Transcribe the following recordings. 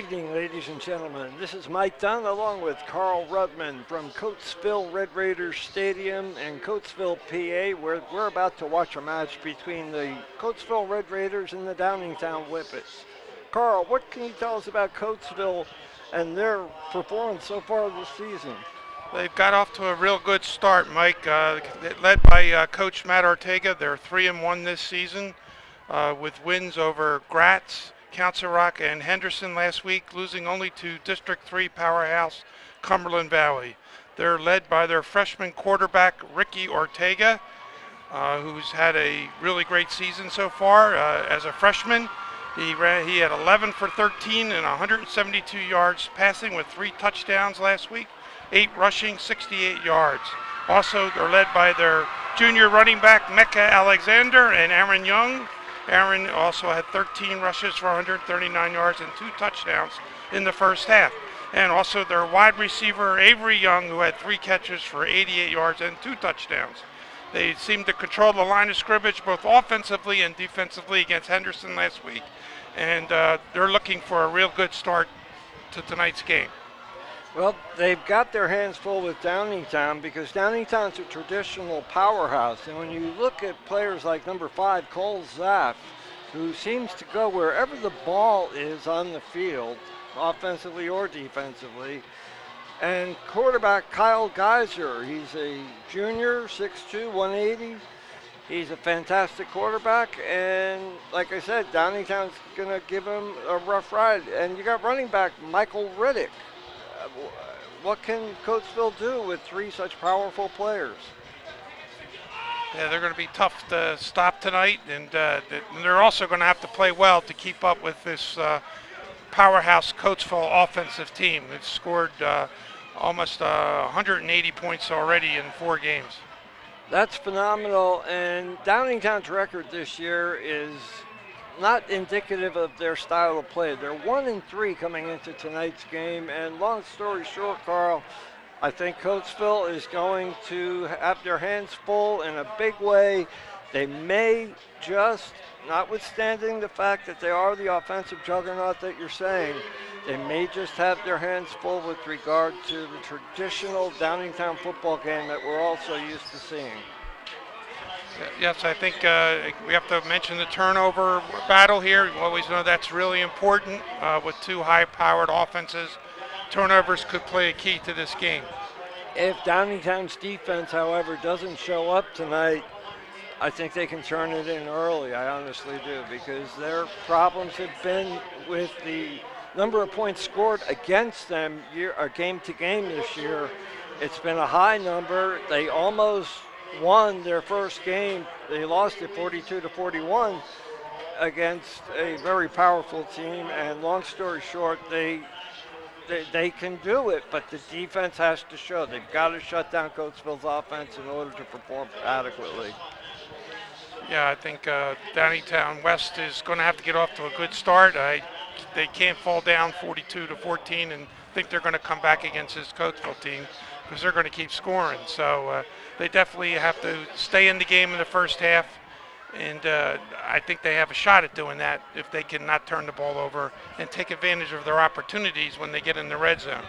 evening, ladies and gentlemen. This is Mike Dunn along with Carl Rudman from Coatesville Red Raiders Stadium in Coatesville, PA, where we're about to watch a match between the Coatesville Red Raiders and the Downingtown Whippets. Carl, what can you tell us about Coatesville and their performance so far this season? They've got off to a real good start, Mike. Led by Coach Matt Ortega. They're 3-1 this season with wins over Gratz, Council Rock, and Henderson last week, losing only to District 3 powerhouse Cumberland Valley. They're led by their freshman quarterback, Ricky Ortega, who's had a really great season so far as a freshman. He had 11 for 13 and 172 yards passing with 3 touchdowns last week, 8 rushing, 68 yards. Also, they're led by their junior running back, Mecca Alexander, and Aaron Young. Aaron also had 13 rushes for 139 yards and 2 touchdowns in the first half. And also their wide receiver, Avery Young, who had 3 catches for 88 yards and 2 touchdowns. They seemed to control the line of scrimmage both offensively and defensively against Henderson last week. And they're looking for a real good start to tonight's game. Well, they've got their hands full with Downingtown because Downingtown's a traditional powerhouse. And when you look at players like number 5, Cole Zaff, who seems to go wherever the ball is on the field, offensively or defensively, and quarterback Kyle Geiser, he's a junior, 6'2", 180. He's a fantastic quarterback, and like I said, Downingtown's going to give him a rough ride. And you got running back Michael Riddick. What can Coatesville do with 3 such powerful players? Yeah, they're going to be tough to stop tonight, and they're also going to have to play well to keep up with this powerhouse Coatesville offensive team. They've scored almost 180 points already in 4 games. That's phenomenal, and Downingtown's record this year is not indicative of their style of play. They're 1-3 coming into tonight's game, and long story short, Carl, I think Coatesville is going to have their hands full in a big way. They may just, notwithstanding the fact that they are the offensive juggernaut that you're saying, they may just have their hands full with regard to the traditional Downingtown football game that we're also used to seeing. Yes, I think we have to mention the turnover battle here. You always know that's really important with 2 high-powered offenses. Turnovers could play a key to this game. If Downingtown's defense, however, doesn't show up tonight, I think they can turn it in early. I honestly do, because their problems have been with the number of points scored against them game to game this year. It's been a high number. They almost won their first game. They lost it 42-41 against a very powerful team, and long story short, they can do it, but the defense has to show. They've got to shut down Coatesville's offense in order to perform adequately. Yeah, I think Downingtown West is going to have to get off to a good start. They can't fall down 42-14 and think they're going to come back against this Coatesville team, because they're going to keep scoring. So they definitely have to stay in the game in the first half, and I think they have a shot at doing that if they can not turn the ball over and take advantage of their opportunities when they get in the red zone.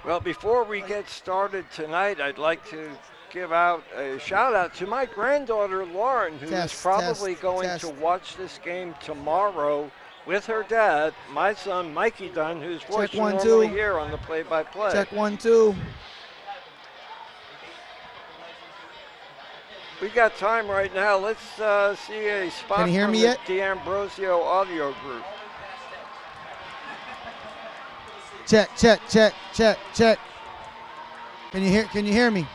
Well, before we get started tonight, I'd like to give out a shout out to my granddaughter Lauren, who is probably going to watch this game tomorrow with her dad, my son Mikey Dunn, who's voice normally here on the play-by-play. Check 1, 2. We got time right now. Let's see a spot Can you hear from me the yet? D'Ambrosio audio group. Check. Can you hear me?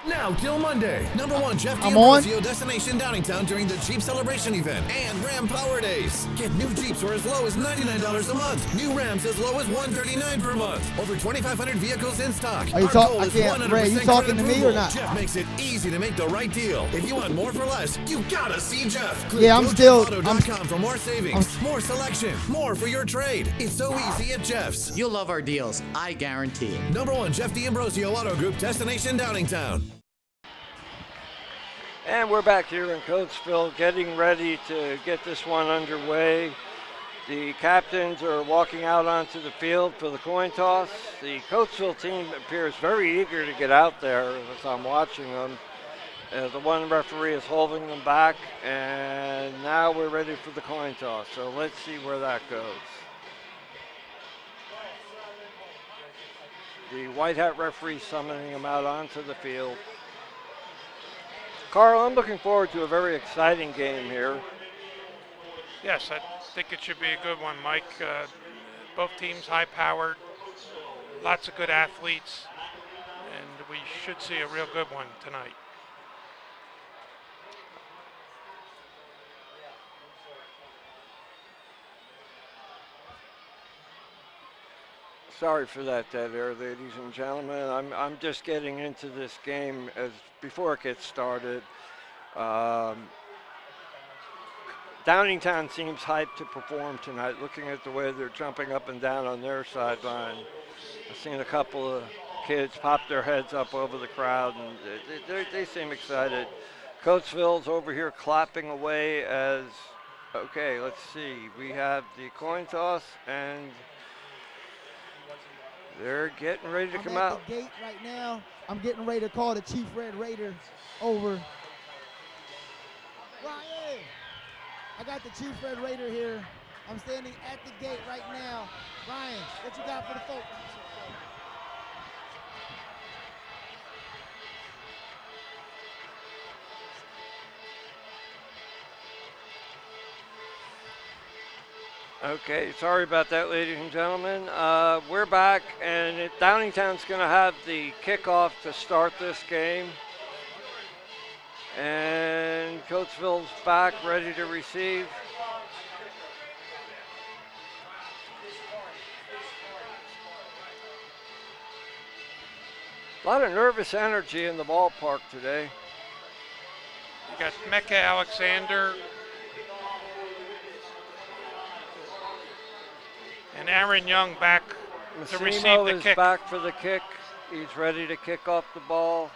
Now till Monday, number 1 Jeff I'm D'Ambrosio destination Downingtown during the Jeep Celebration event and Ram Power Days. Get new Jeeps for as low as $99 a month. New Rams as low as $139 per month. Over 2,500 vehicles in stock. Are you Ray, you talking to me or not? Jeff makes it easy to make the right deal. If you want more for less, you gotta see Jeff. Click Yeah, I'm still. GoJeffAuto.com for more savings, more selection, more for your trade. It's so easy at Jeff's. You'll love our deals, I guarantee it. Number 1 Jeff D'Ambrosio Auto Group destination Downingtown. And we're back here in Coatesville getting ready to get this one underway. The captains are walking out onto the field for the coin toss. The Coatesville team appears very eager to get out there as I'm watching them. The one referee is holding them back, and now we're ready for the coin toss. So let's see where that goes. The white hat referee summoning them out onto the field. Carl, I'm looking forward to a very exciting game here. Yes, I think it should be a good one, Mike. Both teams high-powered, lots of good athletes, and we should see a real good one tonight. Sorry for that dead air, ladies and gentlemen. I'm just getting into this game as before it gets started. Downingtown seems hyped to perform tonight, looking at the way they're jumping up and down on their sideline. I've seen a couple of kids pop their heads up over the crowd, and they seem excited. Coatesville's over here clapping away as, okay, let's see. We have the coin toss, and they're getting ready to come out. At the gate right now. I'm getting ready to call the Chief Red Raider over. Ryan, I got the Chief Red Raider here. I'm standing at the gate right now. Ryan, what you got for the folks? Okay, sorry about that, ladies and gentlemen. We're back, and Downingtown's going to have the kickoff to start this game. And Coatesville's back, ready to receive. A lot of nervous energy in the ballpark today. You got Mecca Alexander and Aaron Young back to receive Massimo the is kick. back for the kick. He's ready to kick off the ball.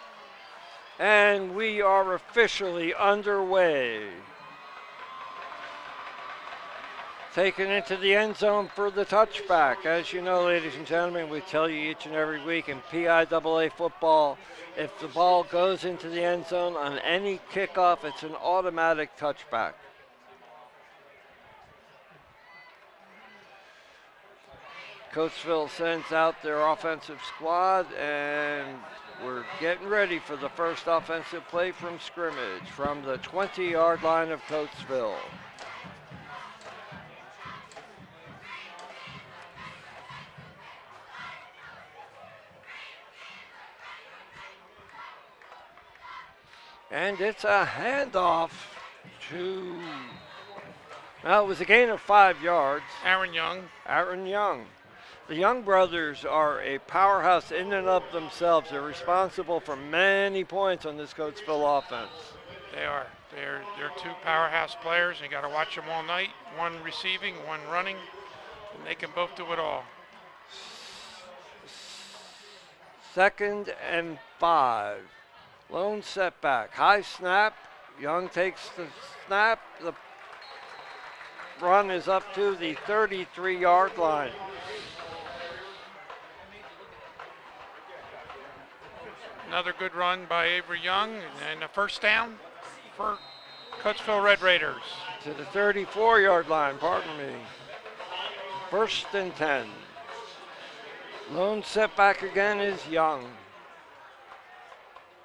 And we are officially underway. Taken into the end zone for the touchback. As you know, ladies and gentlemen, we tell you each and every week in PIAA football, if the ball goes into the end zone on any kickoff, it's an automatic touchback. Coatesville sends out their offensive squad, and we're getting ready for the first offensive play from scrimmage from the 20-yard line of Coatesville. And it's a handoff to, well, it was a gain of 5 yards. Aaron Young. Aaron Young. The Young brothers are a powerhouse in and of themselves. They're responsible for many points on this Coatesville offense. They are. They're two powerhouse players. You got to watch them all night. One receiving, one running, and they can both do it all. 2nd and 5. Lone setback. High snap. Young takes the snap. The run is up to the 33-yard line. Another good run by Avery Young, and a first down for Coatesville Red Raiders. To the 34-yard line, pardon me. 1st and 10. Lone setback again is Young.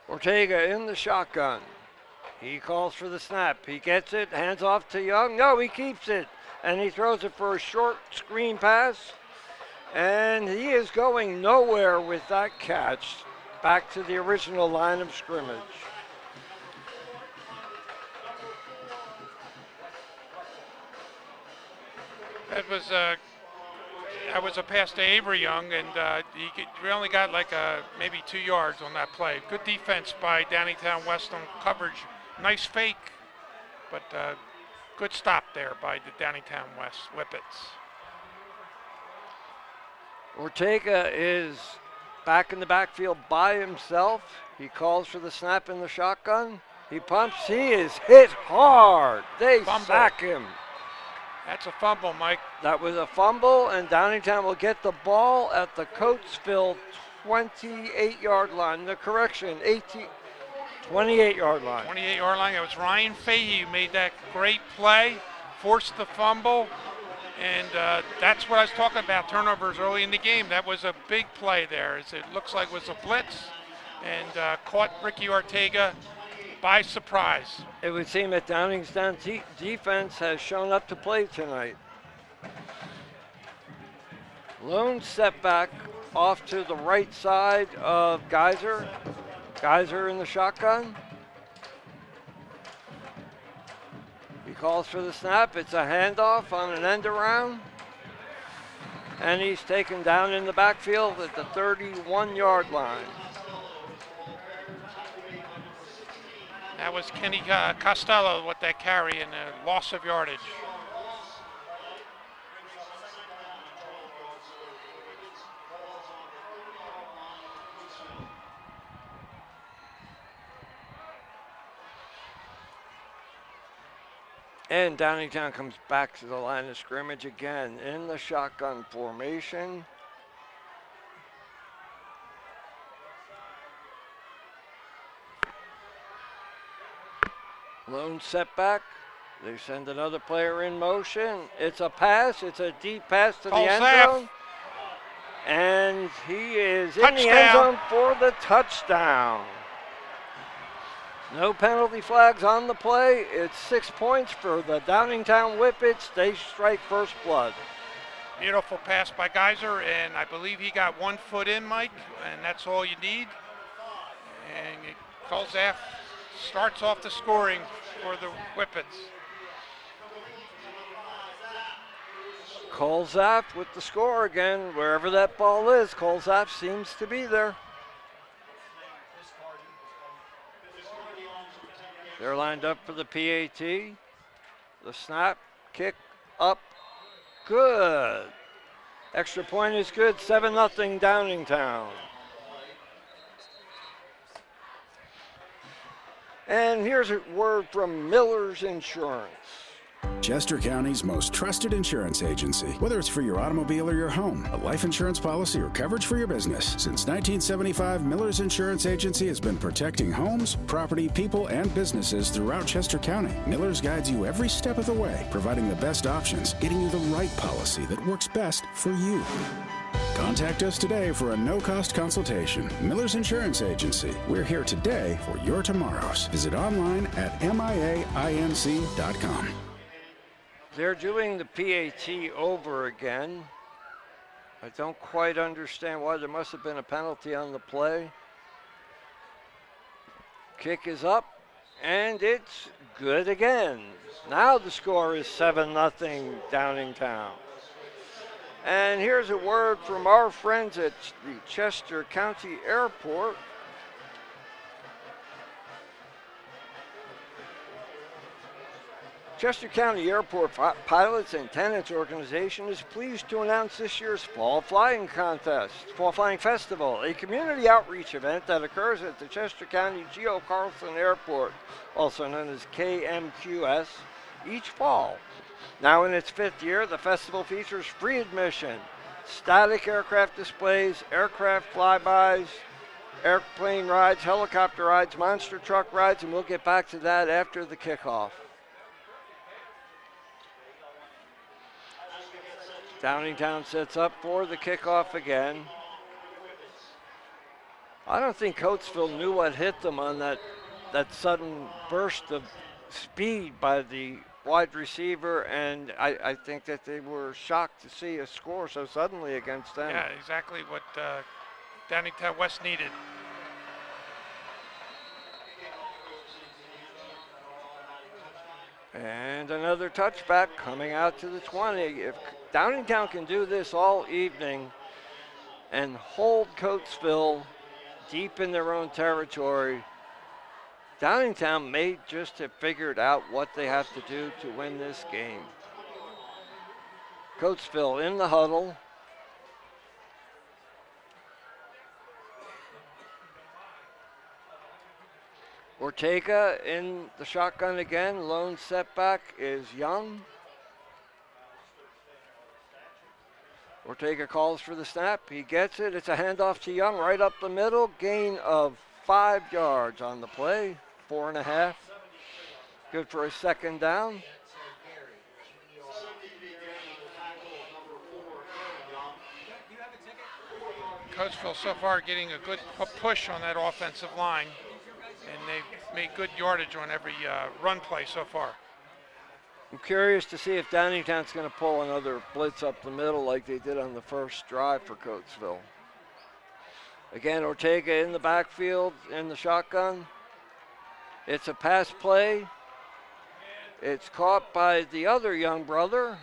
Ortega in the shotgun. He calls for the snap. He gets it, hands off to Young. No, he keeps it, and he throws it for a short screen pass. And he is going nowhere with that catch. Back to the original line of scrimmage. That was a pass to Avery Young, and we only got like maybe 2 yards on that play. Good defense by Downingtown West on coverage. Nice fake, but good stop there by the Downingtown West Whippets. Ortega is back in the backfield by himself. He calls for the snap in the shotgun. He pumps. He is hit hard. They Fumble. sack him. That's a fumble, Mike. That was a fumble, and Downingtown will get the ball at the Coatesville 28-yard line. The correction, 28-yard line. 28-yard line. It was Ryan Fahey who made that great play, forced the fumble, and that's what I was talking about, turnovers early in the game. That was a big play there. It looks like it was a blitz, and caught Ricky Ortega by surprise. It would seem that Downingtown defense has shown up to play tonight. Lone setback off to the right side of Geyser. Geyser in the shotgun. He calls for the snap. It's a handoff on an end around. And he's taken down in the backfield at the 31-yard line. That was Kenny Costello with that carry and a loss of yardage. And Downingtown comes back to the line of scrimmage again in the shotgun formation. Lone setback. They send another player in motion. It's a pass. It's a deep pass to the end zone. And he is in the end zone for the touchdown. No penalty flags on the play. It's 6 points for the Downingtown Whippets. They strike first blood. Beautiful pass by Geyser, and I believe he got 1 foot in, Mike, and that's all you need. And Colzaff starts off the scoring for the Whippets. Colzaff with the score again. Wherever that ball is, Colzaff seems to be there. They're lined up for the PAT. The snap, kick, up, good. Extra point is good, 7-0 Downingtown. And here's a word from Miller's Insurance. Chester County's most trusted insurance agency. Whether it's for your automobile or your home, a life insurance policy, or coverage for your business. Since 1975, Miller's Insurance Agency has been protecting homes, property, people, and businesses throughout Chester County. Miller's guides you every step of the way, providing the best options, getting you the right policy that works best for you. Contact us today for a no-cost consultation. Miller's Insurance Agency. We're here today for your tomorrows. Visit online at miainc.com. They're doing the PAT over again. I don't quite understand why. There must have been a penalty on the play. Kick is up, and it's good again. Now the score is 7-0 Downingtown. And here's a word from our friends at the Chester County Airport. Chester County Airport Pilots and Tenants Organization is pleased to announce this year's Fall Flying Festival, a community outreach event that occurs at the Chester County Geo Carlson Airport, also known as KMQS, each fall. Now in its 5th year, the festival features free admission, static aircraft displays, aircraft flybys, airplane rides, helicopter rides, monster truck rides, and we'll get back to that after the kickoff. Downingtown sets up for the kickoff again. I don't think Coatesville knew what hit them on that sudden burst of speed by the wide receiver, and I think that they were shocked to see a score so suddenly against them. Yeah, exactly what Downingtown West needed. And another touchback coming out to the 20. If Downingtown can do this all evening and hold Coatesville deep in their own territory, Downingtown may just have figured out what they have to do to win this game. Coatesville in the huddle. Ortega in the shotgun again. Lone setback is Young. Ortega calls for the snap. He gets it. It's a handoff to Young right up the middle. Gain of 5 yards on the play. 4.5. Good for a second down. Coatesville so far getting a good push on that offensive line, and they've made good yardage on every run play so far. I'm curious to see if Downingtown's going to pull another blitz up the middle like they did on the first drive for Coatesville. Again, Ortega in the backfield in the shotgun. It's a pass play. It's caught by the other Young brother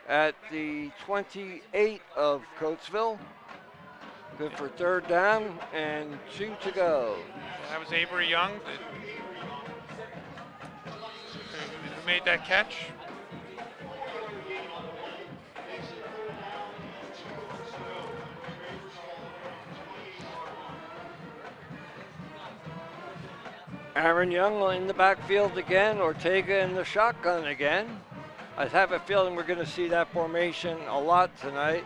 at the 28 of Coatesville. Good for third down and 2 to go. That was Avery Young who made that catch. Aaron Young in the backfield again, Ortega in the shotgun again. I have a feeling we're going to see that formation a lot tonight.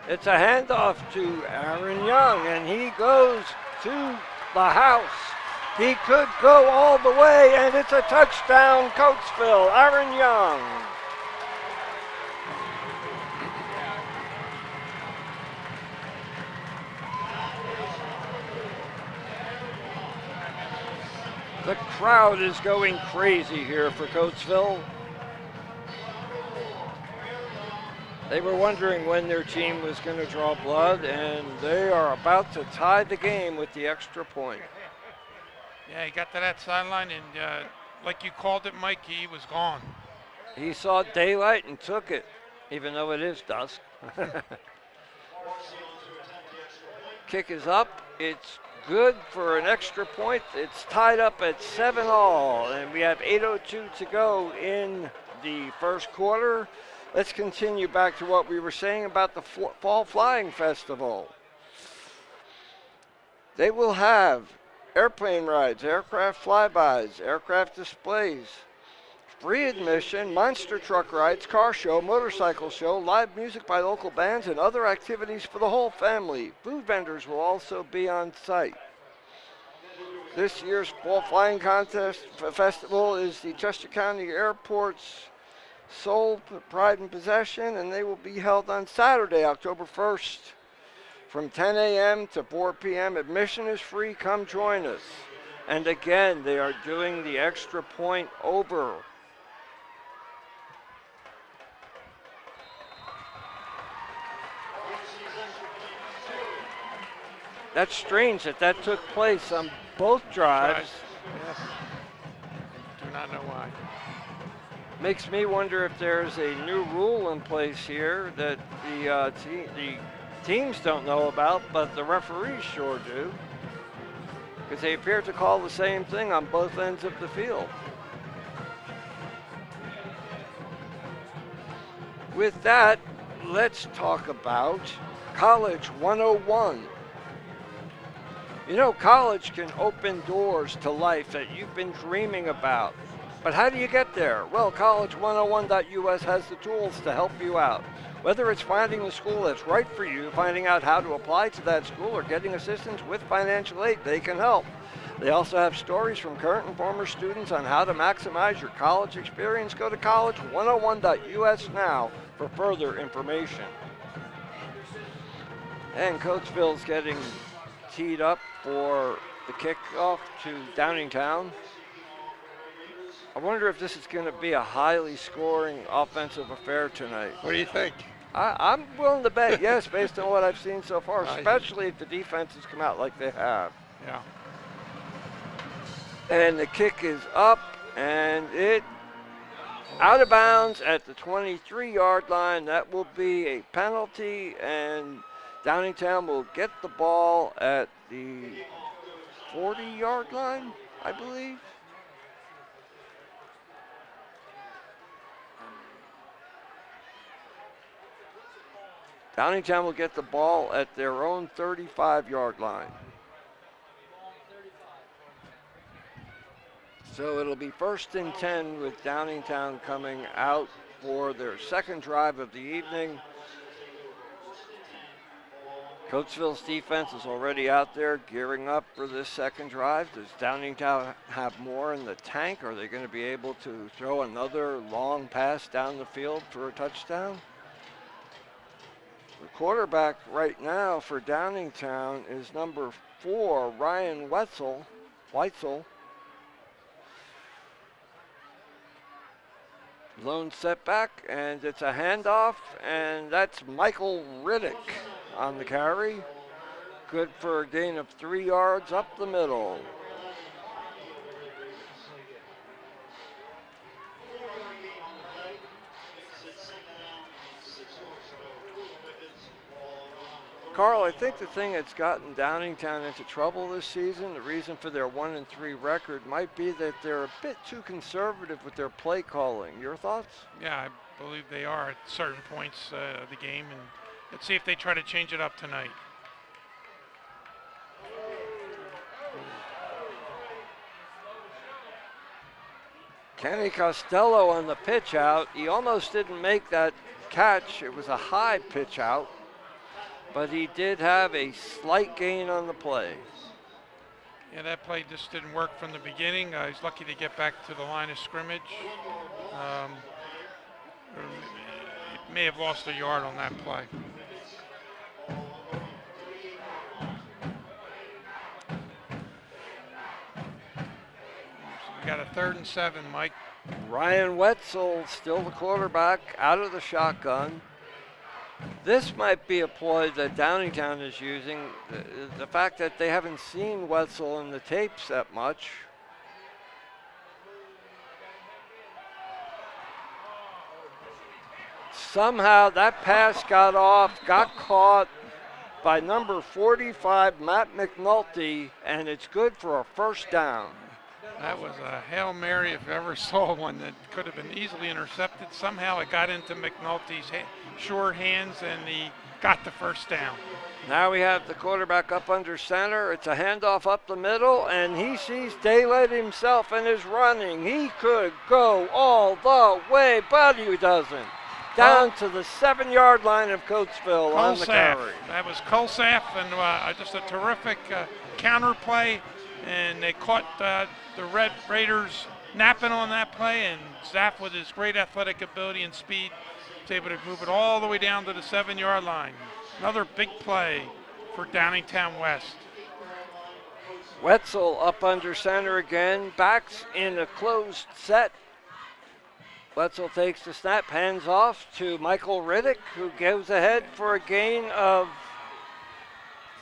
It's a handoff to Aaron Young, and he goes to the house. He could go all the way, and it's a touchdown, Coatesville. Aaron Young. The crowd is going crazy here for Coatesville. They were wondering when their team was going to draw blood, and they are about to tie the game with the extra point. Yeah, he got to that sideline, and like you called it, Mike, he was gone. He saw daylight and took it, even though it is dusk. Kick is up. It's good for an extra point. It's tied up at 7-all, and we have 8:02 to go in the first quarter. Let's continue back to what we were saying about the Fall Flying Festival. They will have airplane rides, aircraft flybys, aircraft displays, free admission, monster truck rides, car show, motorcycle show, live music by local bands, and other activities for the whole family. Food vendors will also be on site. This year's Fall Flying Festival is the Chester County Airport's sole pride and possession, and they will be held on Saturday, October 1st from 10 a.m. to 4 p.m. Admission is free. Come join us. And again, they are doing the extra point over. That's strange that took place on both drives. Yes. Do not know why. Makes me wonder if there's a new rule in place here that the teams don't know about, but the referees sure do, because they appear to call the same thing on both ends of the field. With that, let's talk about College 101. You know, college can open doors to life that you've been dreaming about. But how do you get there? Well, college101.us has the tools to help you out. Whether it's finding the school that's right for you, finding out how to apply to that school, or getting assistance with financial aid, they can help. They also have stories from current and former students on how to maximize your college experience. Go to college101.us now for further information. And Coatesville's getting teed up for the kickoff to Downingtown. I wonder if this is going to be a highly scoring offensive affair tonight. What do you think? I'm willing to bet yes, based on what I've seen so far, especially if the defenses come out like they have. Yeah. And the kick is up, and it out of bounds at the 23-yard line. That will be a penalty, and Downingtown will get the ball at the 40-yard line, I believe. Downingtown will get the ball at their own 35-yard line. So it'll be 1st and 10 with Downingtown coming out for their second drive of the evening. Coatesville's defense is already out there gearing up for this second drive. Does Downingtown have more in the tank? Are they going to be able to throw another long pass down the field for a touchdown? The quarterback right now for Downingtown is number 4, Ryan Weitzel. Lone setback, and it's a handoff, and that's Michael Riddick on the carry. Good for a gain of 3 yards up the middle. Carl, I think the thing that's gotten Downingtown into trouble this season, the reason for their 1-3 record, might be that they're a bit too conservative with their play calling. Your thoughts? Yeah, I believe they are at certain points of the game, and let's see if they try to change it up tonight. Kenny Costello on the pitch out. He almost didn't make that catch. It was a high pitch out, but he did have a slight gain on the play. Yeah, that play just didn't work from the beginning. He's lucky to get back to the line of scrimmage. It may have lost a yard on that play. We got a 3rd and 7, Mike. Ryan Wetzel, still the quarterback, out of the shotgun. This might be a ploy that Downingtown is using. The fact that they haven't seen Wetzel in the tapes that much. Somehow that pass got off, got caught by number 45, Matt McNulty, and it's good for a first down. That was a Hail Mary if I ever saw one that could have been easily intercepted. Somehow it got into McNulty's sure hands, and he got the first down. Now we have the quarterback up under center. It's a handoff up the middle, and he sees daylight himself and is running. He could go all the way, but he doesn't. Down to the 7-yard line of Coatesville on the carry. That was Colsaf, and just a terrific counter play, and they caught the Red Raiders napping on that play, and Zaff, with his great athletic ability and speed, was able to move it all the way down to the 7-yard line. Another big play for Downingtown West. Wetzel up under center again, backs in a closed set. Wetzel takes the snap, hands off to Michael Riddick, who goes ahead for a gain of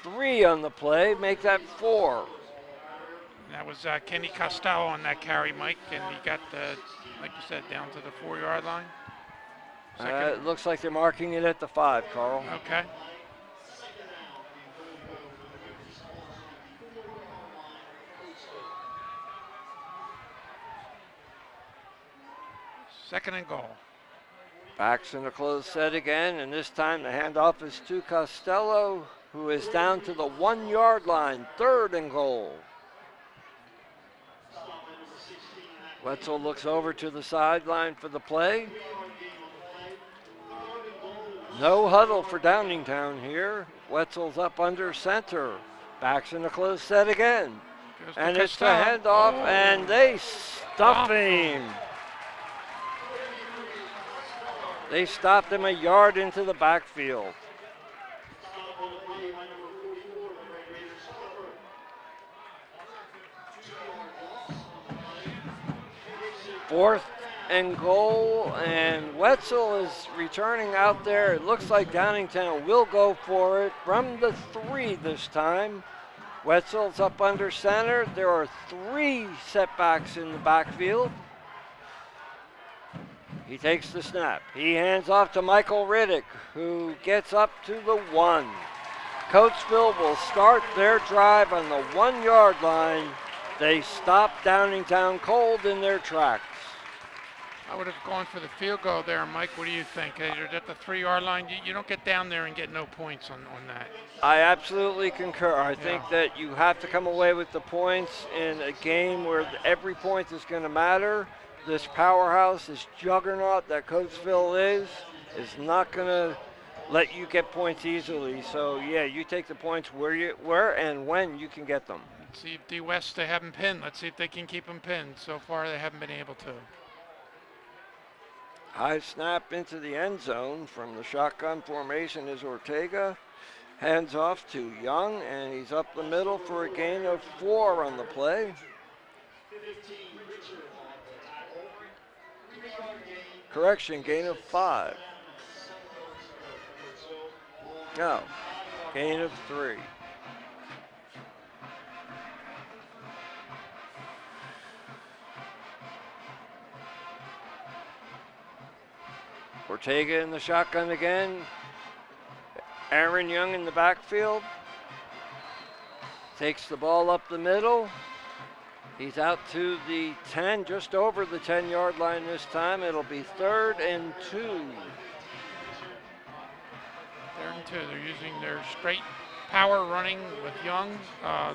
3 on the play, make that 4. That was Kenny Costello on that carry, Mike, and he got, like you said, down to the 4-yard line. It looks like they're marking it at the 5, Carl. Okay. Second and goal. Backs in a closed set again, and this time the handoff is to Costello, who is down to the 1-yard line, 3rd and goal. Wetzel looks over to the sideline for the play. No huddle for Downingtown here. Wetzel's up under center. Backs in a closed set again. And it's the handoff, and they stuff him. They stopped him a yard into the backfield. Fourth and goal, and Wetzel is returning out there. It looks like Downingtown will go for it from the 3 this time. Wetzel's up under center. There are 3 setbacks in the backfield. He takes the snap. He hands off to Michael Riddick, who gets up to the 1. Coatesville will start their drive on the 1-yard line. They stop Downingtown cold in their tracks. I would have gone for the field goal there, Mike. What do you think? You're at the 3-yard line. You don't get down there and get no points on that. I absolutely concur. I think that you have to come away with the points in a game where every point is going to matter. this powerhouse, this juggernaut that Coatesville is not going to let you get points easily. So yeah, you take the points where and when you can get them. Let's see if D West, they have them pinned. Let's see if they can keep them pinned. So far, they haven't been able to. High snap into the end zone from the shotgun formation is Ortega. Hands off to Young, and he's up the middle for a gain of 4 on the play. Correction, gain of 5. No, gain of 3. Ortega in the shotgun again. Aaron Young in the backfield. Takes the ball up the middle. He's out to the 10, just over the 10-yard line this time. It'll be 3rd and 2. 3rd and 2. They're using their straight power running with Young.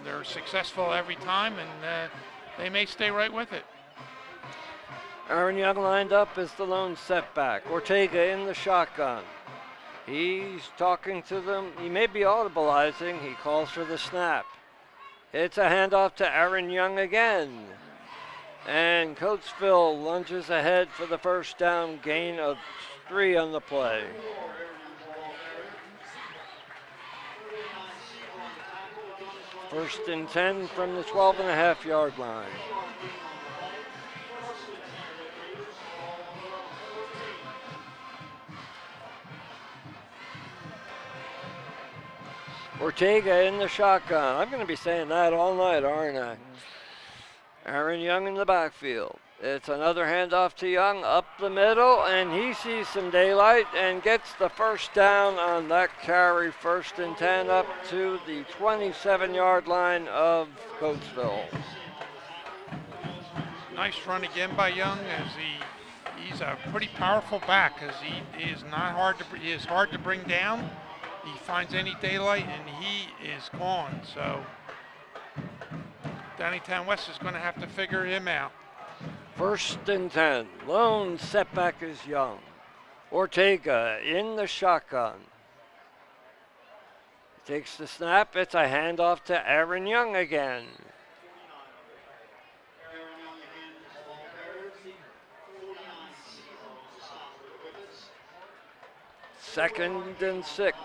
They're successful every time, and they may stay right with it. Aaron Young lined up as the lone setback. Ortega in the shotgun. He's talking to them. He may be audibilizing. He calls for the snap. It's a handoff to Aaron Young again. And Coatesville lunges ahead for the first down, gain of 3 on the play. First and 10 from the 12.5-yard line. Ortega in the shotgun. I'm going to be saying that all night, aren't I? Aaron Young in the backfield. It's another handoff to Young up the middle, and he sees some daylight and gets the first down on that carry. 1st and 10 up to the 27-yard line of Coatesville. Nice run again by Young, as he's a pretty powerful back, as he is hard to bring down. He finds any daylight and he is gone. So Downingtown West is going to have to figure him out. 1st and 10. Lone setback is Young. Ortega in the shotgun. Takes the snap. It's a handoff to Aaron Young again. Second and 6.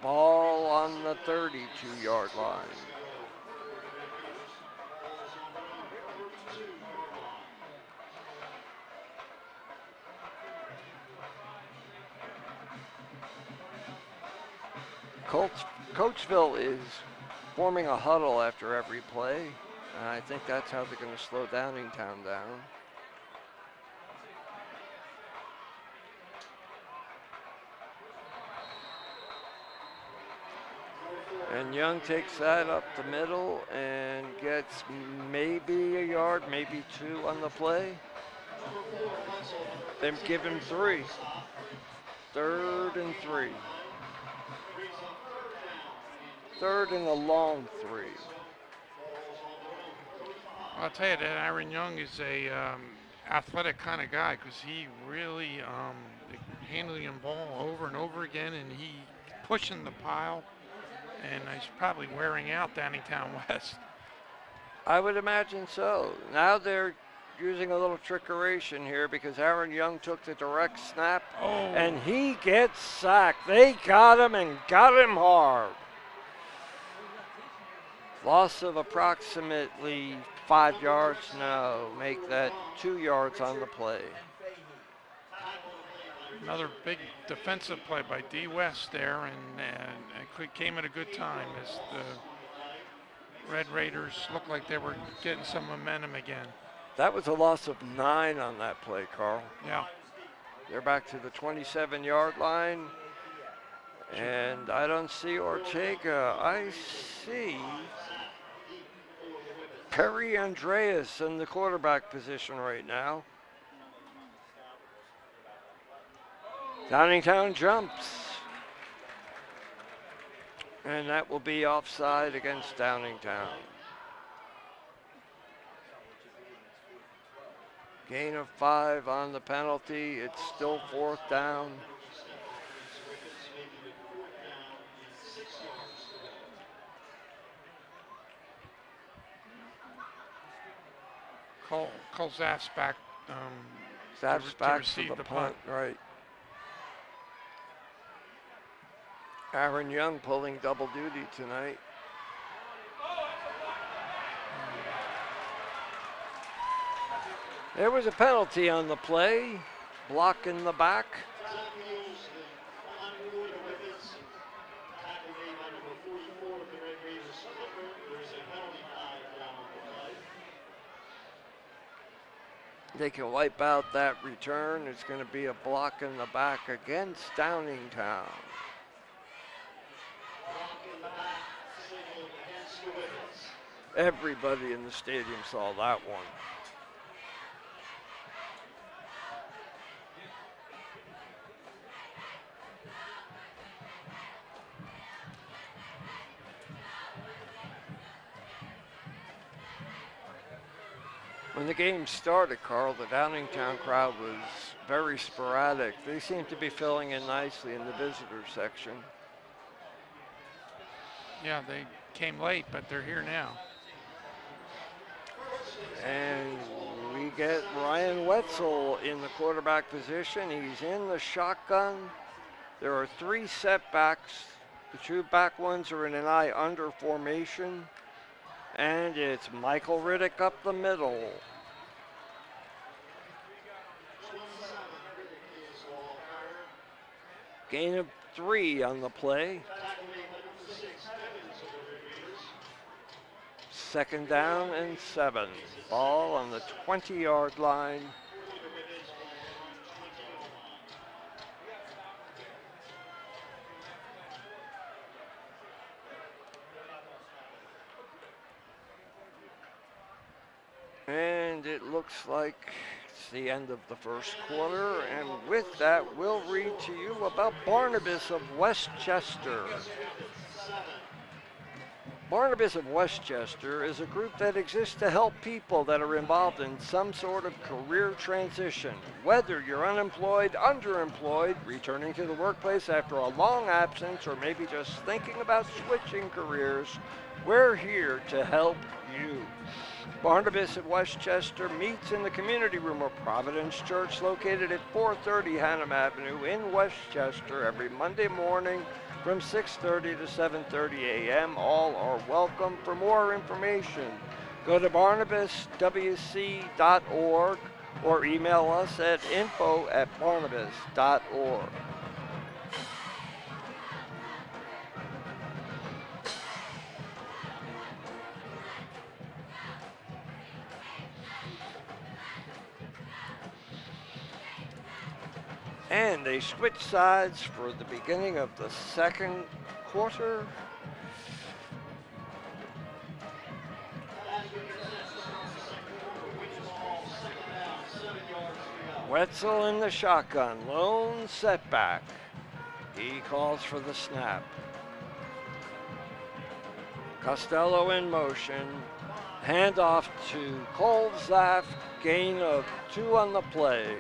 Ball on the 32-yard line. Coatesville is forming a huddle after every play, and I think that's how they're going to slow Downingtown down. And Young takes that up the middle and gets maybe a yard, maybe 2 on the play. Then give him 3. 3rd and 3. 3rd and a long 3. I'll tell you that Aaron Young is a athletic kind of guy, because he really handling the ball over and over again, and he pushing the pile. And he's probably wearing out Downingtown West. I would imagine so. Now they're using a little trickeration here, because Aaron Young took the direct snap, and he gets sacked. They got him and got him hard. Loss of approximately 5 yards. No, make that 2 yards on the play. Another big defensive play by D West there, and it came at a good time, as the Red Raiders looked like they were getting some momentum again. That was a loss of 9 on that play, Carl. Yeah. They're back to the 27-yard line, and I don't see Ortega. I see Perry Andreas in the quarterback position right now. Downingtown jumps. And that will be offside against Downingtown. Gain of 5 on the penalty. It's still 4th down. Cole Zaff's back. Zapp's to back to receive the the punt, right. Aaron Young pulling double duty tonight. There was a penalty on the play, block in the back. They can wipe out that return. It's going to be a block in the back against Downingtown. Everybody in the stadium saw that one. When the game started, Carl, the Downingtown crowd was very sporadic. They seem to be filling in nicely in the visitor section. Yeah, they came late, but they're here now. And we get Ryan Wetzel in the quarterback position. He's in the shotgun. There are 3 setbacks. The 2 back ones are in an eye under formation. And it's Michael Riddick up the middle. Gain of 3 on the play. 2nd down and 7. Ball on the 20-yard line. And it looks like it's the end of the first quarter. And with that, we'll read to you about Barnabas of Westchester. Barnabas of Westchester is a group that exists to help people that are involved in some sort of career transition. Whether you're unemployed, underemployed, returning to the workplace after a long absence, or maybe just thinking about switching careers, we're here to help you. Barnabas of Westchester meets in the community room of Providence Church, located at 430 Hannam Avenue in Westchester, every Monday morning from 6:30 to 7:30 a.m. All are welcome. For more information, go to barnabaswc.org or email us at info@barnabas.org. And they switch sides for the beginning of the second quarter. Wetzel in the shotgun, lone setback. He calls for the snap. Costello in motion. Handoff to Cole Zaff, gain of 2 on the play.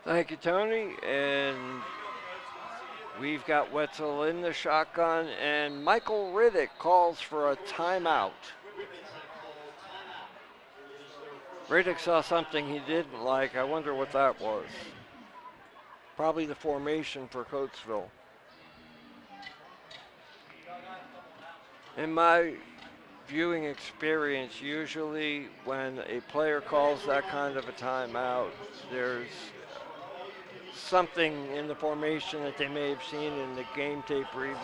Thank you, Tony. And we've got Wetzel in the shotgun, and Michael Riddick calls for a timeout. Riddick saw something he didn't like. I wonder what that was. Probably the formation for Coatesville. In my viewing experience, usually when a player calls that kind of a timeout, there's something in the formation that they may have seen in the game tape review.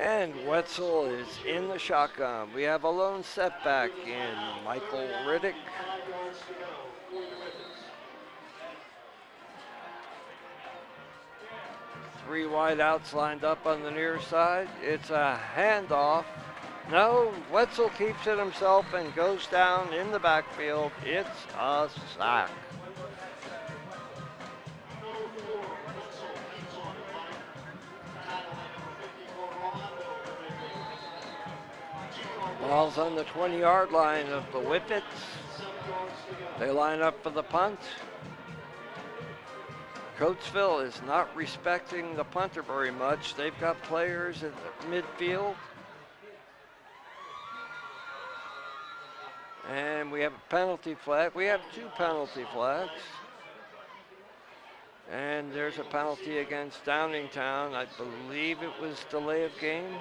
And Wetzel is in the shotgun. We have a lone setback in Michael Riddick. Three wideouts lined up on the near side. It's a handoff. No, Wetzel keeps it himself and goes down in the backfield. It's a sack. Ball's on the 20-yard line of the Whippets. They line up for the punt. Coatesville is not respecting the punter very much. They've got players at the midfield. And we have a penalty flag. We have two penalty flags. And there's a penalty against Downingtown. I believe it was delay of game.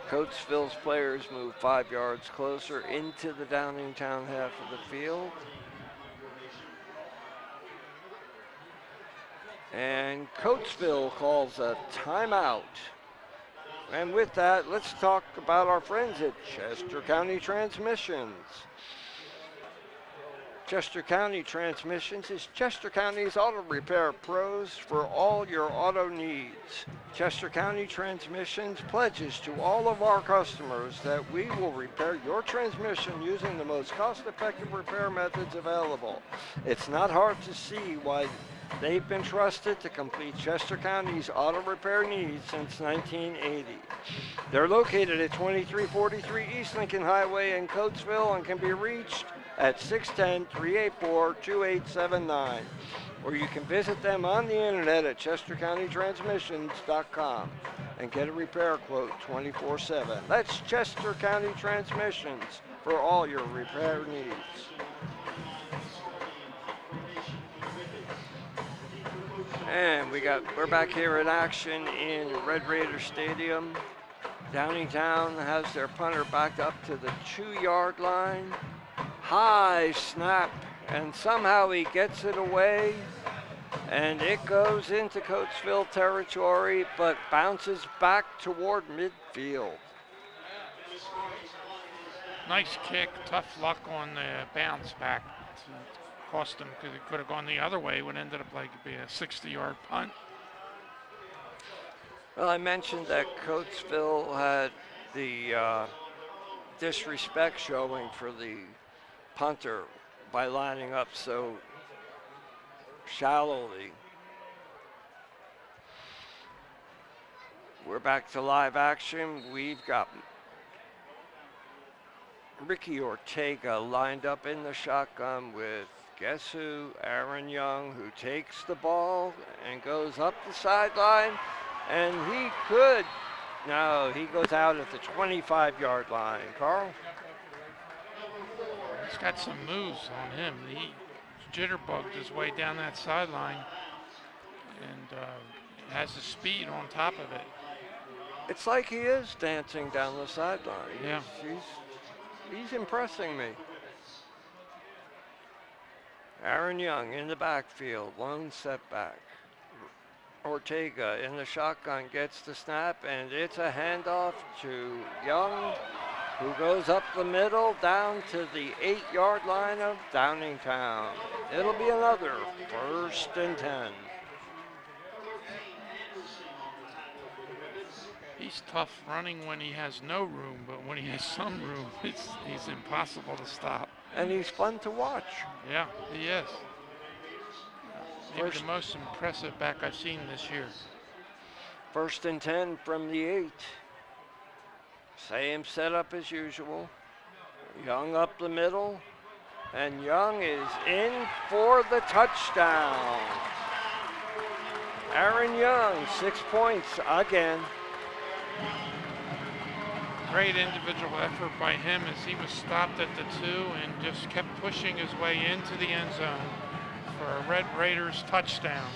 Coatesville's players move 5 yards closer into the Downingtown half of the field. And Coatesville calls a timeout. And with that, let's talk about our friends at Chester County Transmissions. Chester County Transmissions is Chester County's auto repair pros for all your auto needs. Chester County Transmissions pledges to all of our customers that we will repair your transmission using the most cost-effective repair methods available. It's not hard to see why they've been trusted to complete Chester County's auto repair needs since 1980. They're located at 2343 East Lincoln Highway in Coatesville and can be reached at 610-384-2879. Or you can visit them on the internet at chestercountytransmissions.com and get a repair quote 24/7. That's Chester County Transmissions for all your repair needs. And we're back here in action in Red Raider Stadium. Downingtown has their punter backed up to the 2-yard line. High snap, and somehow he gets it away, and it goes into Coatesville territory, but bounces back toward midfield. Nice kick, tough luck on the bounce back. Cost him because it could have gone the other way. It would have ended up like be a 60-yard punt. Well, I mentioned that Coatesville had the disrespect showing for the punter by lining up so shallowly. We're back to live action. We've got Ricky Ortega lined up in the shotgun with guess who? Aaron Young, who takes the ball and goes up the sideline, and he could. No, he goes out at the 25-yard line. Carl? He's got some moves on him. He jitterbugged his way down that sideline and has the speed on top of it. It's like he is dancing down the sideline. Yeah. He's impressing me. Aaron Young in the backfield, lone setback. Ortega in the shotgun gets the snap, and it's a handoff to Young, who goes up the middle down to the 8-yard line of Downingtown. It'll be another 1st and 10. He's tough running when he has no room, but when he has some room, he's impossible to stop. And he's fun to watch. Yeah, he is. Maybe the most impressive back I've seen this year. 1st and 10 from the 8. Same setup as usual. Young up the middle, and Young is in for the touchdown. Aaron Young, 6 points again. Great individual effort by him as he was stopped at the 2 and just kept pushing his way into the end zone for a Red Raiders touchdown.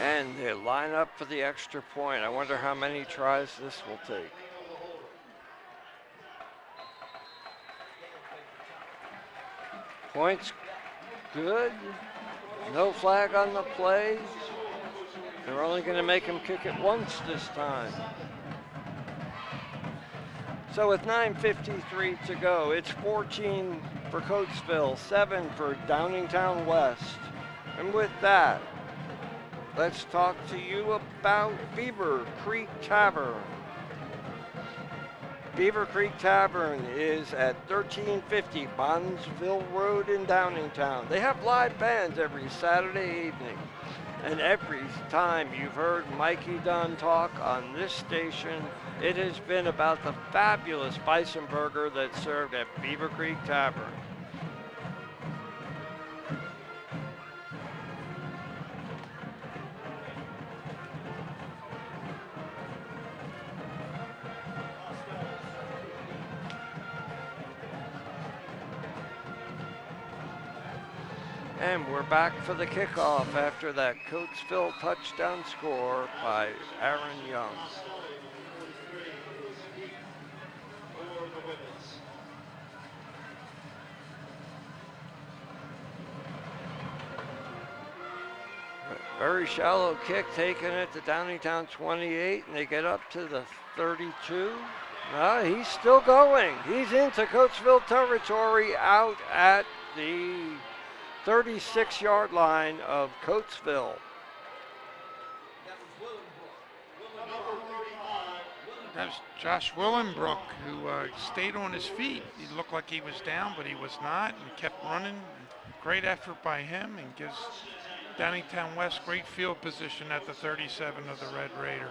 And they line up for the extra point. I wonder how many tries this will take. Points good. No flag on the play. They're only going to make him kick it once this time. So with 9:53 to go, it's 14 for Coatesville, 7 for Downingtown West. And with that, let's talk to you about Beaver Creek Tavern. Beaver Creek Tavern is at 1350 Bondsville Road in Downingtown. They have live bands every Saturday evening. And every time you've heard Mikey Dunn talk on this station, it has been about the fabulous bison burger that's served at Beaver Creek Tavern. And we're back for the kickoff after that Coatesville touchdown score by Aaron Young. Very shallow kick taken at the Downingtown 28, and they get up to the 32. No, he's still going. He's into Coatesville territory out at the 36-yard line of Coatesville. That was Josh Willenbrook, who stayed on his feet. He looked like he was down, but he was not, and kept running. Great effort by him, and gives Downingtown West great field position at the 37 of the Red Raiders.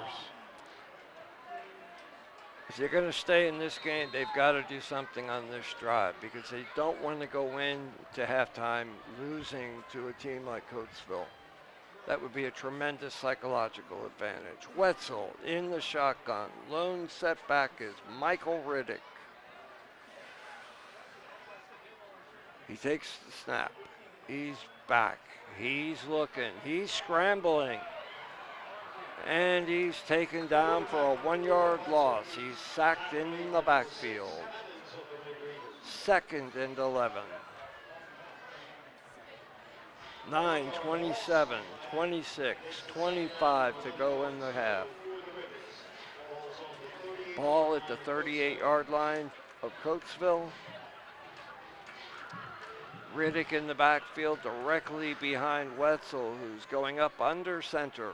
If they're going to stay in this game, they've got to do something on this drive because they don't want to go in to halftime losing to a team like Coatesville. That would be a tremendous psychological advantage. Wetzel in the shotgun. Lone setback is Michael Riddick. He takes the snap. He's back. He's looking. He's scrambling. And he's taken down for a 1-yard loss. He's sacked in the backfield. 2nd and 11. 9, 27, 26, 25 to go in the half. Ball at the 38-yard line of Coatesville. Riddick in the backfield directly behind Wetzel, who's going up under center.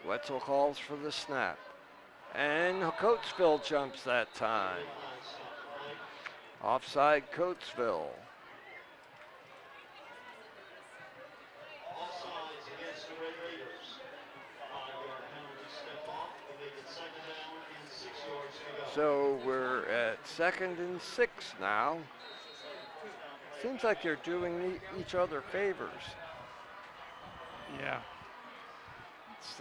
Wetzel calls for the snap. And Coatesville jumps that time. Offside Coatesville. So we're at 2nd and 6 now. Seems like they're doing each other favors. Yeah. It's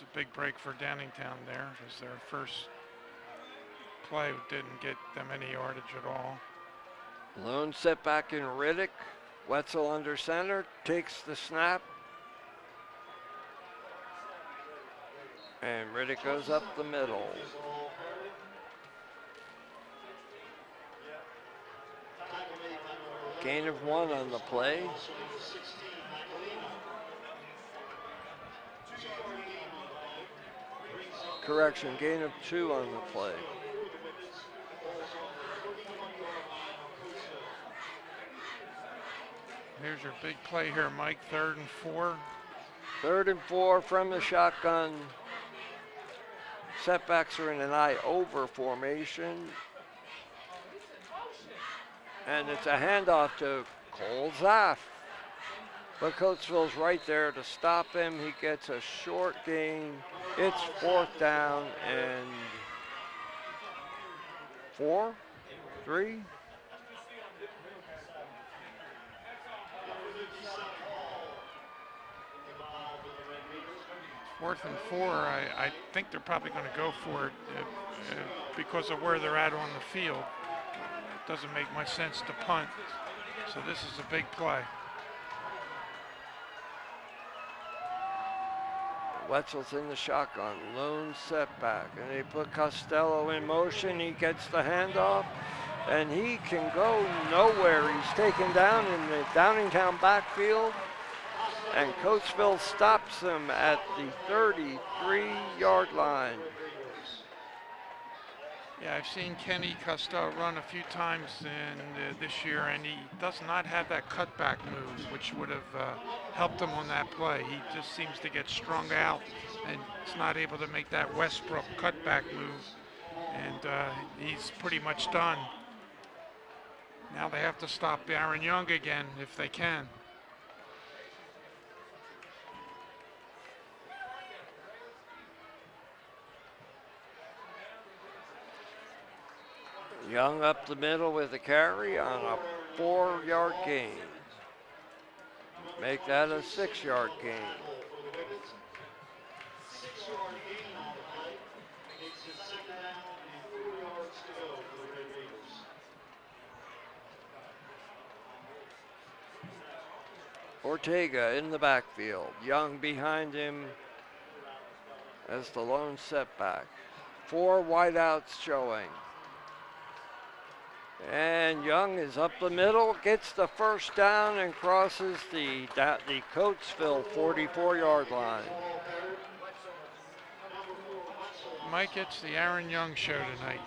a big break for Downingtown there. It was their first play, didn't get them any yardage at all. Lone setback in Riddick. Wetzel under center, takes the snap. And Riddick goes up the middle. Gain of 1 on the play. Correction, gain of 2 on the play. Here's your big play here, Mike. 3rd and 4. 3rd and 4 from the shotgun. Setbacks are in an eye over formation. And it's a handoff to Cole Zaff. But Coatesville's right there to stop him. He gets a short gain. It's 4th down and 4, 3. Fourth and 4, I think they're probably going to go for it because of where they're at on the field. It doesn't make much sense to punt. So this is a big play. Wetzel's in the shotgun, lone setback, and they put Costello in motion. He gets the handoff, and he can go nowhere. He's taken down in the Downingtown backfield, and Coatesville stops him at the 33-yard line. Yeah, I've seen Kenny Costello run a few times this year, and he does not have that cutback move, which would have helped him on that play. He just seems to get strung out, and is not able to make that Westbrook cutback move, and he's pretty much done. Now they have to stop Aaron Young again if they can. Young up the middle with a carry on a 4-yard gain. Make that a 6-yard gain. Ortega in the backfield. Young behind him as the lone setback. 4 wideouts showing. And Young is up the middle, gets the first down, and crosses the Coatesville 44-yard line. Mike, it's the Aaron Young show tonight.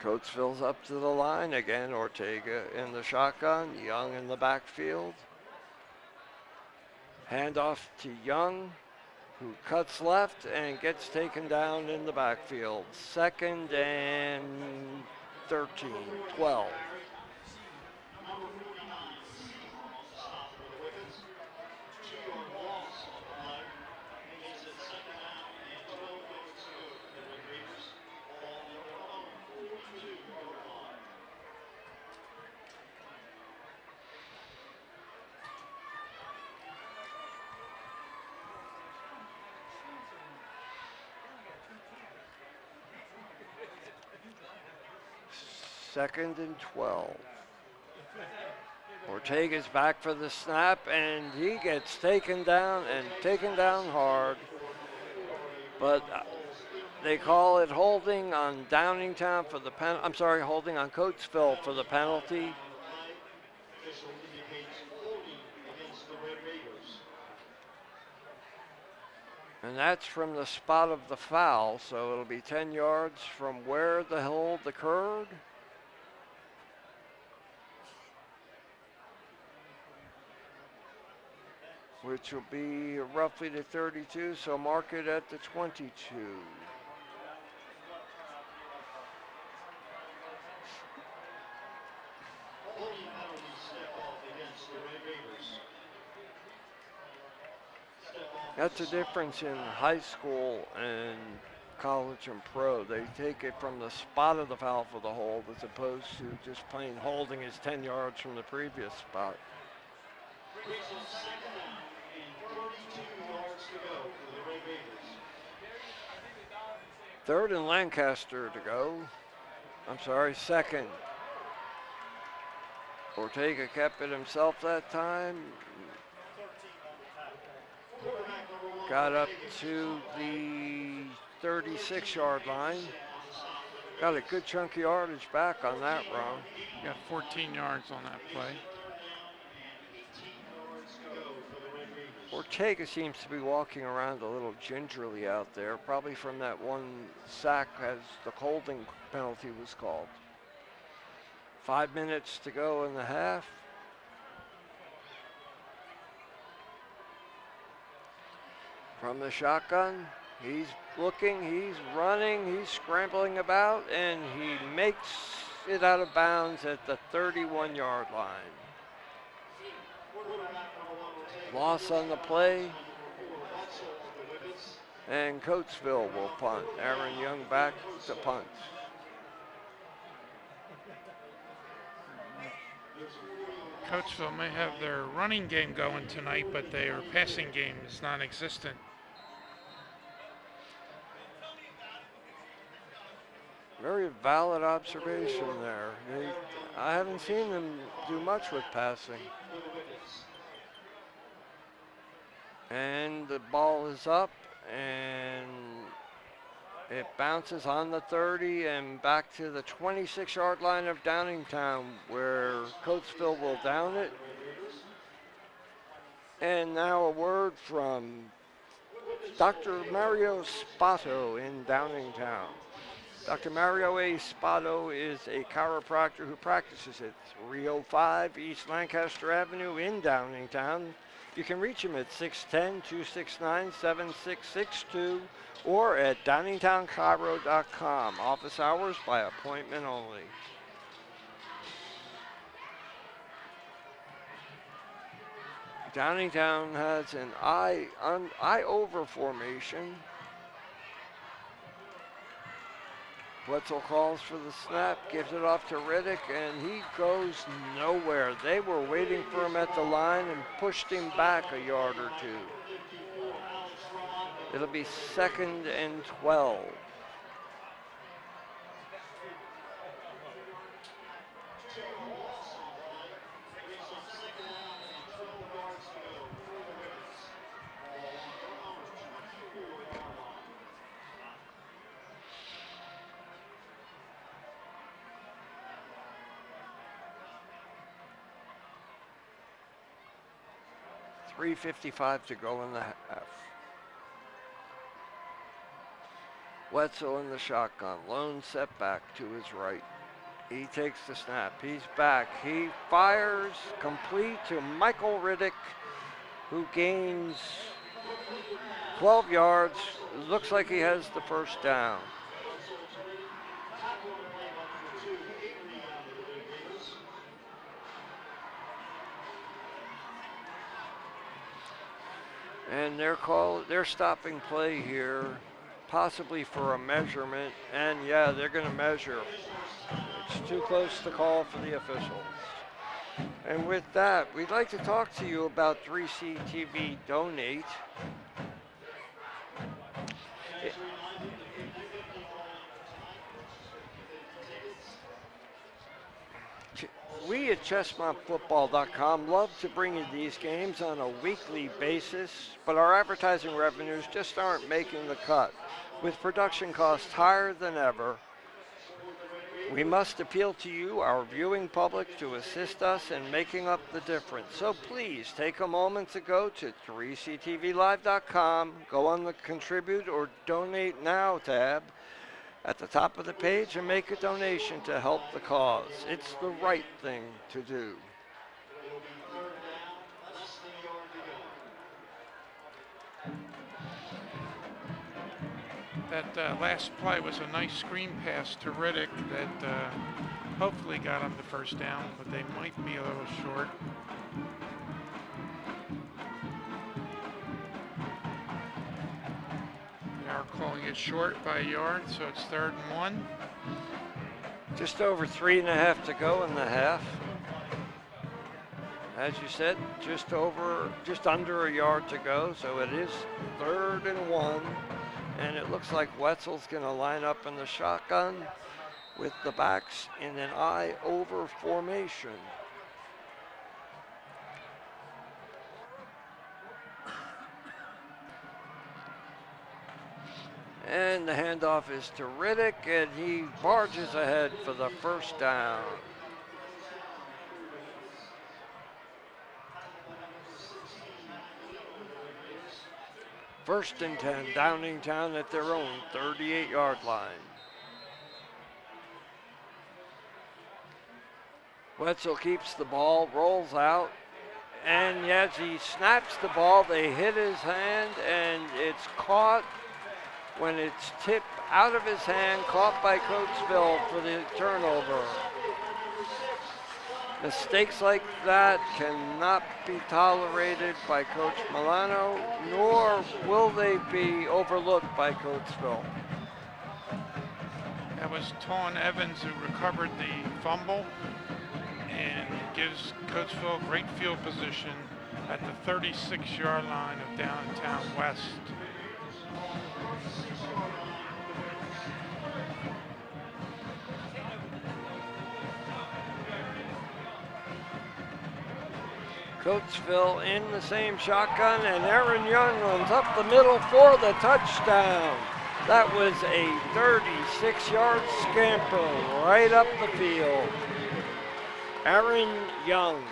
Coatesville's up to the line again. Ortega in the shotgun, Young in the backfield. Handoff to Young, who cuts left and gets taken down in the backfield. 2nd and 13, 12. Second and 12. Ortega's back for the snap, and he gets taken down hard. But they call it holding on Downingtown for the holding on Coatesville for the penalty. And that's from the spot of the foul, so it'll be 10 yards from where the hold occurred. Which will be roughly the 32, so mark it at the 22. That's the difference in high school and college and pro. They take it from the spot of the foul for the hold as opposed to just plain holding is 10 yards from the previous spot. 3rd and Lancaster to go. 2nd. Ortega kept it himself that time. Got up to the 36-yard line. Got a good chunk of yardage back on that run. Got 14 yards on that play. Ortega seems to be walking around a little gingerly out there, probably from that one sack as the holding penalty was called. 5 minutes to go in the half. From the shotgun, he's looking, he's running, he's scrambling about, and he makes it out of bounds at the 31-yard line. Loss on the play, and Coatesville will punt. Aaron Young back to punt. Coatesville may have their running game going tonight, but their passing game is non-existent. Very valid observation there. I haven't seen them do much with passing. And the ball is up, and it bounces on the 30 and back to the 26-yard line of Downingtown, where Coatesville will down it. And now a word from Dr. Mario Spato in Downingtown. Dr. Mario A. Spato is a chiropractor who practices at 305 East Lancaster Avenue in Downingtown. You can reach him at 610-269-7662 or at downingtownchiro.com. Office hours by appointment only. Downingtown has an eye over formation. Wetzel calls for the snap, gives it off to Riddick, and he goes nowhere. They were waiting for him at the line and pushed him back a yard or two. It'll be 2nd and 12. .355 to go in the half. Wetzel in the shotgun, lone setback to his right. He takes the snap, he's back, he fires, complete to Michael Riddick, who gains 12 yards. Looks like he has the first down. And they're stopping play here, possibly for a measurement, and yeah, they're going to measure. It's too close to call for the officials. And with that, we'd like to talk to you about 3CTV Donate. We at ChestnutFootball.com love to bring you these games on a weekly basis, but our advertising revenues just aren't making the cut. With production costs higher than ever, we must appeal to you, our viewing public, to assist us in making up the difference. So please take a moment to go to 3ctvlive.com, go on the Contribute or Donate Now tab at the top of the page and make a donation to help the cause. It's the right thing to do. That last play was a nice screen pass to Riddick that hopefully got him the first down, but they might be a little short. They are calling it short by a yard, so it's 3rd and 1. Just over 3.5 to go in the half. As you said, just under a yard to go, so it is 3rd and 1. And it looks like Wetzel's going to line up in the shotgun with the backs in an eye over formation. And the handoff is to Riddick, and he barges ahead for the first down. First and 10, Downingtown at their own 38-yard line. Wetzel keeps the ball, rolls out, and as he snaps the ball, they hit his hand, and it's caught when it's tipped out of his hand, caught by Coatesville for the turnover. Mistakes like that cannot be tolerated by Coach Milano, nor will they be overlooked by Coatesville. That was Tawn Evans who recovered the fumble. and gives Coatesville great field position at the 36-yard line of Downingtown West. Coatesville in the same shotgun, and Aaron Young runs up the middle for the touchdown. That was a 36-yard scamper right up the field. Aaron Young.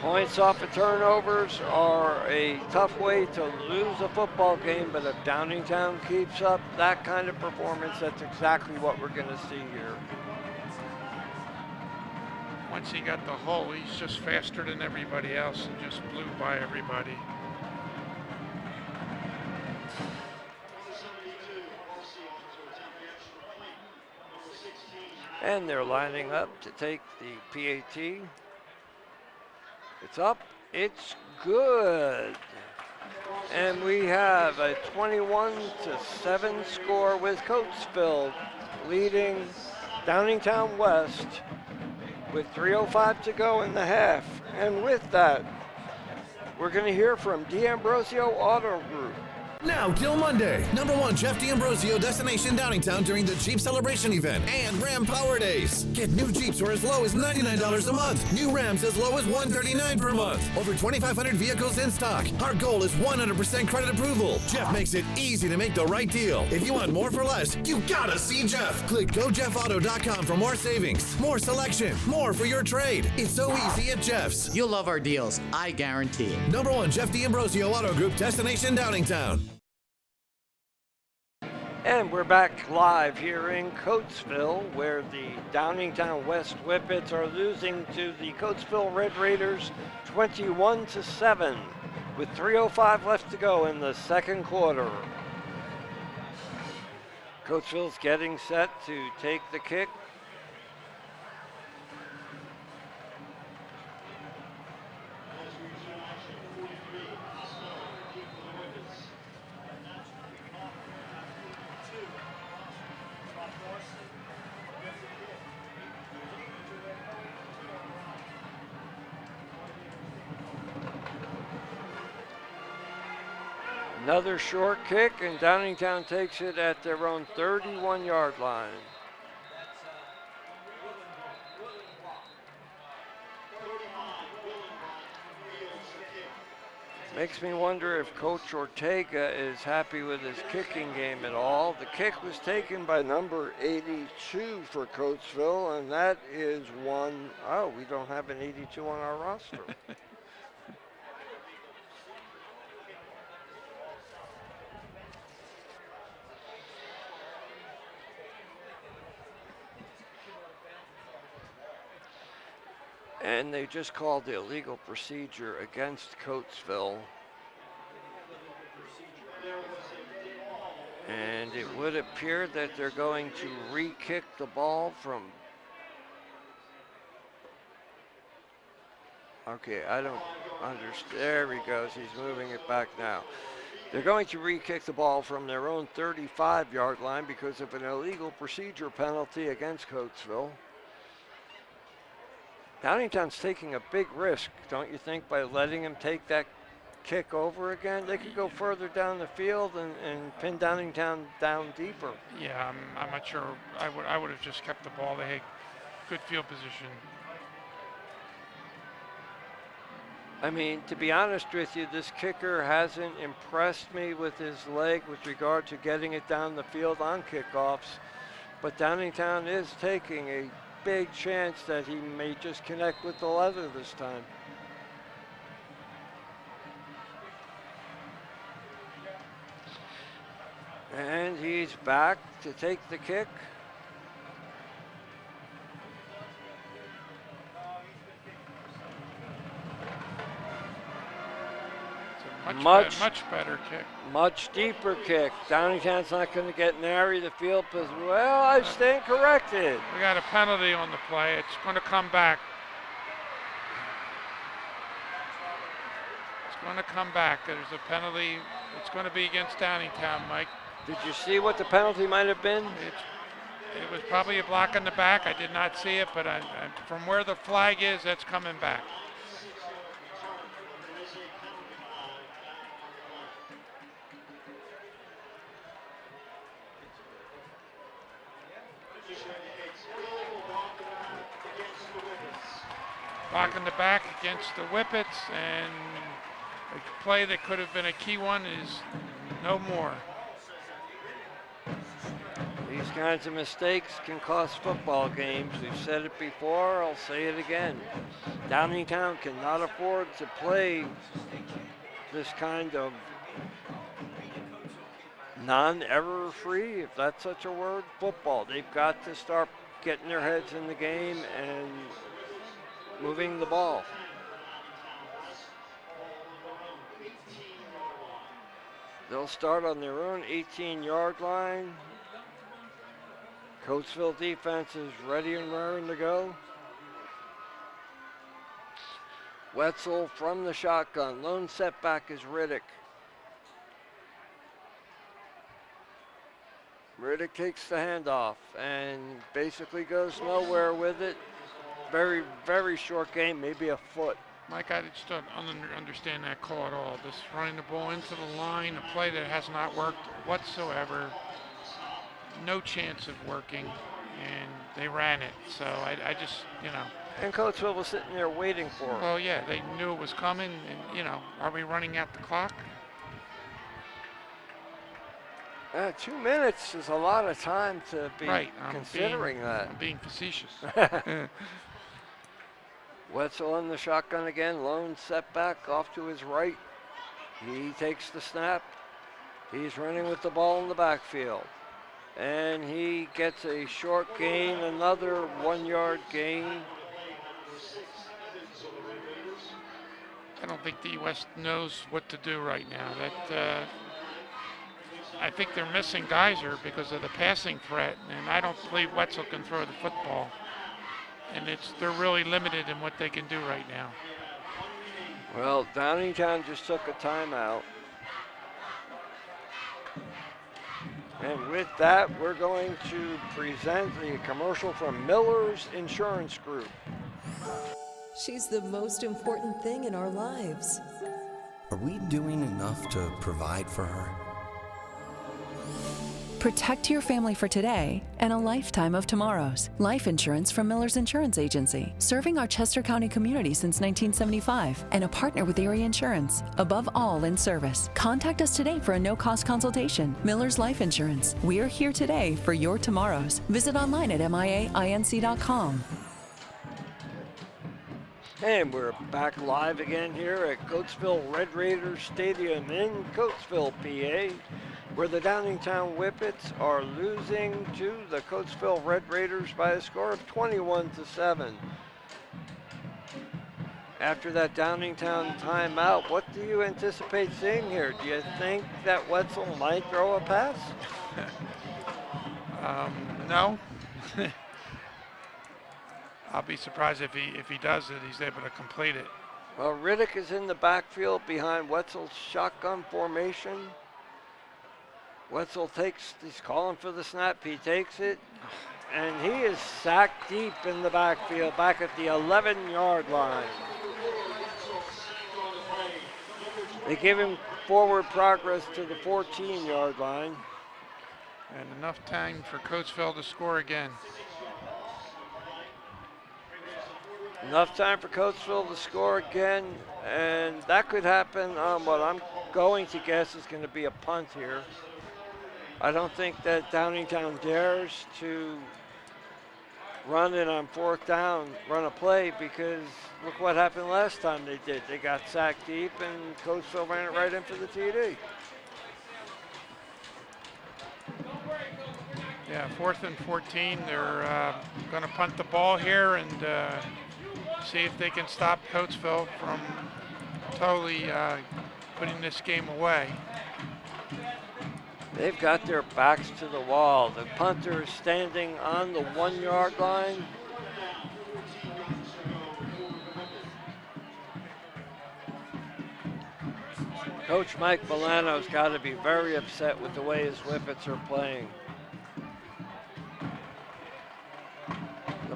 Points off of turnovers are a tough way to lose a football game, but if Downingtown keeps up that kind of performance, that's exactly what we're going to see here. Once he got the hole, he's just faster than everybody else and just blew by everybody. And they're lining up to take the PAT. It's up, it's good. And we have a 21-7 score with Coatesville leading Downingtown West with 3:05 to go in the half. And with that, we're going to hear from D'Ambrosio Auto Group. Now till Monday, #1 Jeff D'Ambrosio destination Downingtown during the Jeep Celebration event and Ram Power Days. Get new Jeeps for as low as $99 a month. New Rams as low as $139 per month. Over 2,500 vehicles in stock. Our goal is 100% credit approval. Jeff makes it easy to make the right deal. If you want more for less, you gotta see Jeff. Click GoJeffAuto.com for more savings, more selection, more for your trade. It's so easy at Jeff's. You'll love our deals, I guarantee. #1 Jeff D'Ambrosio Auto Group destination Downingtown. And we're back live here in Coatesville, where the Downingtown West Whippets are losing to the Coatesville Red Raiders 21-7 with 3:05 left to go in the second quarter. Coatesville's getting set to take the kick. Another short kick, and Downingtown takes it at their own 31-yard line. Makes me wonder if Coach Ortega is happy with his kicking game at all. The kick was taken by number 82 for Coatesville, and that is one, oh, we don't have an 82 on our roster. And they just called the illegal procedure against Coatesville. And it would appear that they're going to re-kick the ball from... Okay, I don't understand. There he goes. He's moving it back now. They're going to re-kick the ball from their own 35-yard line because of an illegal procedure penalty against Coatesville. Downingtown's taking a big risk, don't you think, by letting him take that kick over again? They could go further down the field and pin Downingtown down deeper. Yeah, I'm not sure. I would have just kept the ball. They had good field position. I mean, to be honest with you, this kicker hasn't impressed me with his leg with regard to getting it down the field on kickoffs. But Downingtown is taking a big chance that he may just connect with the leather this time. And he's back to take the kick. Much better kick. Much deeper kick. Downingtown's not going to get nary the field position. Well, I stand corrected. We got a penalty on the play. It's going to come back. It's going to come back. There's a penalty. It's going to be against Downingtown, Mike. Did you see what the penalty might have been? It was probably a block on the back. I did not see it, but from where the flag is, that's coming back. Block in the back against the Whippets, and a play that could have been a key one is no more. These kinds of mistakes can cost football games. We've said it before, I'll say it again. Downingtown cannot afford to play this kind of non-error free, if that's such a word, football. They've got to start getting their heads in the game and moving the ball. They'll start on their own 18-yard line. Coatesville defense is ready and raring to go. Wetzel from the shotgun. Lone setback is Riddick. Riddick takes the handoff and basically goes nowhere with it. Very, very short game, maybe a foot. Mike, I just don't understand that call at all. Just running the ball into the line, a play that has not worked whatsoever. No chance of working, and they ran it. So I just, And Coatesville was sitting there waiting for it. Well, yeah, they knew it was coming, and, are we running out the clock? 2 minutes is a lot of time to be Right, considering that. I'm being facetious. Wetzel in the shotgun again, lone setback off to his right. He takes the snap. He's running with the ball in the backfield. And he gets a short gain, another 1-yard gain. I don't think the West knows what to do right now. I think they're missing Geyser because of the passing threat, and I don't believe Wetzel can throw the football. And they're really limited in what they can do right now. Well, Downingtown just took a timeout. And with that, we're going to present the commercial from Miller's Insurance Group. She's the most important thing in our lives. Are we doing enough to provide for her? Protect your family for today and a lifetime of tomorrows. Life insurance from Miller's Insurance Agency, serving our Chester County community since 1975 and a partner with Erie Insurance. Above all, in service. Contact us today for a no-cost consultation. Miller's Life Insurance. We're here today for your tomorrows. Visit online at miainc.com. And we're back live again here at Coatesville Red Raiders Stadium in Coatesville, PA, where the Downingtown Whippets are losing to the Coatesville Red Raiders by a score of 21-7. After that Downingtown timeout, what do you anticipate seeing here? Do you think that Wetzel might throw a pass? No. I'll be surprised if he does it. He's able to complete it. Well, Riddick is in the backfield behind Wetzel's shotgun formation. Wetzel he's calling for the snap. He takes it, and he is sacked deep in the backfield, back at the 11-yard line. They give him forward progress to the 14-yard line. And enough time for Coatesville to score again. Enough time for Coatesville to score again, and that could happen on what I'm going to guess is going to be a punt here. I don't think that Downingtown dares to run it on 4th down, run a play, because look what happened last time they did. They got sacked deep, and Coatesville ran it right in for the TD. Yeah, 4th and 14. They're going to punt the ball here and see if they can stop Coatesville from totally putting this game away. They've got their backs to the wall. The punter is standing on the 1-yard line. Coach Mike Milano's got to be very upset with the way his Whippets are playing.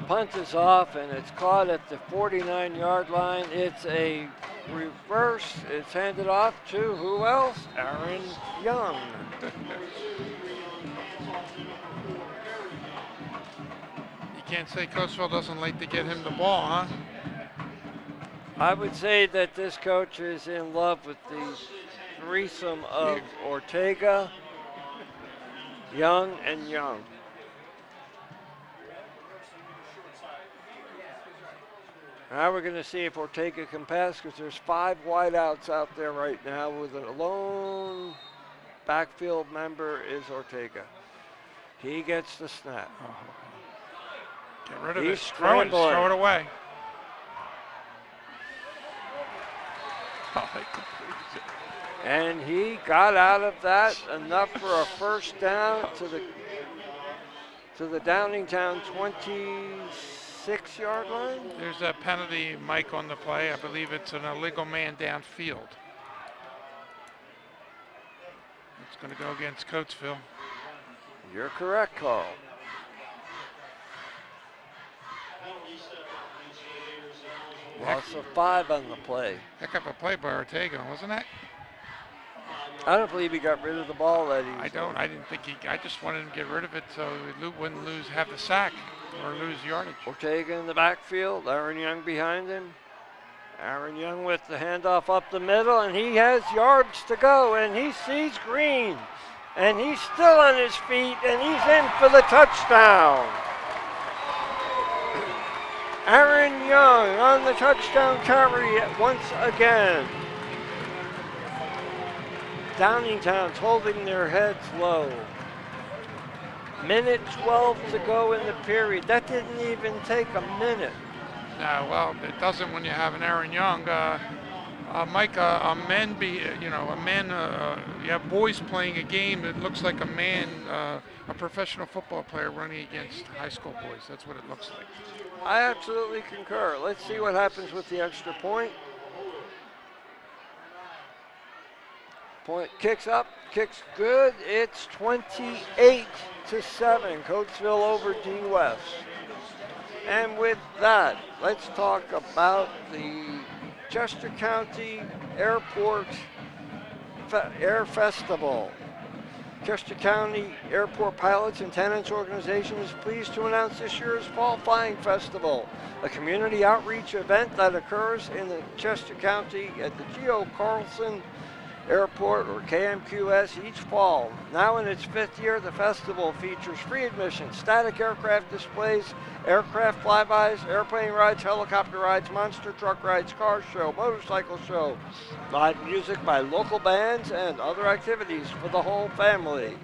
punt is off, and it's caught at the 49-yard line. It's a reverse. It's handed off to who else? Aaron Young. You can't say Coatesville doesn't like to get him the ball, huh? I would say that this coach is in love with the threesome of Ortega, Young, and Young. Now we're going to see if Ortega can pass, because there's 5 wideouts out there right now with a lone backfield member is Ortega. He gets the snap. Get rid of He's it. Throw it. scrambling. Throw it away. And he got out of that enough for a first down to the Downingtown 26-yard line. There's a penalty, Mike, on the play. I believe it's an illegal man downfield. It's going to go against Coatesville. You're correct, Carl. Loss of 5 on the play. Heck of a play by Ortega, wasn't it? I don't believe he got rid of the ball that I didn't think I just wanted him to get rid of it so we wouldn't have the sack or lose yardage. Ortega in the backfield, Aaron Young behind him. Aaron Young with the handoff up the middle, and he has yards to go, and he sees green. And he's still on his feet, and he's in for the touchdown. Aaron Young on the touchdown carry once again. Downingtown's holding their heads low. Minute 12 to go in the period. That didn't even take a minute. No, well, it doesn't when you have an Aaron Young. Mike, you have boys playing a game that looks like a man, a professional football player running against high school boys. That's what it looks like. I absolutely concur. Let's see what happens with the extra point. Point kicks up, kicks good. It's 28-7. Coatesville over D West. And with that, let's talk about the Chester County Airport Air Festival. Chester County Airport Pilots and Tenants Organization is pleased to announce this year's Fall Flying Festival, a community outreach event that occurs in the Chester County at the Geo Carlson Airport, or KMQS, each fall. Now in its 5th year, the festival features free admission, static aircraft displays, aircraft flybys, airplane rides, helicopter rides, monster truck rides, car show, motorcycle show, live music by local bands, and other activities for the whole family.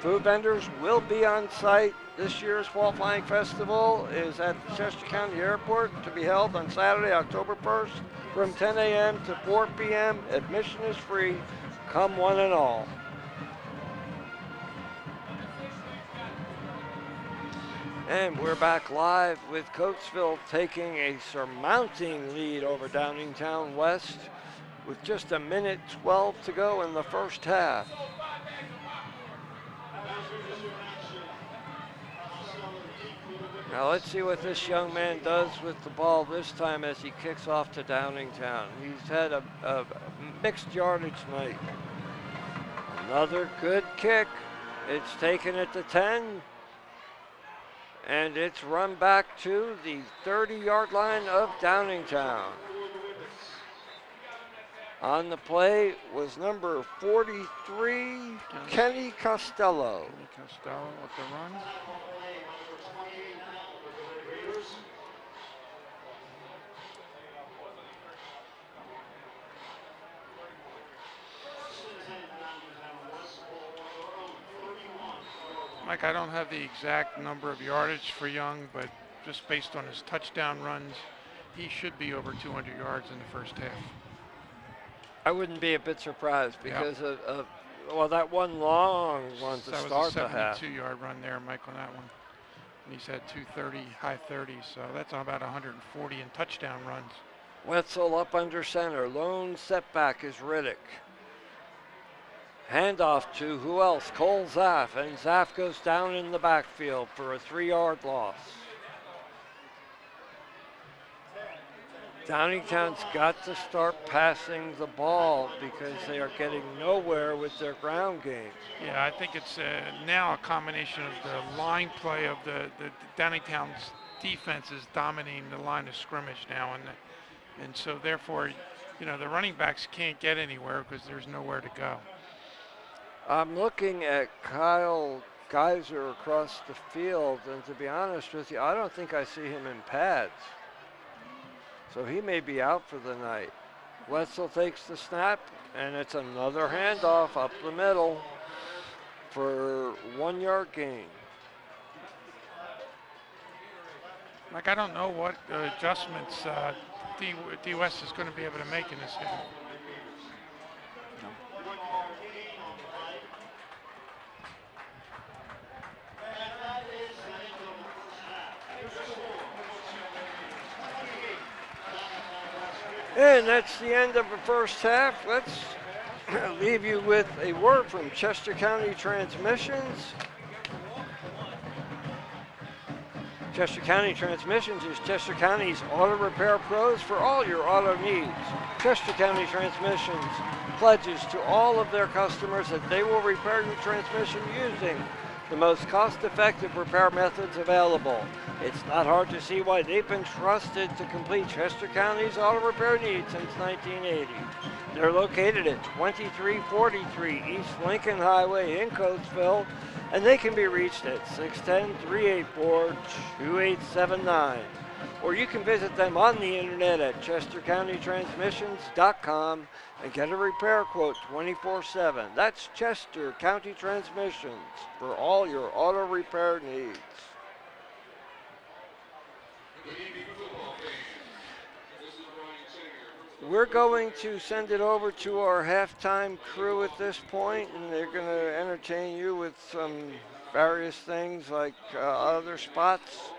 Food vendors will be on site. This year's Fall Flying Festival is at the Chester County Airport to be held on Saturday, October 1st from 10 a.m. to 4 p.m. Admission is free. Come one and all. And we're back live with Coatesville taking a surmounting lead over Downingtown West with just a minute 12 to go in the first half. Now let's see what this young man does with the ball this time as he kicks off to Downingtown. He's had a mixed yardage night. Another good kick. It's taken at the 10. And it's run back to the 30-yard line of Downingtown. On the play was number 43, Kenny Costello. Kenny Costello with the run. Mike, I don't have the exact number of yardage for Young, but just based on his touchdown runs, he should be over 200 yards in the first half. I wouldn't be a bit surprised because well, that one long one to start the half. That was a 72-yard run there, Mike, on that one. And he's had 230, high 30s, so that's about 140 in touchdown runs. Wetzel up under center. Lone setback is Riddick. Handoff to who else? Cole Zaff, and Zaff goes down in the backfield for a 3-yard loss. Downingtown's got to start passing the ball because they are getting nowhere with their ground game. Yeah, I think it's now a combination of the line play of the Downingtown's defense is dominating the line of scrimmage now, and so therefore, you know, the running backs can't get anywhere because there's nowhere to go. I'm looking at Kyle Geyser across the field, and to be honest with you, I don't think I see him in pads. So he may be out for the night. Wetzel takes the snap, and it's another handoff up the middle for 1 yard gain. Like, I don't know what adjustments D West is going to be able to make in this game. And that's the end of the first half. Let's leave you with a word from Chester County Transmissions. Chester County Transmissions is Chester County's auto repair pros for all your auto needs. Chester County Transmissions pledges to all of their customers that they will repair your transmission using the most cost-effective repair methods available. It's not hard to see why they've been trusted to complete Chester County's auto repair needs since 1980. They're located at 2343 East Lincoln Highway in Coatesville, and they can be reached at 610-384-2879. Or you can visit them on the internet at chestercountytransmissions.com and get a repair quote 24/7. That's Chester County Transmissions for all your auto repair needs. We're going to send it over to our halftime crew at this point, and they're going to entertain you with some various things like other spots.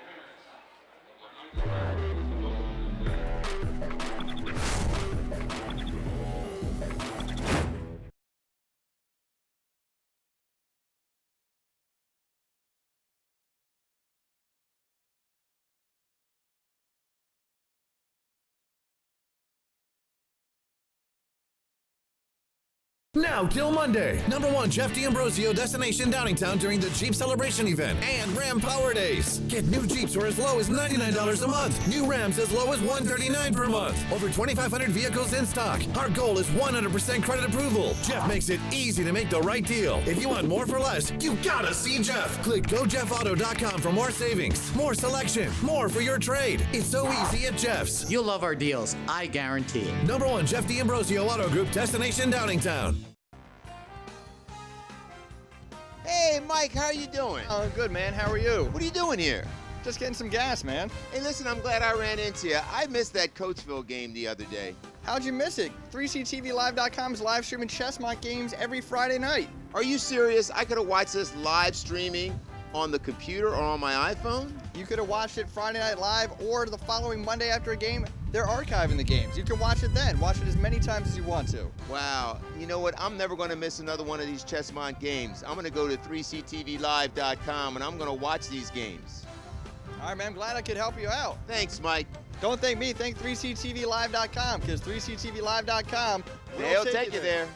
Now till Monday, #1 Jeff D'Ambrosio destination Downingtown during the Jeep Celebration event and Ram Power Days. Get new Jeeps for as low as $99 a month. New Rams as low as $139 per month. Over 2,500 vehicles in stock. Our goal is 100% credit approval. Jeff makes it easy to make the right deal. If you want more for less, you gotta see Jeff. Click GoJeffAuto.com for more savings, more selection, more for your trade. It's so easy at Jeff's. You'll love our deals, I guarantee. #1 Jeff D'Ambrosio Auto Group destination Downingtown. Hey, Mike, how are you doing? Oh, good, man. How are you? What are you doing here? Just getting some gas, man. Hey, listen, I'm glad I ran into you. I missed that Coatesville game the other day. How'd you miss it? 3CTVLive.com is live streaming Chessmont games every Friday night. Are you serious? I could have watched this live streaming on the computer or on my iPhone? You could have watched it Friday Night Live or the following Monday after a game. They're archiving the games. You can watch it then. Watch it as many times as you want to. Wow. You know what? I'm never going to miss another one of these Chessmont games. I'm going to go to 3CTVLive.com and I'm going to watch these games. All right, man. I'm glad I could help you out. Thanks, Mike. Don't thank me. Thank 3CTVLive.com because 3CTVLive.com They'll take you there.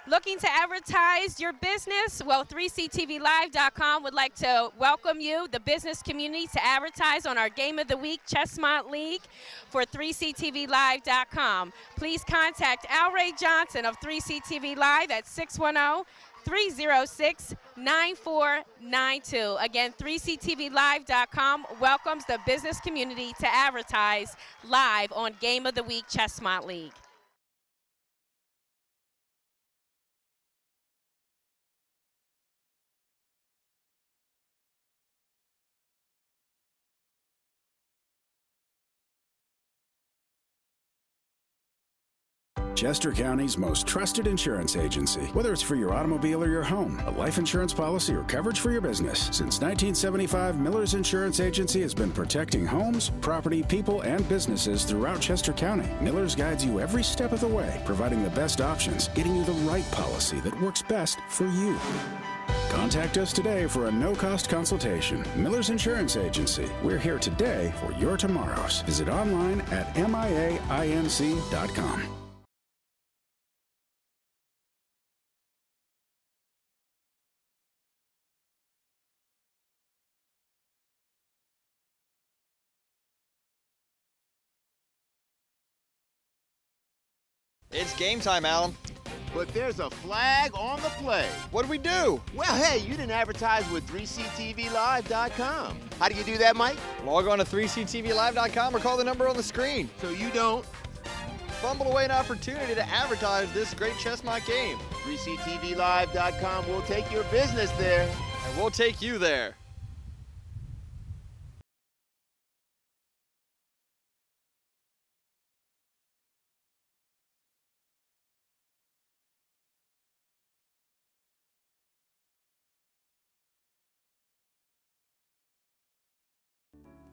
Looking to advertise your business? Well, 3CTVLive.com would like to welcome you, the business community, to advertise on our Game of the Week Chessmont League for 3CTVLive.com. Please contact Al Ray Johnson of 3CTV Live at 610-306-9492. Again, 3CTVLive.com welcomes the business community to advertise live on Game of the Week Chessmont League. Chester County's most trusted insurance agency. Whether it's for your automobile or your home, a life insurance policy, or coverage for your business, since 1975, Miller's Insurance Agency has been protecting homes, property, people, and businesses throughout Chester County. Miller's guides you every step of the way, providing the best options, getting you the right policy that works best for you. Contact us today for a no-cost consultation. Miller's Insurance Agency. We're here today for your tomorrows. Visit online at miainc.com. It's game time, Alan. But there's a flag on the play. What do we do? Well, hey, you didn't advertise with 3ctvlive.com. How do you do that, Mike? Log on to 3ctvlive.com or call the number on the screen. So you don't fumble away an opportunity to advertise this great Chestmont game. 3ctvlive.com will take your business there. And we'll take you there.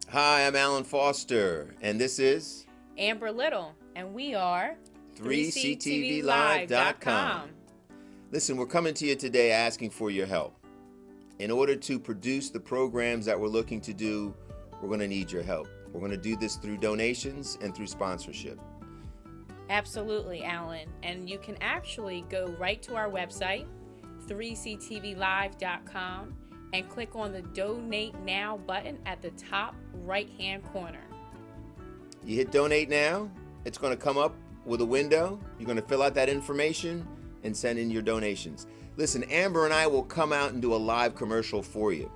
Hi, I'm Alan Foster, and this is Amber Little, and we are 3ctvlive.com. Listen, we're coming to you today asking for your help. In order to produce the programs that we're looking to do, we're going to need your help. We're going to do this through donations and through sponsorship. Absolutely, Alan. And you can actually go right to our website, 3ctvlive.com, and click on the Donate Now button at the top right-hand corner. You hit Donate Now, it's going to come up with a window. You're going to fill out that information and send in your donations. Listen, Amber and I will come out and do a live commercial for you.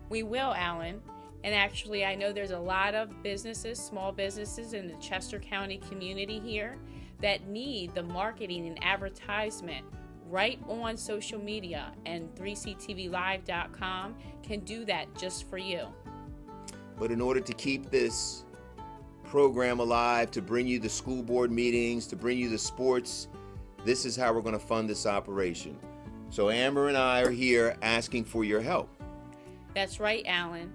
We will, Alan. And actually, I know there's a lot of businesses, small businesses in the Chester County community here that need the marketing and advertisement right on social media, and 3ctvlive.com can do that just for you. But in order to keep this program alive, to bring you the school board meetings, to bring you the sports, this is how we're going to fund this operation. So Amber and I are here asking for your help. That's right, Alan.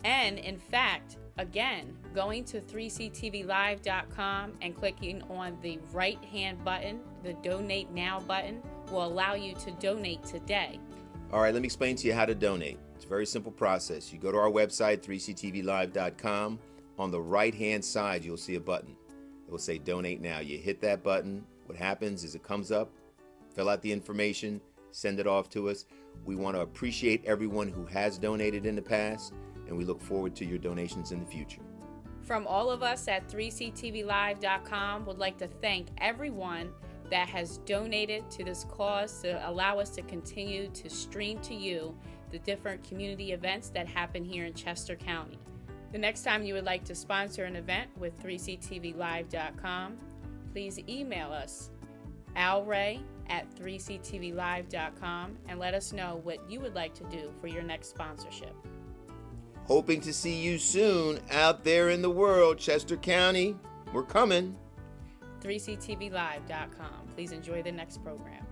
And in fact, again, going to 3ctvlive.com and clicking on the right-hand button, the Donate Now button, will allow you to donate today. All right, let me explain to you how to donate. It's a very simple process. You go to our website, 3ctvlive.com. On the right-hand side, you'll see a button. It will say Donate Now. You hit that button. What happens is it comes up, fill out the information, send it off to us. We want to appreciate everyone who has donated in the past, and we look forward to your donations in the future. From all of us at 3ctvlive.com, would like to thank everyone that has donated to this cause to allow us to continue to stream to you the different community events that happen here in Chester County. The next time you would like to sponsor an event with 3ctvlive.com, please email us, alray@3ctvlive.com, and let us know what you would like to do for your next sponsorship. Hoping to see you soon out there in the world, Chester County. We're coming. 3ctvlive.com. Please enjoy the next program.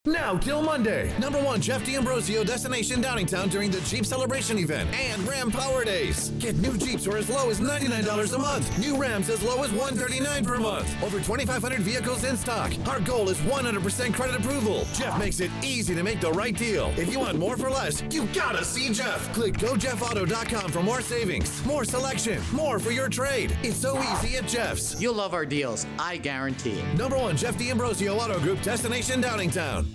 Now till Monday, number one Jeff D'Ambrosio destination Downingtown during the Jeep Celebration event and Ram Power Days. Get new Jeeps for as low as $99 a month. New Rams as low as $139 per month. Over 2,500 vehicles in stock. Our goal is 100% credit approval. Jeff makes it easy to make the right deal. If you want more for less, you gotta see Jeff. Click GoJeffAuto.com for more savings, more selection, more for your trade. It's so easy at Jeff's. You'll love our deals, I guarantee. Number one Jeff D'Ambrosio Auto Group destination Downingtown.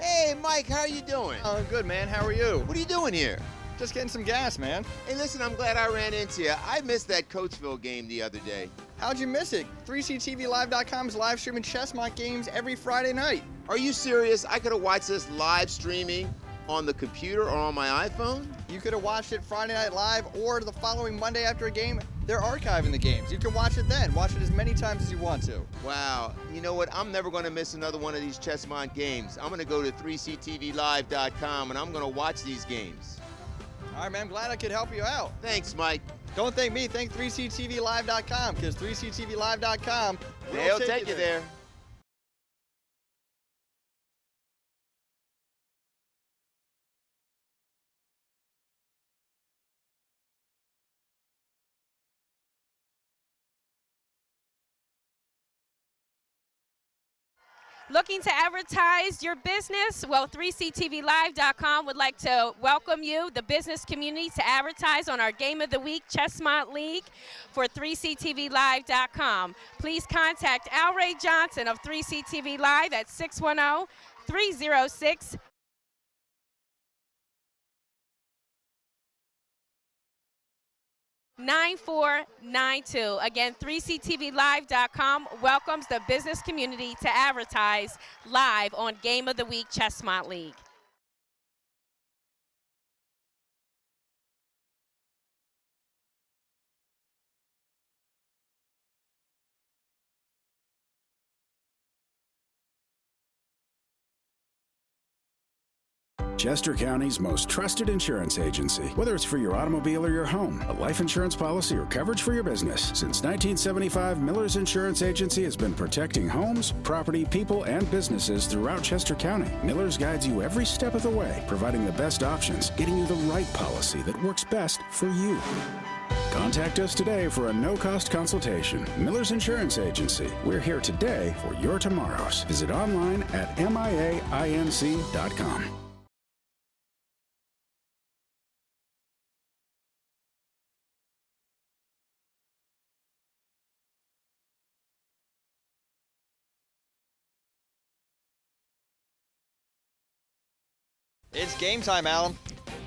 Hey, Mike, how are you doing? Oh, good, man. How are you? What are you doing here? Just getting some gas, man. Hey, listen, I'm glad I ran into you. I missed that Coatesville game the other day. How'd you miss it? 3CTVLive.com is live streaming Chessmont games every Friday night. Are you serious? I could have watched this live streaming on the computer or on my iPhone? You could have watched it Friday Night Live or the following Monday after a game. They're archiving the games. You can watch it then. Watch it as many times as you want to. Wow. You know what? I'm never going to miss another one of these Chessmont games. I'm going to go to 3CTVLive.com and I'm going to watch these games. All right, man. I'm glad I could help you out. Thanks, Mike. Don't thank me. Thank 3CTVLive.com because 3CTVLive.com They'll take you there. Looking to advertise your business? Well, 3CTVLive.com would like to welcome you, the business community, to advertise on our Game of the Week Chessmont League for 3CTVLive.com. Please contact Al Ray Johnson of 3CTV Live at 610-306 9492. Again, 3CTVLive.com welcomes the business community to advertise live on Game of the Week Chessmont League. Chester County's most trusted insurance agency. Whether it's for your automobile or your home, a life insurance policy, or coverage for your business. Since 1975, Miller's Insurance Agency has been protecting homes, property, people, and businesses throughout Chester County. Miller's guides you every step of the way, providing the best options, getting you the right policy that works best for you. Contact us today for a no-cost consultation. Miller's Insurance Agency. We're here today for your tomorrows. Visit online at miainc.com. It's game time, Alan.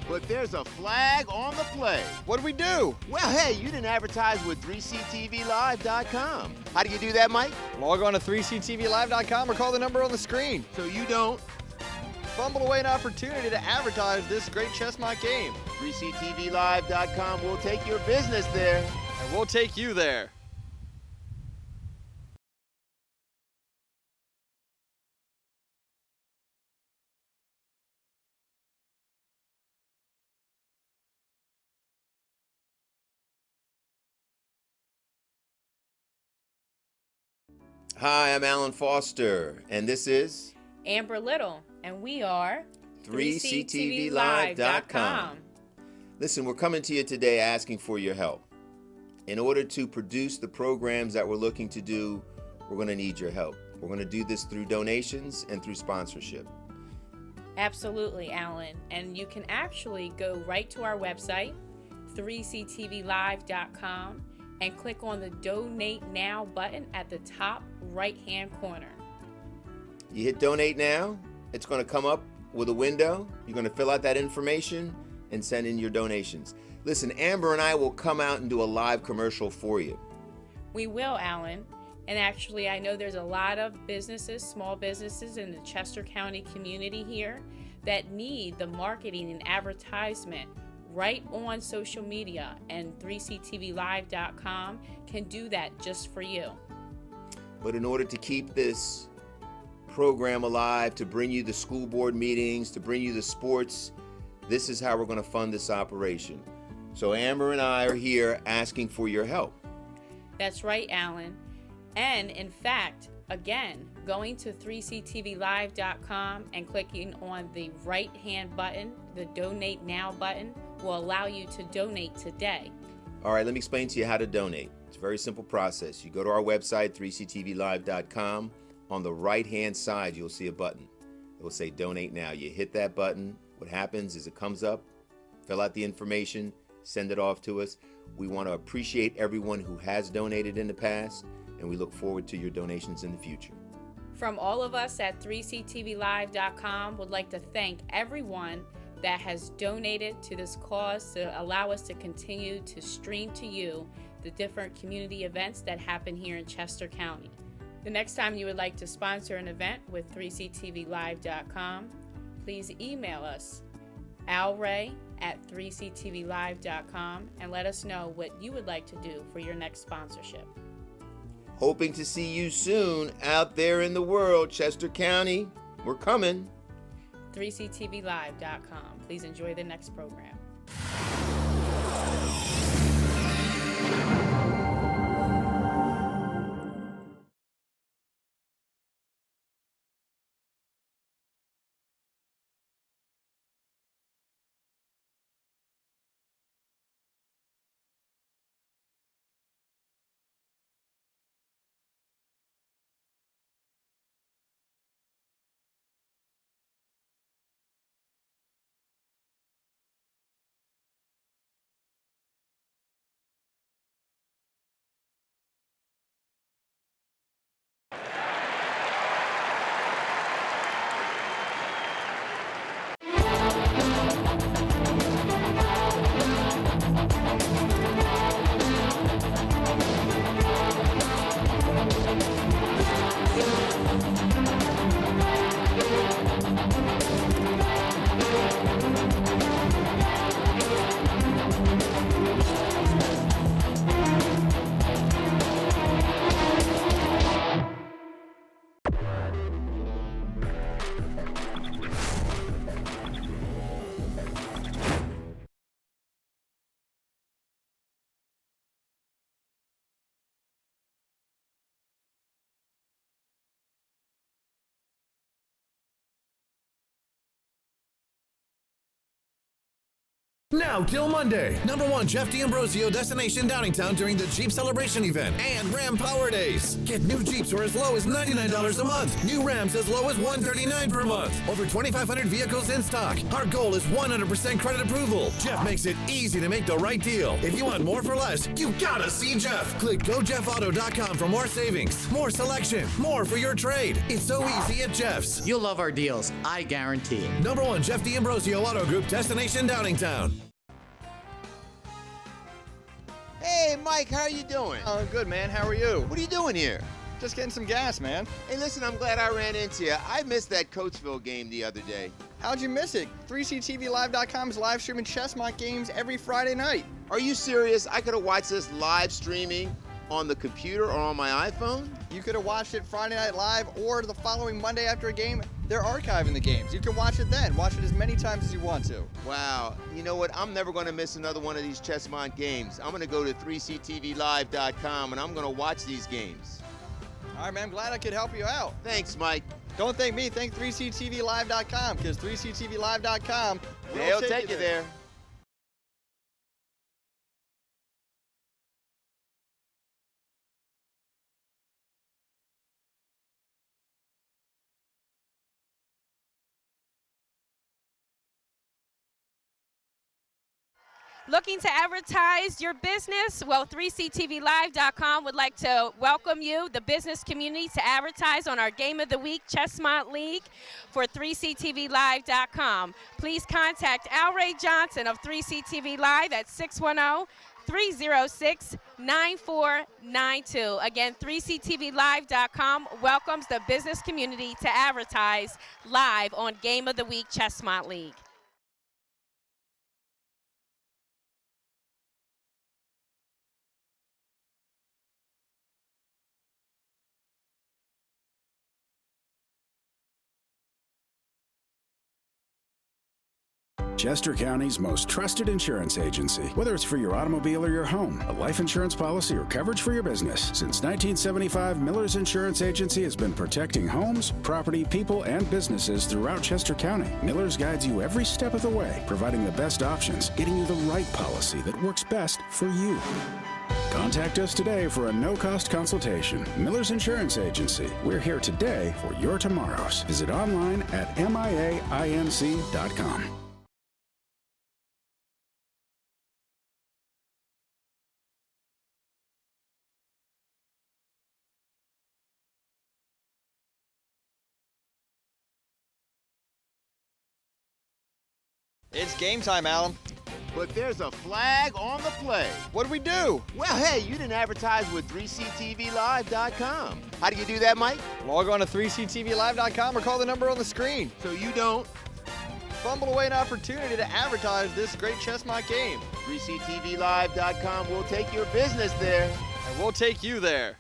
But there's a flag on the play. What do we do? Well, hey, you didn't advertise with 3CTVLive.com. How do you do that, Mike? Log on to 3CTVLive.com or call the number on the screen. So you don't fumble away an opportunity to advertise this great Chessmont game. 3CTVLive.com will take your business there. And we'll take you there. Hi, I'm Alan Foster, and this is Amber Little, and we are 3CTVLive.com. Listen, we're coming to you today asking for your help. In order to produce the programs that we're looking to do, we're going to need your help. We're going to do this through donations and through sponsorship. Absolutely, Alan. And you can actually go right to our website, 3CTVLive.com, and click on the Donate Now button at the top right-hand corner. You hit Donate Now, it's going to come up with a window. You're going to fill out that information and send in your donations. Listen, Amber and I will come out and do a live commercial for you. We will, Alan. And actually, I know there's a lot of businesses, small businesses in the Chester County community here that need the marketing and advertisement right on social media, and 3CTVLive.com can do that just for you. But in order to keep this program alive, to bring you the school board meetings, to bring you the sports, this is how we're going to fund this operation. So Amber and I are here asking for your help. That's right, Alan. And in fact, Again, going to 3ctvlive.com and clicking on the right-hand button, the Donate Now button, will allow you to donate today. All right, let me explain to you how to donate. It's a very simple process. You go to our website, 3ctvlive.com. On the right-hand side, you'll see a button. It will say Donate Now. You hit that button. What happens is it comes up, fill out the information, send it off to us. We want to appreciate everyone who has donated in the past, and we look forward to your donations in the future. From all of us at 3ctvlive.com, would like to thank everyone that has donated to this cause to allow us to continue to stream to you the different community events that happen here in Chester County. The next time you would like to sponsor an event with 3ctvlive.com, please email us, alray@3ctvlive.com, and let us know what you would like to do for your next sponsorship. Hoping to see you soon out there in the world, Chester County. We're coming. 3ctvlive.com. Please enjoy the next program. Now till Monday, #1 Jeff D'Ambrosio destination Downingtown during the Jeep Celebration event and Ram Power Days. Get new Jeeps for as low as $99 a month. New Rams as low as $139 per month. Over 2,500 vehicles in stock. Our goal is 100% credit approval. Jeff makes it easy to make the right deal. If you want more for less, you gotta see Jeff. Click GoJeffAuto.com for more savings, more selection, more for your trade. It's so easy at Jeff's. You'll love our deals, I guarantee it. #1 Jeff D'Ambrosio Auto Group destination Downingtown. Hey, Mike, how are you doing? Oh, good, man. How are you? What are you doing here? Just getting some gas, man. Hey, listen, I'm glad I ran into you. I missed that Coatesville game the other day. How'd you miss it? 3ctvlive.com is live streaming Chessmont games every Friday night. Are you serious? I could have watched this live streaming on the computer or on my iPhone? You could have watched it Friday Night Live or the following Monday after a game. They're archiving the games. You can watch it then. Watch it as many times as you want to. Wow. You know what? I'm never going to miss another one of these Chessmont games. I'm going to go to 3ctvlive.com and I'm going to watch these games. All right, man. I'm glad I could help you out. Thanks, Mike. Don't thank me. Thank 3ctvlive.com because 3ctvlive.com They'll take you there. Looking to advertise your business? Well, 3ctvlive.com would like to welcome you, the business community, to advertise on our Game of the Week Chessmont League for 3ctvlive.com. Please contact Al Ray Johnson of 3CTV Live at 610-306-9492. Again, 3ctvlive.com welcomes the business community to advertise live on Game of the Week Chessmont League. Chester County's most trusted insurance agency. Whether it's for your automobile or your home, a life insurance policy, or coverage for your business. Since 1975, Miller's Insurance Agency has been protecting homes, property, people, and businesses throughout Chester County. Miller's guides you every step of the way, providing the best options, getting you the right policy that works best for you. Contact us today for a no-cost consultation. Miller's Insurance Agency. We're here today for your tomorrows. Visit online at miainc.com. It's game time, Alan. But there's a flag on the play. What do we do? Well, hey, you didn't advertise with 3ctvlive.com. How do you do that, Mike? Log on to 3ctvlive.com or call the number on the screen. So you don't fumble away an opportunity to advertise this great Chestnut game. 3ctvlive.com will take your business there. And we'll take you there.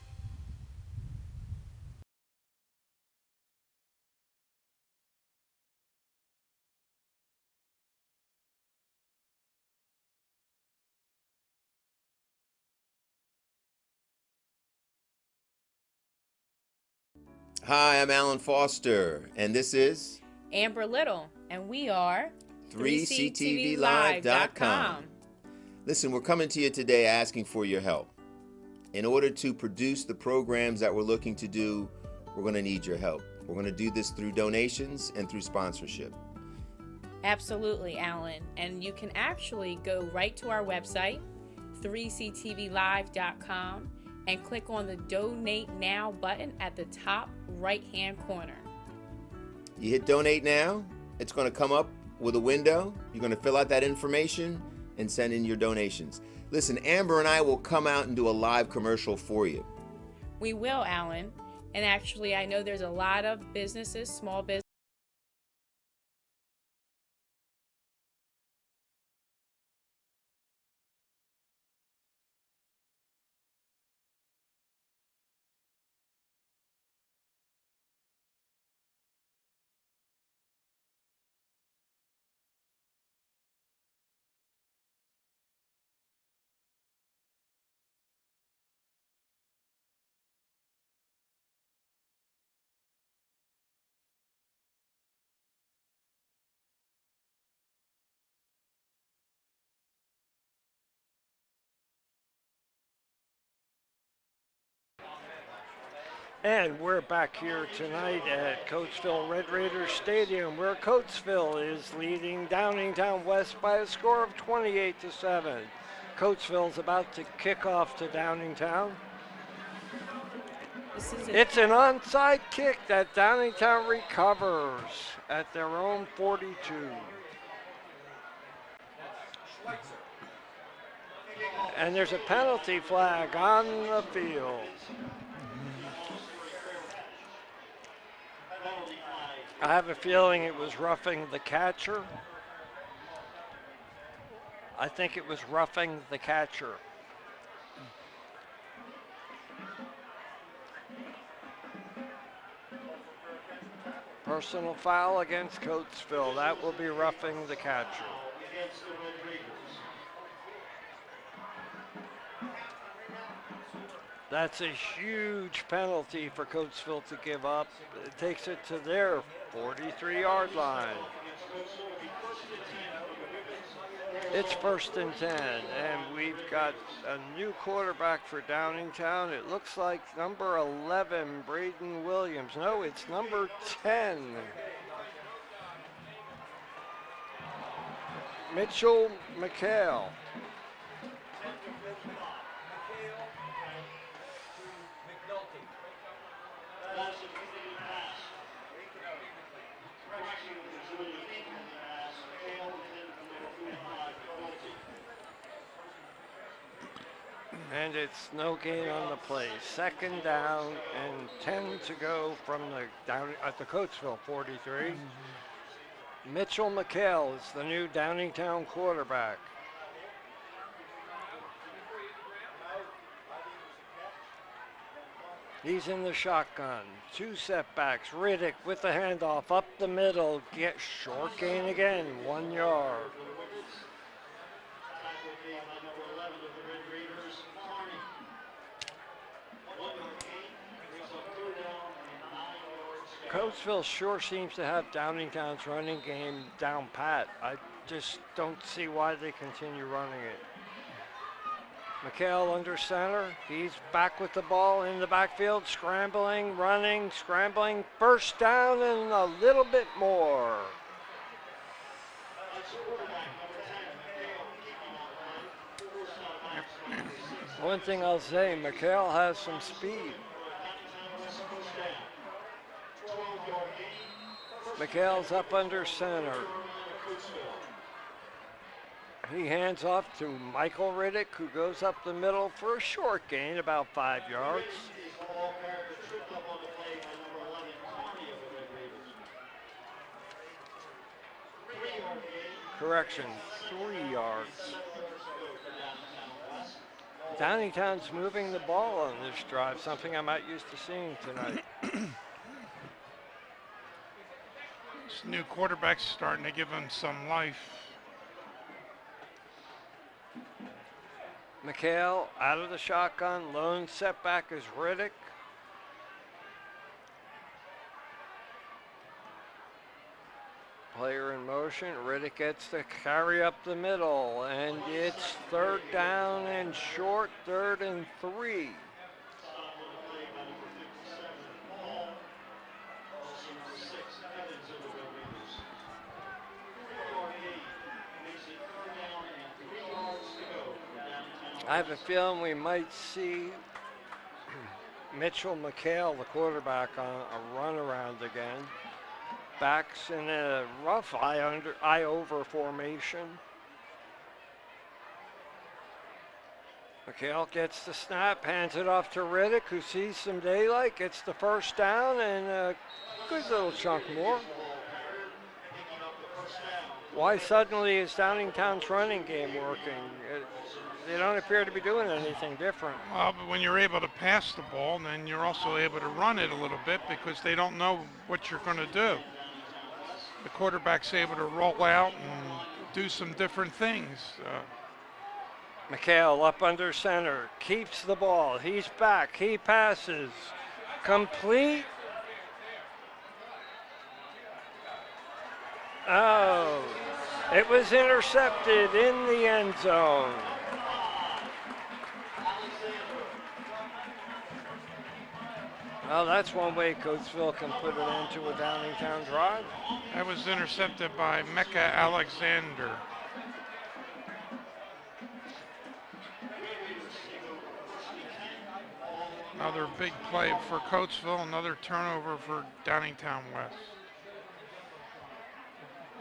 Hi, I'm Alan Foster, and this is Amber Little, and we are 3ctvlive.com. Listen, we're coming to you today asking for your help. In order to produce the programs that we're looking to do, we're going to need your help. We're going to do this through donations and through sponsorship. Absolutely, Alan. And you can actually go right to our website, 3ctvlive.com, and click on the Donate Now button at the top right-hand corner. You hit Donate Now, it's going to come up with a window. You're going to fill out that information and send in your donations. Listen, Amber and I will come out and do a live commercial for you. We will, Alan. And actually, I know there's a lot of businesses, small businesses, And we're back here tonight at Coatesville Red Raiders Stadium, where Coatesville is leading Downingtown West by a score of 28-7. Coatesville's about to kick off to Downingtown. It's an onside kick that Downingtown recovers at their own 42. And there's a penalty flag on the field. I have a feeling it was roughing the catcher. I think it was roughing the catcher. Personal foul against Coatesville. That will be roughing the catcher. That's a huge penalty for Coatesville to give up. It takes it to their 43-yard line. It's 1st and 10, and we've got a new quarterback for Downingtown. It looks like number 11, Braden Williams. No, it's number 10. Mitchell McHale. And it's no gain on the play. 2nd down and 10 to go from the down at the Coatesville 43. Mitchell McHale is the new Downingtown quarterback. He's in the shotgun. 2 setbacks. Riddick with the handoff up the middle. Get short gain again. 1 yard. Coatesville sure seems to have Downingtown's running game down pat. I just don't see why they continue running it. McHale under center. He's back with the ball in the backfield, scrambling, running, scrambling. First down and a little bit more. One thing I'll say, McHale has some speed. McHale's up under center. He hands off to Michael Riddick, who goes up the middle for a short gain, about 5 yards. Correction, 3 yards. Downingtown's moving the ball on this drive, something I'm not used to seeing tonight. This new quarterback's starting to give him some life. McHale out of the shotgun. Lone setback is Riddick. Player in motion. Riddick gets the carry up the middle, and it's 3rd down and short, 3rd and 3. I have a feeling we might see Mitchell McHale, the quarterback, on a run around again. Backs in a rough eye over formation. McHale gets the snap, hands it off to Riddick, who sees some daylight, gets the first down, and a good little chunk more. Why suddenly is Downingtown's running game working? They don't appear to be doing anything different. Well, but when you're able to pass the ball, then you're also able to run it a little bit because they don't know what you're going to do. The quarterback's able to roll out and do some different things. McHale up under center, keeps the ball. He's back, he passes. Complete. Oh, it was intercepted in the end zone. Well, that's one way Coatesville can put it into a Downingtown drive. That was intercepted by Mecca Alexander. Another big play for Coatesville, another turnover for Downingtown West.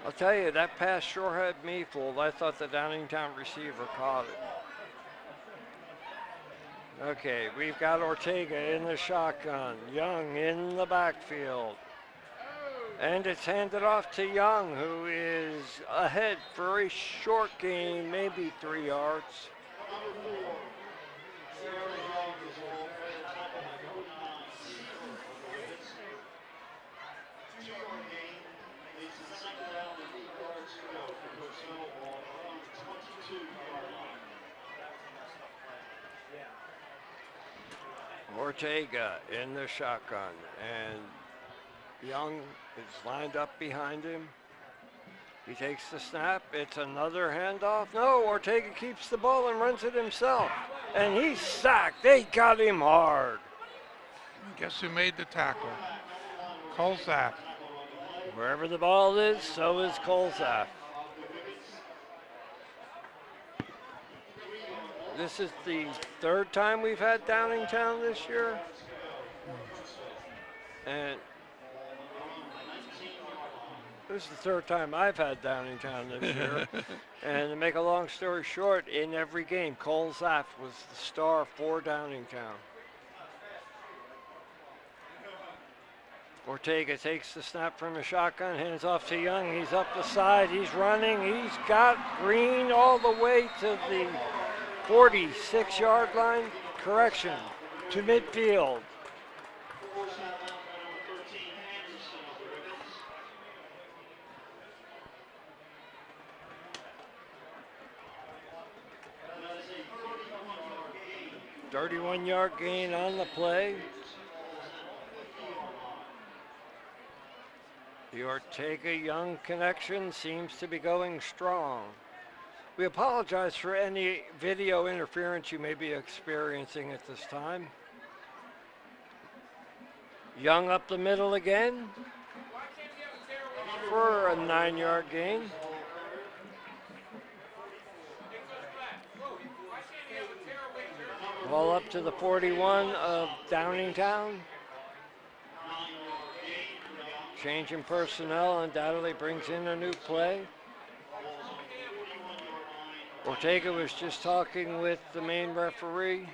I'll tell you, that pass sure had me fooled. I thought the Downingtown receiver caught it. Okay, we've got Ortega in the shotgun. Young in the backfield. And it's handed off to Young, who is ahead for a short gain, maybe 3 yards. Ortega in the shotgun, and Young is lined up behind him. He takes the snap. It's another handoff. No, Ortega keeps the ball and runs it himself. And he's sacked. They got him hard. Guess who made the tackle? Colzath. Wherever the ball is, so is Colzath. This is the 3rd time we've had Downingtown this year. And this is the 3rd time I've had Downingtown this year. And to make a long story short, in every game, Colzath was the star for Downingtown. Ortega takes the snap from the shotgun, hands off to Young. He's up the side, he's running, he's got Green all the way to the 46-yard line. Correction, to midfield. 31-yard gain on the play. The Ortega-Young connection seems to be going strong. We apologize for any video interference you may be experiencing at this time. Young up the middle again for a 9-yard gain. Ball up to the 41 of Downingtown. Change in personnel undoubtedly brings in a new play. Ortega was just talking with the main referee.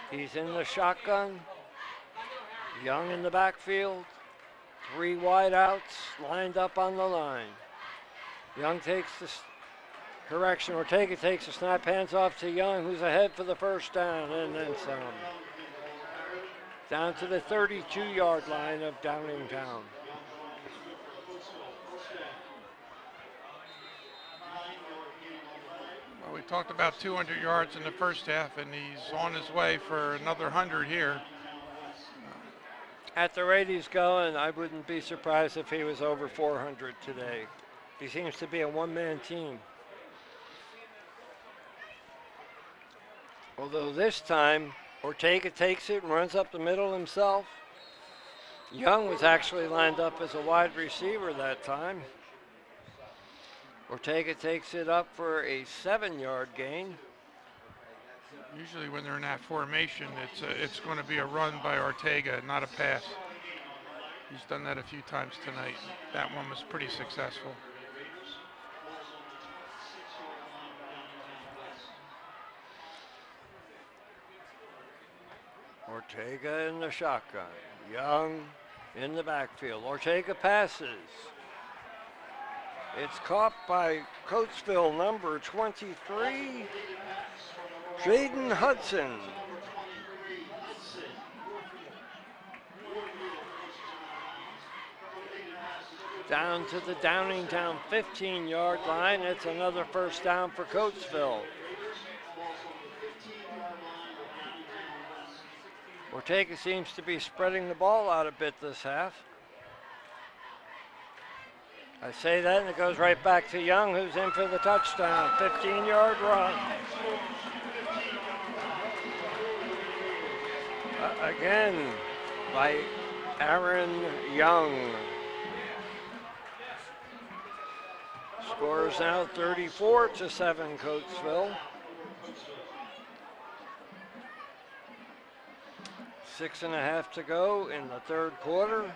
He's in the shotgun. Young in the backfield. 3 wideouts lined up on the line. Young takes the correction. Ortega takes the snap, hands off to Young, who's ahead for the first down, and then some. Down to the 32-yard line of Downingtown. Well, we talked about 200 yards in the first half, and he's on his way for another 100 here. At the rate he's going, I wouldn't be surprised if he was over 400 today. He seems to be a one-man team. Although this time, Ortega takes it and runs up the middle himself. Young was actually lined up as a wide receiver that time. Ortega takes it up for a 7-yard gain. Usually when they're in that formation, it's going to be a run by Ortega, not a pass. He's done that a few times tonight. That one was pretty successful. Ortega in the shotgun. Young in the backfield. Ortega passes. It's caught by Coatesville number 23, Jaden Hudson. Down to the Downingtown 15-yard line. It's another first down for Coatesville. Ortega seems to be spreading the ball out a bit this half. I say that and it goes right back to Young, who's in for the touchdown. 15-yard run. Again by Aaron Young. Score is now 34-7 Coatesville. 6.5 to go in the third quarter.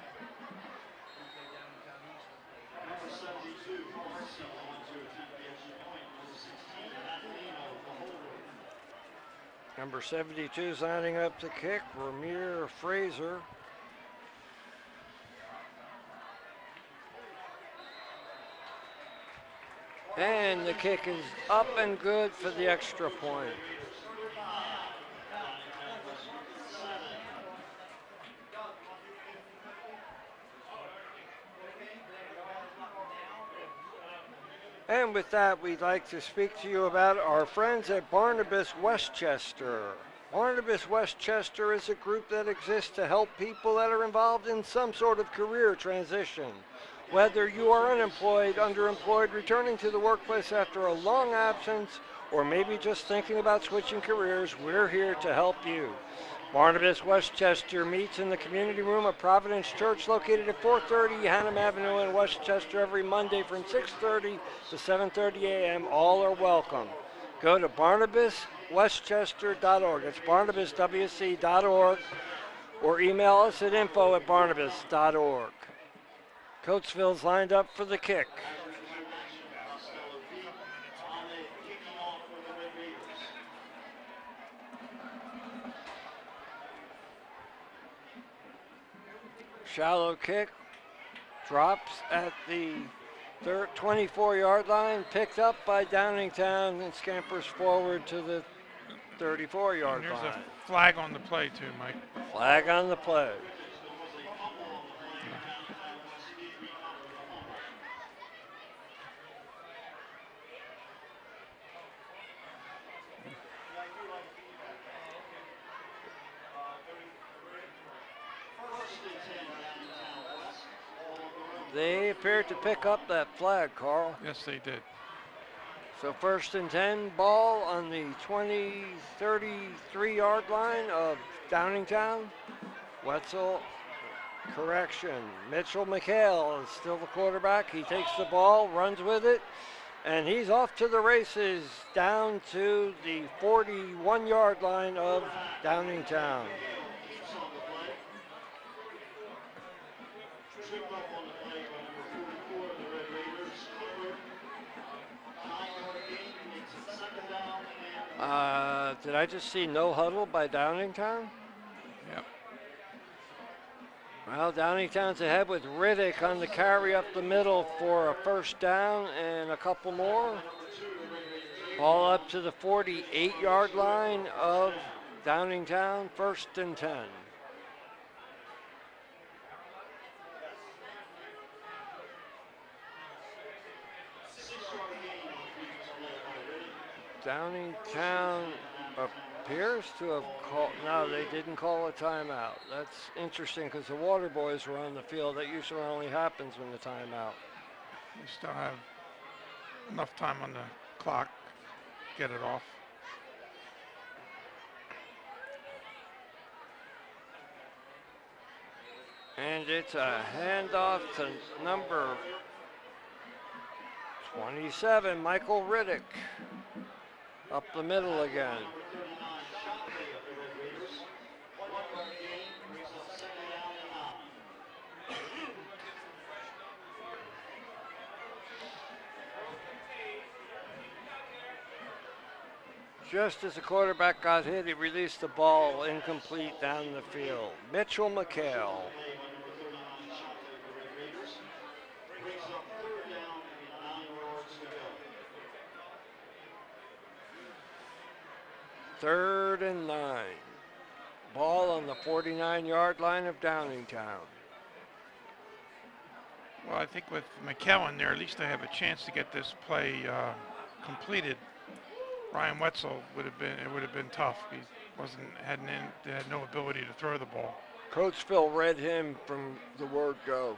Number 72 signing up to kick, Ramir Fraser. And the kick is up and good for the extra point. And with that, we'd like to speak to you about our friends at Barnabas Westchester. Barnabas Westchester is a group that exists to help people that are involved in some sort of career transition. Whether you are unemployed, underemployed, returning to the workplace after a long absence, or maybe just thinking about switching careers, we're here to help you. Barnabas Westchester meets in the community room of Providence Church, located at 430 Hannam Avenue in Westchester every Monday from 6:30 to 7:30 a.m. All are welcome. Go to barnabaswestchester.org. It's barnabaswc.org, or email us at info@barnabas.org. Coatesville's lined up for the kick. Shallow kick, drops at the 24-yard line, picked up by Downingtown and scampers forward to the 34-yard There's line. a flag on the play too, Mike. Flag on the play. They appeared to pick up that flag, Carl. Yes, they did. So 1st and 10, ball on the 33-yard line of Downingtown. Wetzel, correction. Mitchell McHale is still the quarterback. He takes the ball, runs with it, and he's off to the races down to the 41-yard line of Downingtown. Did I just see no huddle by Downingtown? Yep. Well, Downingtown's ahead with Riddick on the carry up the middle for a 1st down and a couple more. Ball up to the 48-yard line of Downingtown, 1st and 10. Downingtown appears to have called, no, they didn't call a timeout. That's interesting because the Water Boys were on the field. That usually only happens when the timeout. We still have enough time on the clock to get it off. And it's a handoff to number 27, Michael Riddick. Up the middle again. Just as the quarterback got hit, he released the ball incomplete down the field. Mitchell McHale. Third and 9. Ball on the 49-yard line of Downingtown. Well, I think with McKellen there, at least they have a chance to get this play completed. Ryan Wetzel would have been tough. He had no ability to throw the ball. Coatesville read him from the word go.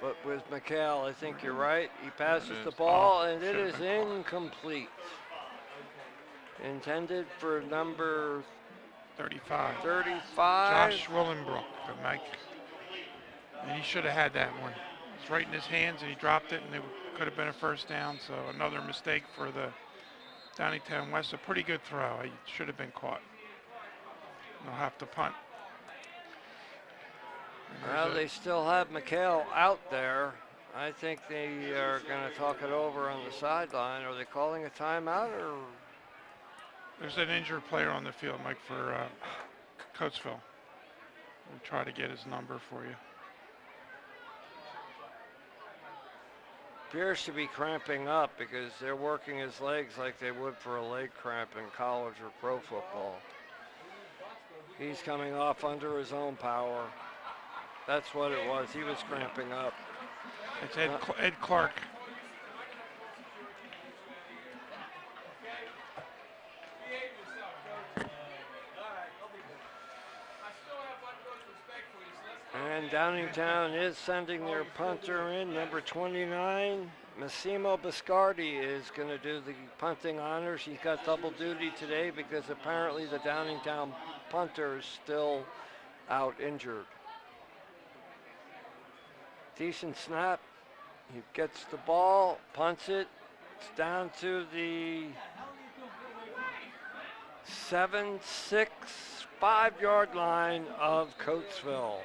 But with McHale, I think you're right. He passes the ball, and it is incomplete. Intended for number 35. 35. Josh Willenbrook, Mike. And he should have had that one. It's right in his hands, and he dropped it, and it could have been a 1st down. So another mistake for the Downingtown West. A pretty good throw. He should have been caught. They'll have to punt. Well, they still have McHale out there. I think they are going to talk it over on the sideline. Are they calling a timeout or? There's an injured player on the field, Mike, for Coatesville. We'll try to get his number for you. Appears to be cramping up because they're working his legs like they would for a leg cramp in college or pro football. He's coming off under his own power. That's what it was. He was cramping up. It's Ed Clark. And Downingtown is sending their punter in, number 29. Massimo Biscardi is going to do the punting honors. He's got double duty today because apparently the Downingtown punter is still out injured. Decent snap. He gets the ball, punts it. It's down to the 7-6, 5-yard line of Coatesville.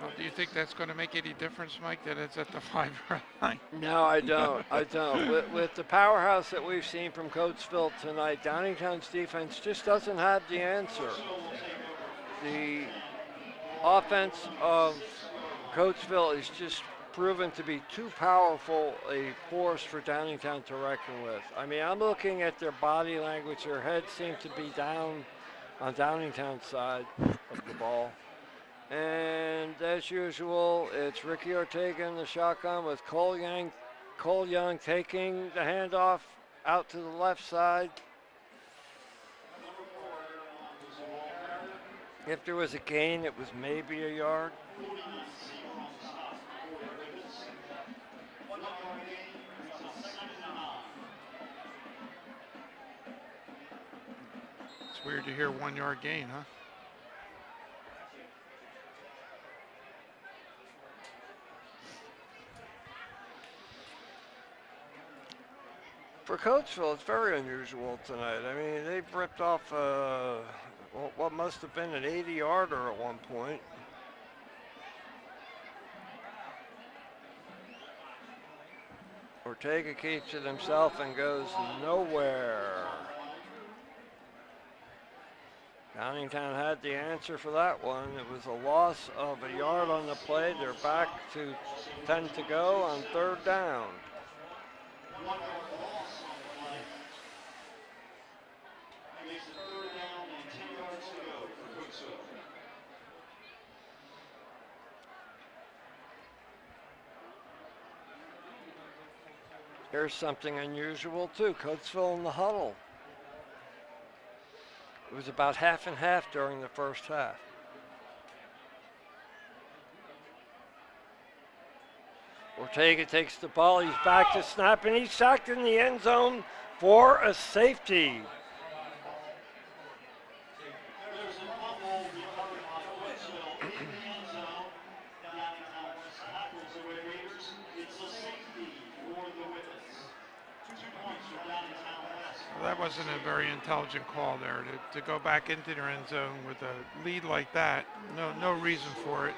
Well, do you think that's going to make any difference, Mike, that it's at the 5-yard line? No, I don't. I don't. With the powerhouse that we've seen from Coatesville tonight, Downingtown's defense just doesn't have the answer. The offense of Coatesville is just proven to be too powerful a force for Downingtown to reckon with. I mean, I'm looking at their body language. Their heads seem to be down on Downingtown's side of the ball. And as usual, it's Ricky Ortega in the shotgun with Cole Young taking the handoff out to the left side. If there was a gain, it was maybe a yard. It's weird to hear 1 yard gain, huh? For Coatesville, it's very unusual tonight. I mean, they've ripped off what must have been an 80-yarder at one point. Ortega keeps it himself and goes nowhere. Downingtown had the answer for that one. It was a loss of a yard on the play. They're back to 10 to go on 3rd down. Here's something unusual too, Coatesville in the huddle. It was about half and half during the first half. Ortega takes the ball, he's back to snap, and he's sacked in the end zone for a safety. That wasn't a very intelligent call there to go back into their end zone with a lead like that. No reason for it.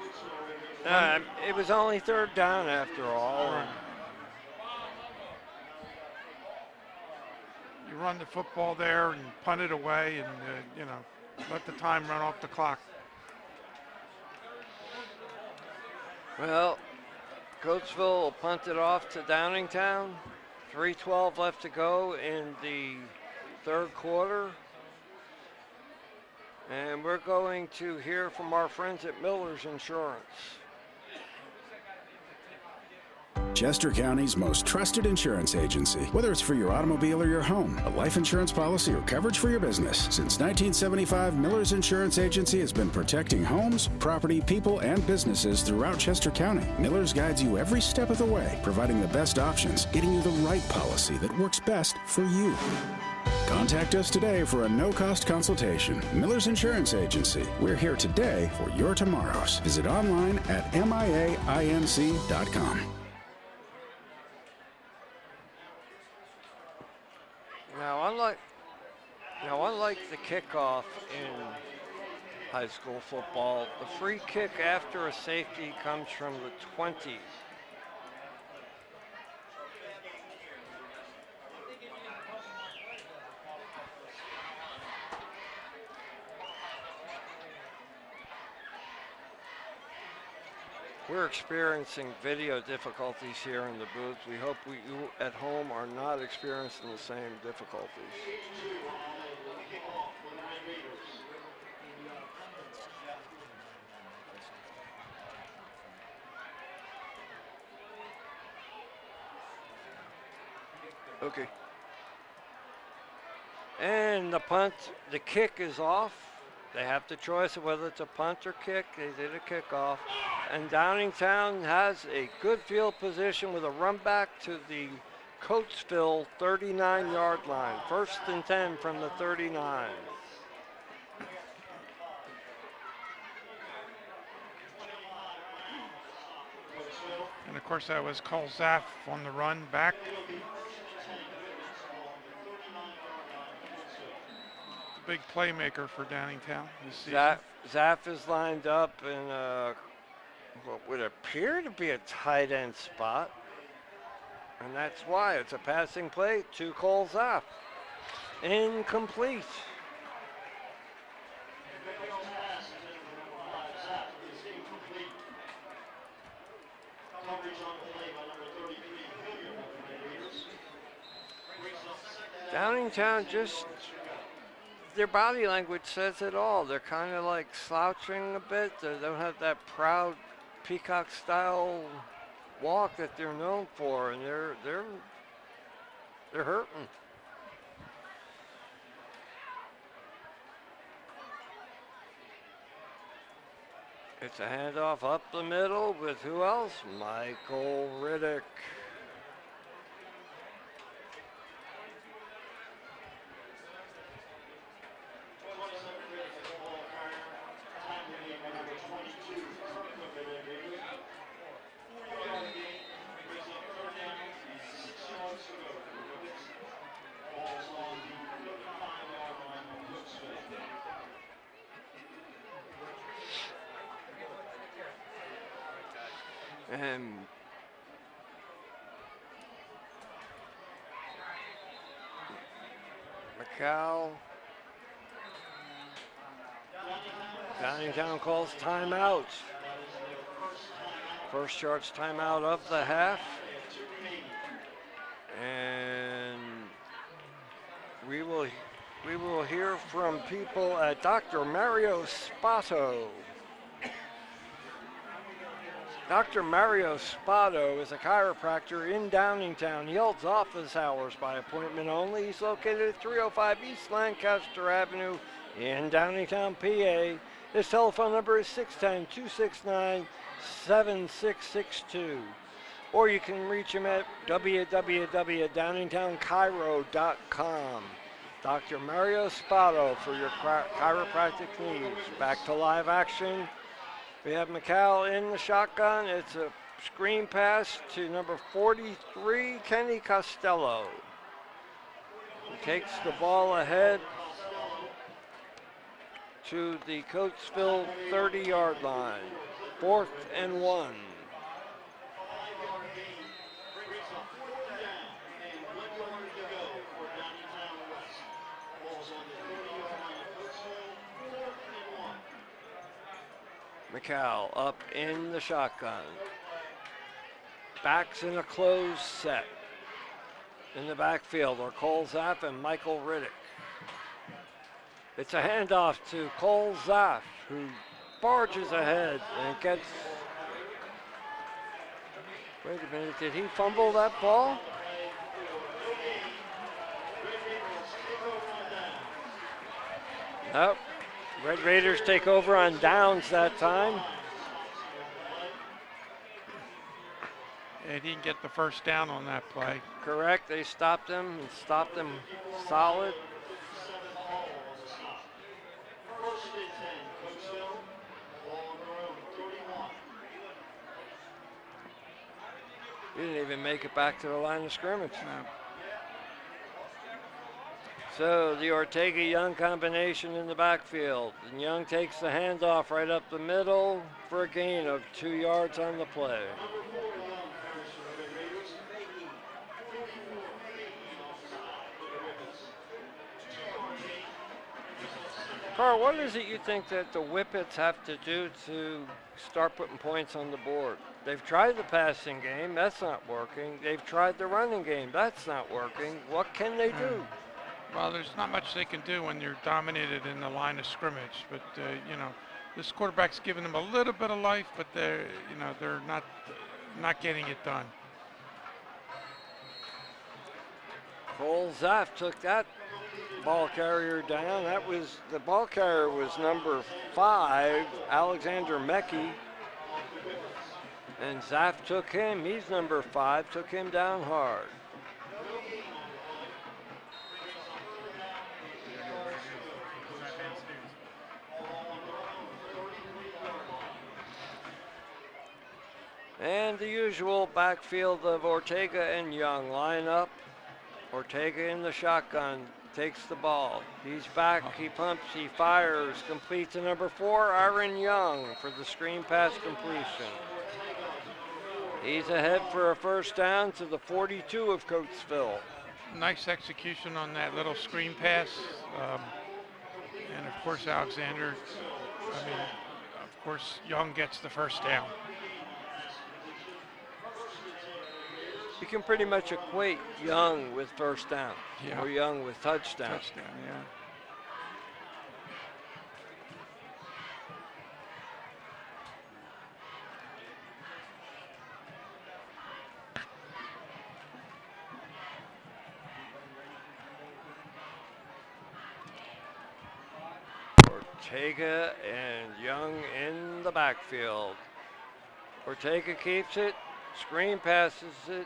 It was only 3rd down after all. Right. You run the football there and punt it away, and let the time run off the clock. Well, Coatesville will punt it off to Downingtown. 3:12 left to go in the 3rd quarter. And we're going to hear from our friends at Miller's Insurance. Chester County's most trusted insurance agency. Whether it's for your automobile or your home, a life insurance policy, or coverage for your business. Since 1975, Miller's Insurance Agency has been protecting homes, property, people, and businesses throughout Chester County. Miller's guides you every step of the way, providing the best options, getting you the right policy that works best for you. Contact us today for a no-cost consultation. Miller's Insurance Agency. We're here today for your tomorrows. Visit online at miainc.com. Now, unlike the kickoff in high school football, the free kick after a safety comes from the 20. We're experiencing video difficulties here in the booth. We hope you at home are not experiencing the same difficulties. Okay. And the kick is off. They have the choice of whether it's a punt or kick. They did a kickoff. And Downingtown has a good field position with a run back to the Coatesville 39-yard line. 1st and 10 from the 39. And of course that was Cole Zaff on the run back. Big playmaker for Downingtown this season. Zaff is lined up in what would appear to be a tight end spot. And that's why it's a passing play to Cole Zaff. Incomplete. Downingtown just, their body language says it all. They're kind of like slouching a bit. They don't have that proud peacock style walk that they're known for, and they're hurting. It's a handoff up the middle with who else? Michael Riddick. And Macau. Downingtown calls timeout. First Charts timeout of the half. And we will hear from people at Dr. Mario Spato. Dr. Mario Spato is a chiropractor in Downingtown. He holds office hours by appointment only. He's located at 305 East Lancaster Avenue in Downingtown, PA. His telephone number is 610-269-7662. Or you can reach him at www.downingtownchiro.com. Dr. Mario Spato for your chiropractic needs. Back to live action. We have McCall in the shotgun. It's a screen pass to number 43, Kenny Costello. He takes the ball ahead to the Coatesville 30-yard line. 4th and 1. McCall up in the shotgun. Backs in a closed set. In the backfield are Cole Zaff and Michael Riddick. It's a handoff to Cole Zaff, who barges ahead and gets... Wait a minute, did he fumble that ball? Nope. Red Raiders take over on downs that time. They didn't get the first down on that play. Correct, they stopped them and stopped them solid. He didn't even make it back to the line of scrimmage. No. So the Ortega-Young combination in the backfield. And Young takes the handoff right up the middle for a gain of 2 yards on the play. Carl, what is it you think that the Whippets have to do to start putting points on the board? They've tried the passing game, that's not working. They've tried the running game, that's not working. What can they do? Well, there's not much they can do when you're dominated in the line of scrimmage. But you know, this quarterback's giving them a little bit of life, but they're not getting it done. Cole Zaff took that ball carrier down. The ball carrier was number 5, Alexander Mecki. And Zaff took him. He's number 5. Took him down hard. And the usual backfield of Ortega and Young line up. Ortega in the shotgun, takes the ball. He's back, he pumps, he fires, complete to number 4, Aaron Young for the screen pass completion. He's ahead for a first down to the 42 of Coatesville. Nice execution on that little screen pass. And of course, of course, Young gets the first down. You can pretty much equate Young with first down or Young with touchdown. Touchdown, yeah. Ortega and Young in the backfield. Ortega keeps it, screen passes it,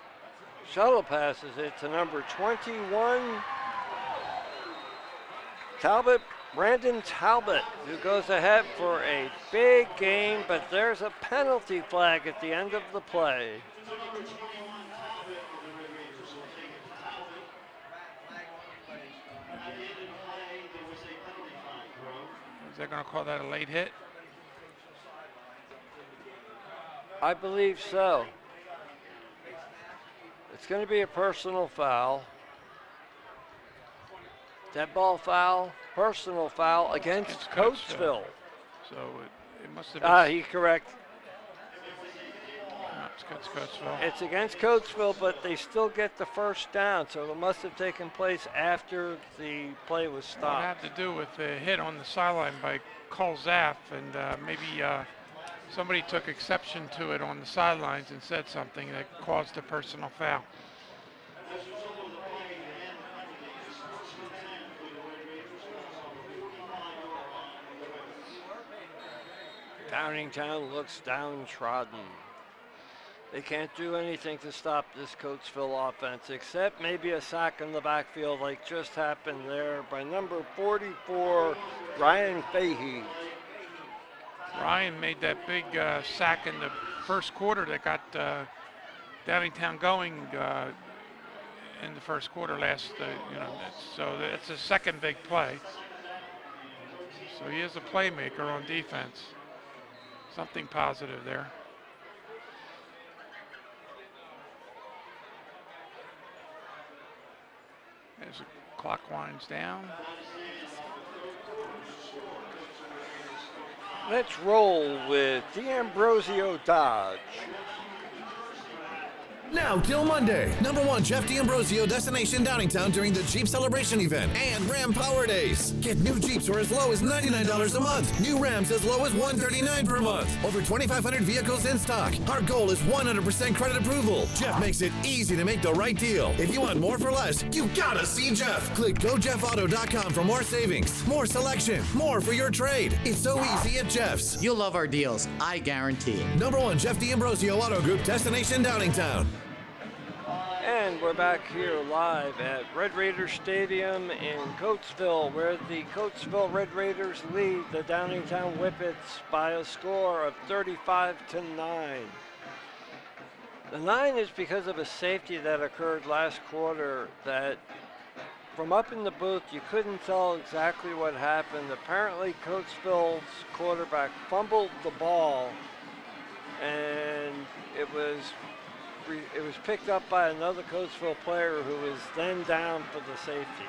shuttle passes it to number 21, Brandon Talbot, who goes ahead for a big gain, but there's a penalty flag at the end of the play. Is they going to call that a late hit? I believe so. It's going to be a personal foul. Dead ball foul, personal foul against Coatesville. So it must have been. He's correct. No, it's against Coatesville. It's against Coatesville, but they still get the first down, so it must have taken place after the play was It stopped. had to do with the hit on the sideline by Cole Zaff, and maybe somebody took exception to it on the sidelines and said something that caused a personal foul. Downingtown looks downtrodden. They can't do anything to stop this Coatesville offense, except maybe a sack in the backfield like just happened there by number 44, Ryan Fahey. Ryan made that big sack in the first quarter that got Downingtown going in the first quarter so it's a second big play. So he is a playmaker on defense. Something positive there. As the clock winds down. Let's roll with D'Ambrosio Dodge. Now till Monday, #1 Jeff D'Ambrosio destination Downingtown during the Jeep Celebration event and Ram Power Days. Get new Jeeps for as low as $99 a month. New Rams as low as $139 per month. Over 2,500 vehicles in stock. Our goal is 100% credit approval. Jeff makes it easy to make the right deal. If you want more for less, you gotta see Jeff. Click GoJeffAuto.com for more savings, more selection, more for your trade. It's so easy at Jeff's. You'll love our deals, I guarantee. #1 Jeff D'Ambrosio Auto Group destination Downingtown. And we're back here live at Red Raiders Stadium in Coatesville, where the Coatesville Red Raiders lead the Downingtown Whippets by a score of 35-9. The 9 is because of a safety that occurred last quarter that from up in the booth you couldn't tell exactly what happened. Apparently Coatesville's quarterback fumbled the ball and it was picked up by another Coatesville player who was then down for the safety.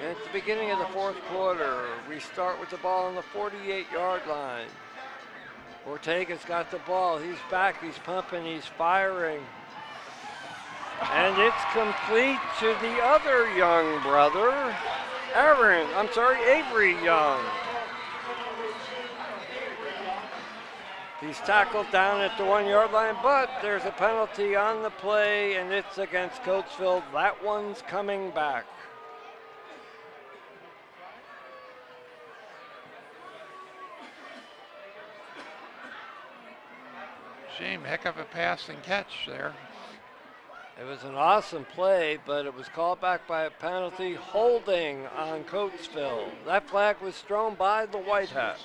At the beginning of the fourth quarter, we start with the ball on the 48-yard line. Ortega's got the ball. He's back. He's pumping. He's firing. And it's complete to the other Young brother, Avery Young. He's tackled down at the 1-yard line, but there's a penalty on the play, and it's against Coatesville. That one's coming back. Shame, heck of a pass and catch there. It was an awesome play, but it was called back by a penalty holding on Coatesville. That flag was thrown by the White Hat.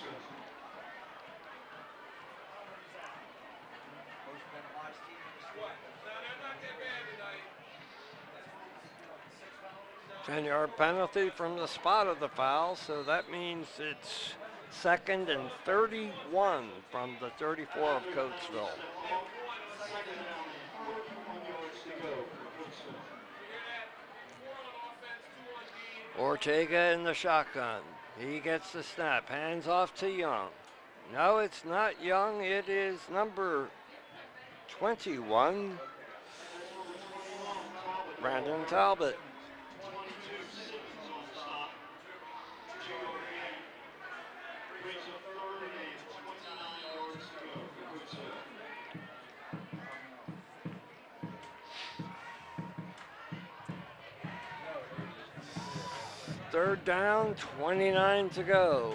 Ten-yard penalty from the spot of the foul, so that means it's 2nd and 31 from the 34 of Coatesville. Ortega in the shotgun. He gets the snap. Hands off to Young. No, it's not Young. It is number 21, Brandon Talbot. Third down, 29 to go.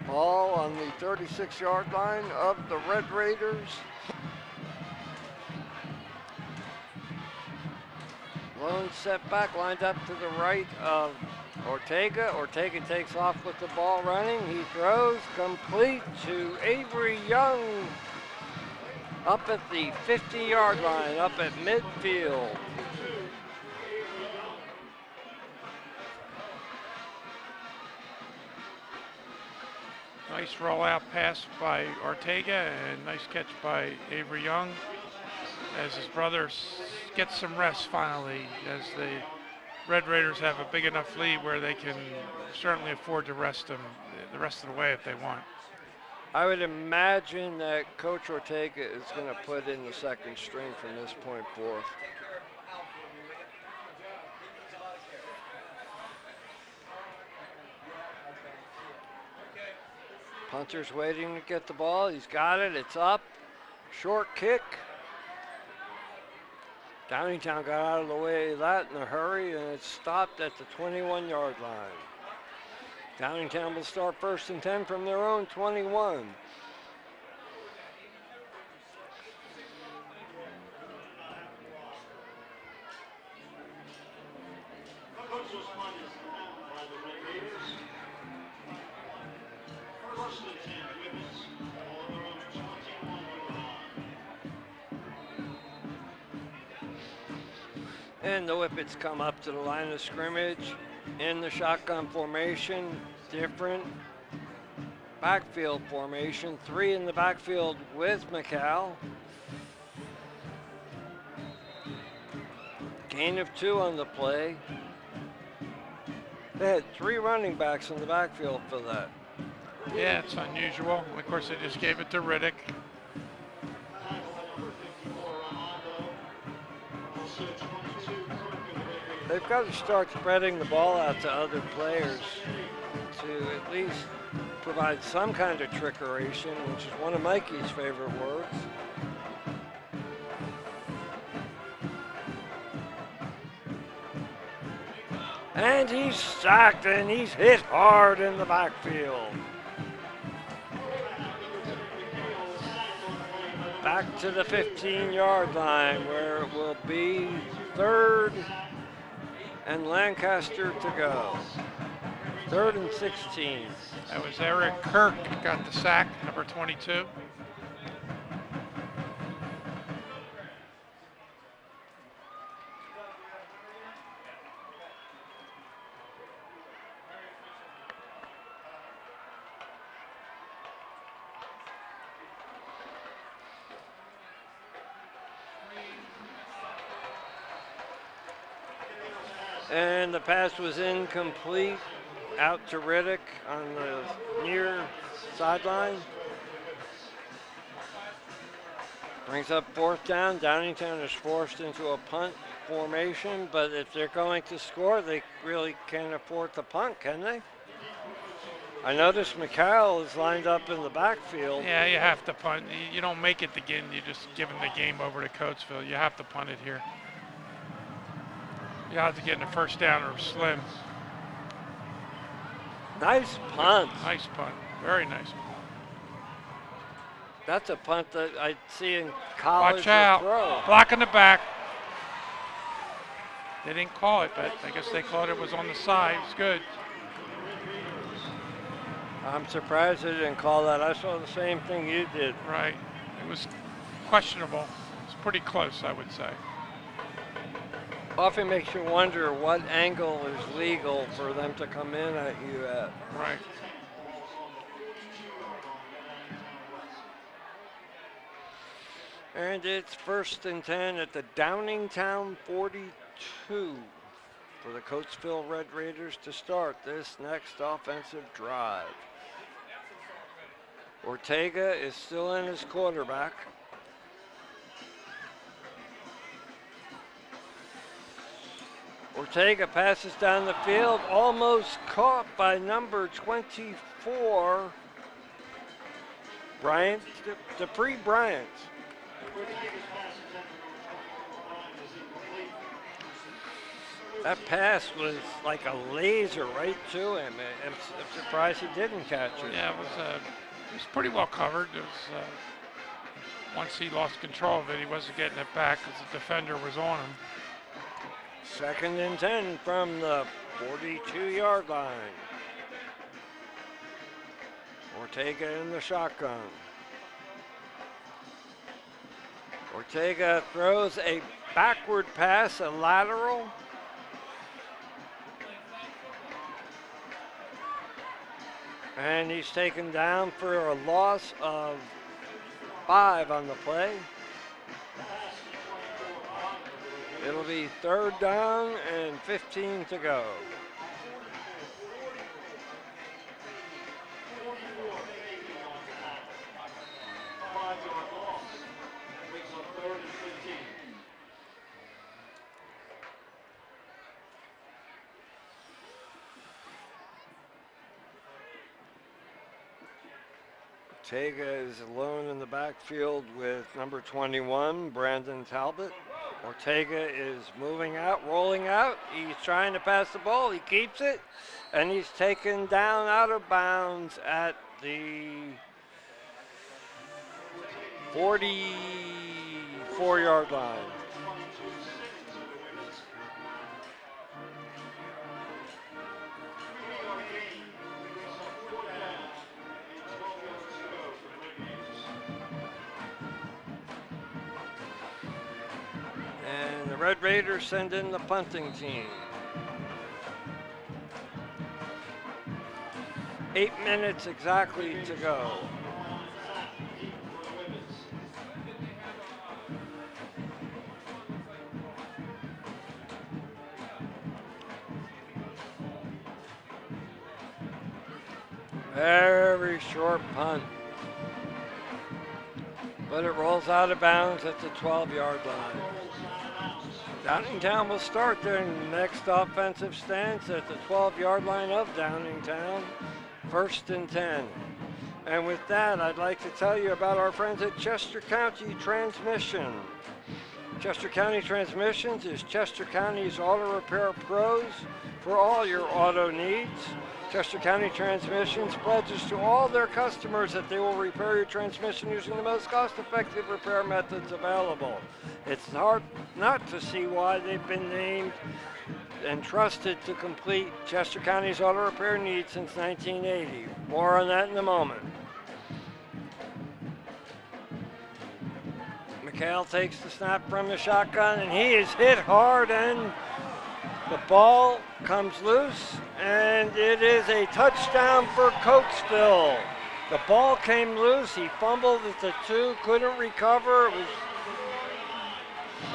Ball on the 36-yard line of the Red Raiders. Lone setback lined up to the right of Ortega. Ortega takes off with the ball running. He throws complete to Avery Young up at the 50-yard line, up at midfield. Nice rollout pass by Ortega and nice catch by Avery Young as his brother gets some rest finally, as the Red Raiders have a big enough lead where they can certainly afford to rest him the rest of the way if they want. I would imagine that Coach Ortega is going to put in the second string from this point forth. Punter's waiting to get the ball. He's got it. It's up. Short kick. Downingtown got out of the way of that in a hurry, and it stopped at the 21-yard line. Downingtown will start 1st and 10 from their own 21. And the Whippets come up to the line of scrimmage in the shotgun formation, different backfield formation, 3 in the backfield with McCall. Gain of 2 on the play. They had 3 running backs in the backfield for that. Yeah, it's unusual. Of course, they just gave it to Riddick. They've got to start spreading the ball out to other players to at least provide some kind of trickeration, which is one of Mikey's favorite words. And he's sacked and he's hit hard in the backfield. Back to the 15-yard line where it will be 3rd and Lancaster to go. 3rd and 16. That was Eric Kirk got the sack, number 22. And the pass was incomplete, out to Riddick on the near sideline. Brings up 4th down. Downingtown is forced into a punt formation, but if they're going to score, they really can't afford to punt, can they? I noticed McCall is lined up in the backfield. Yeah, you have to punt. You don't make it again. You just give them the game over to Coatesville. You have to punt it here. You have to get in the 1st down or slim. Nice punt. Nice punt. Very nice. That's a punt that I see in college. Watch out. Throw. Block in the back. They didn't call it, but I guess they thought it was on the side. It's good. I'm surprised they didn't call that. I saw the same thing you did. Right. It was questionable. It's pretty close, I would say. Often makes you wonder what angle is legal for them to come in at you at. Right. And it's 1st and 10 at the Downingtown 42. for the Coatesville Red Raiders to start this next offensive drive. Ortega is still in as quarterback. Ortega passes down the field, almost caught by number 24, Dupree Bryant. That pass was like a laser right to him. I'm surprised he didn't catch it. Yeah, it was pretty well covered. It was, once he lost control of it, he wasn't getting it back because the defender was on him. 2nd and 10 from the 42-yard line. Ortega in the shotgun. Ortega throws a backward pass, a lateral. And he's taken down for a loss of 5 on the play. It'll be 3rd down and 15 to go. Ortega is alone in the backfield with number 21, Brandon Talbot. Ortega is moving out, rolling out. He's trying to pass the ball. He keeps it, and he's taken down out of bounds at the 44-yard line. And the Red Raiders send in the punting team. 8 minutes exactly to go. Very short punt. But it rolls out of bounds at the 12-yard line. Downingtown will start their next offensive stance at the 12-yard line of Downingtown, 1st and 10. And with that, I'd like to tell you about our friends at Chester County Transmission. Chester County Transmissions is Chester County's auto repair pros for all your auto needs. Chester County Transmissions pledges to all their customers that they will repair your transmission using the most cost-effective repair methods available. It's hard not to see why they've been named and trusted to complete Chester County's auto repair needs since 1980. More on that in a moment. McHale takes the snap from the shotgun, and he is hit hard, and the ball comes loose, and it is a touchdown for Coatesville. The ball came loose. He fumbled at the 2, couldn't recover.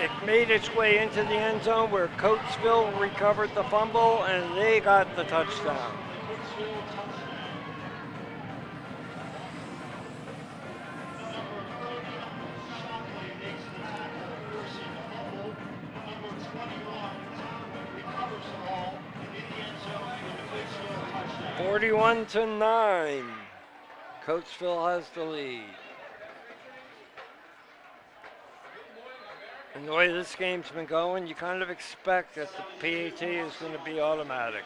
It made its way into the end zone where Coatesville recovered the fumble, and they got the touchdown. (41 to 9). Coatesville has the lead. And the way this game's been going, you kind of expect that the PAT is going to be automatic.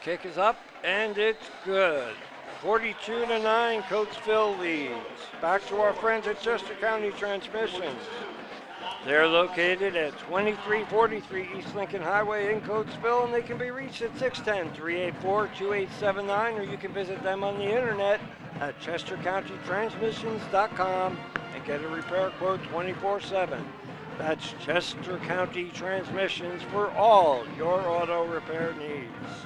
Kick is up, and it's good. 42 to 9, Coatesville leads. Back to our friends at Chester County Transmissions. They're located at 2343 East Lincoln Highway in Coatesville, and they can be reached at 610-384-2879, or you can visit them on the internet at chestercountytransmissions.com and get a repair quote 24/7. That's Chester County Transmissions for all your auto repair needs.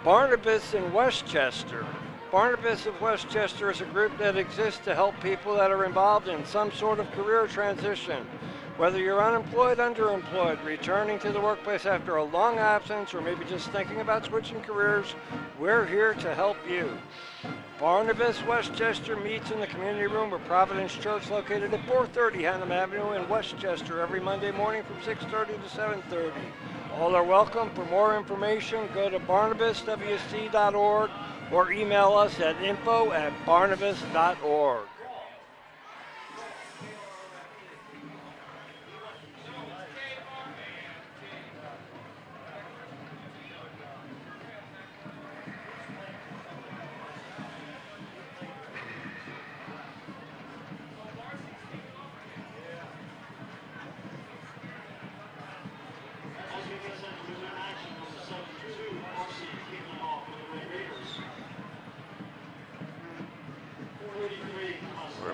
Barnabas in Westchester. Barnabas of Westchester is a group that exists to help people that are involved in some sort of career transition. Whether you're unemployed, underemployed, returning to the workplace after a long absence, or maybe just thinking about switching careers, we're here to help you. Barnabas Westchester meets in the community room of Providence Church located at 430 Hannam Avenue in Westchester every Monday morning from 6:30 to 7:30. All are welcome. For more information, go to barnabaswc.org or email us at info@barnabas.org.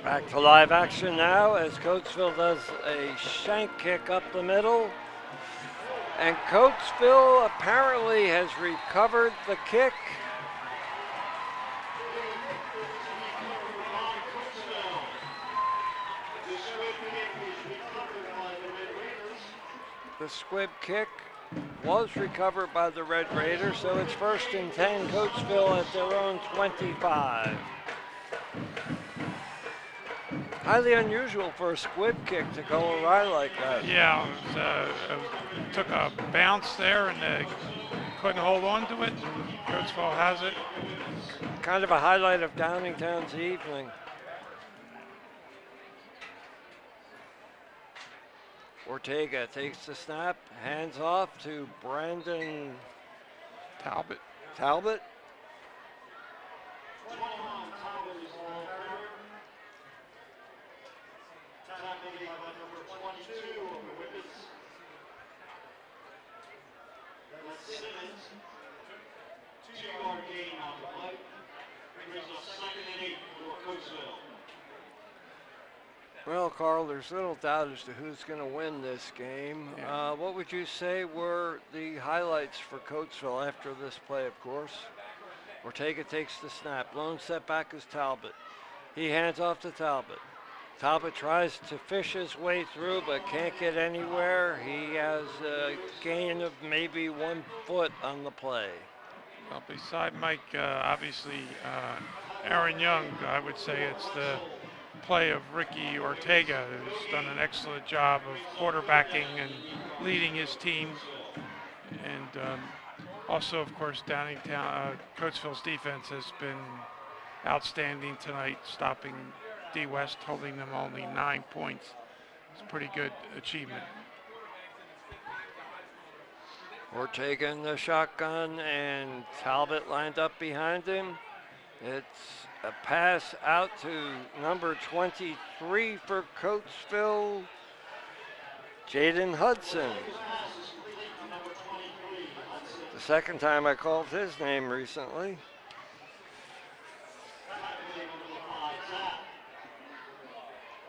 Back to live action now as Coatesville does a shank kick up the middle. And Coatesville apparently has recovered the kick. The squib kick was recovered by the Red Raiders, so it's 1st and 10, Coatesville at their own 25. Highly unusual for a squib kick to go awry like that. Yeah, it took a bounce there and couldn't hold on to it. Coatesville has it. Kind of a highlight of Downingtown's evening. Ortega takes the snap, hands off to Brandon Talbot. Talbot. Well, Carl, there's little doubt as to who's going to win this game. Yeah. What would you say were the highlights for Coatesville after this play, of course? Ortega takes the snap. Lone setback is Talbot. He hands off to Talbot. Talbot tries to fish his way through but can't get anywhere. He has a gain of maybe 1 foot on the play. Well, beside Mike, obviously, Aaron Young, I would say it's the play of Ricky Ortega, who's done an excellent job of quarterbacking and leading his team. And also, of course, Downingtown, Coatesville's defense has been outstanding tonight, stopping D West, holding them only 9 points. It's a pretty good achievement. Ortega in the shotgun and Talbot lined up behind him. It's a pass out to number 23 for Coatesville, Jaden Hudson. The second time I called his name recently.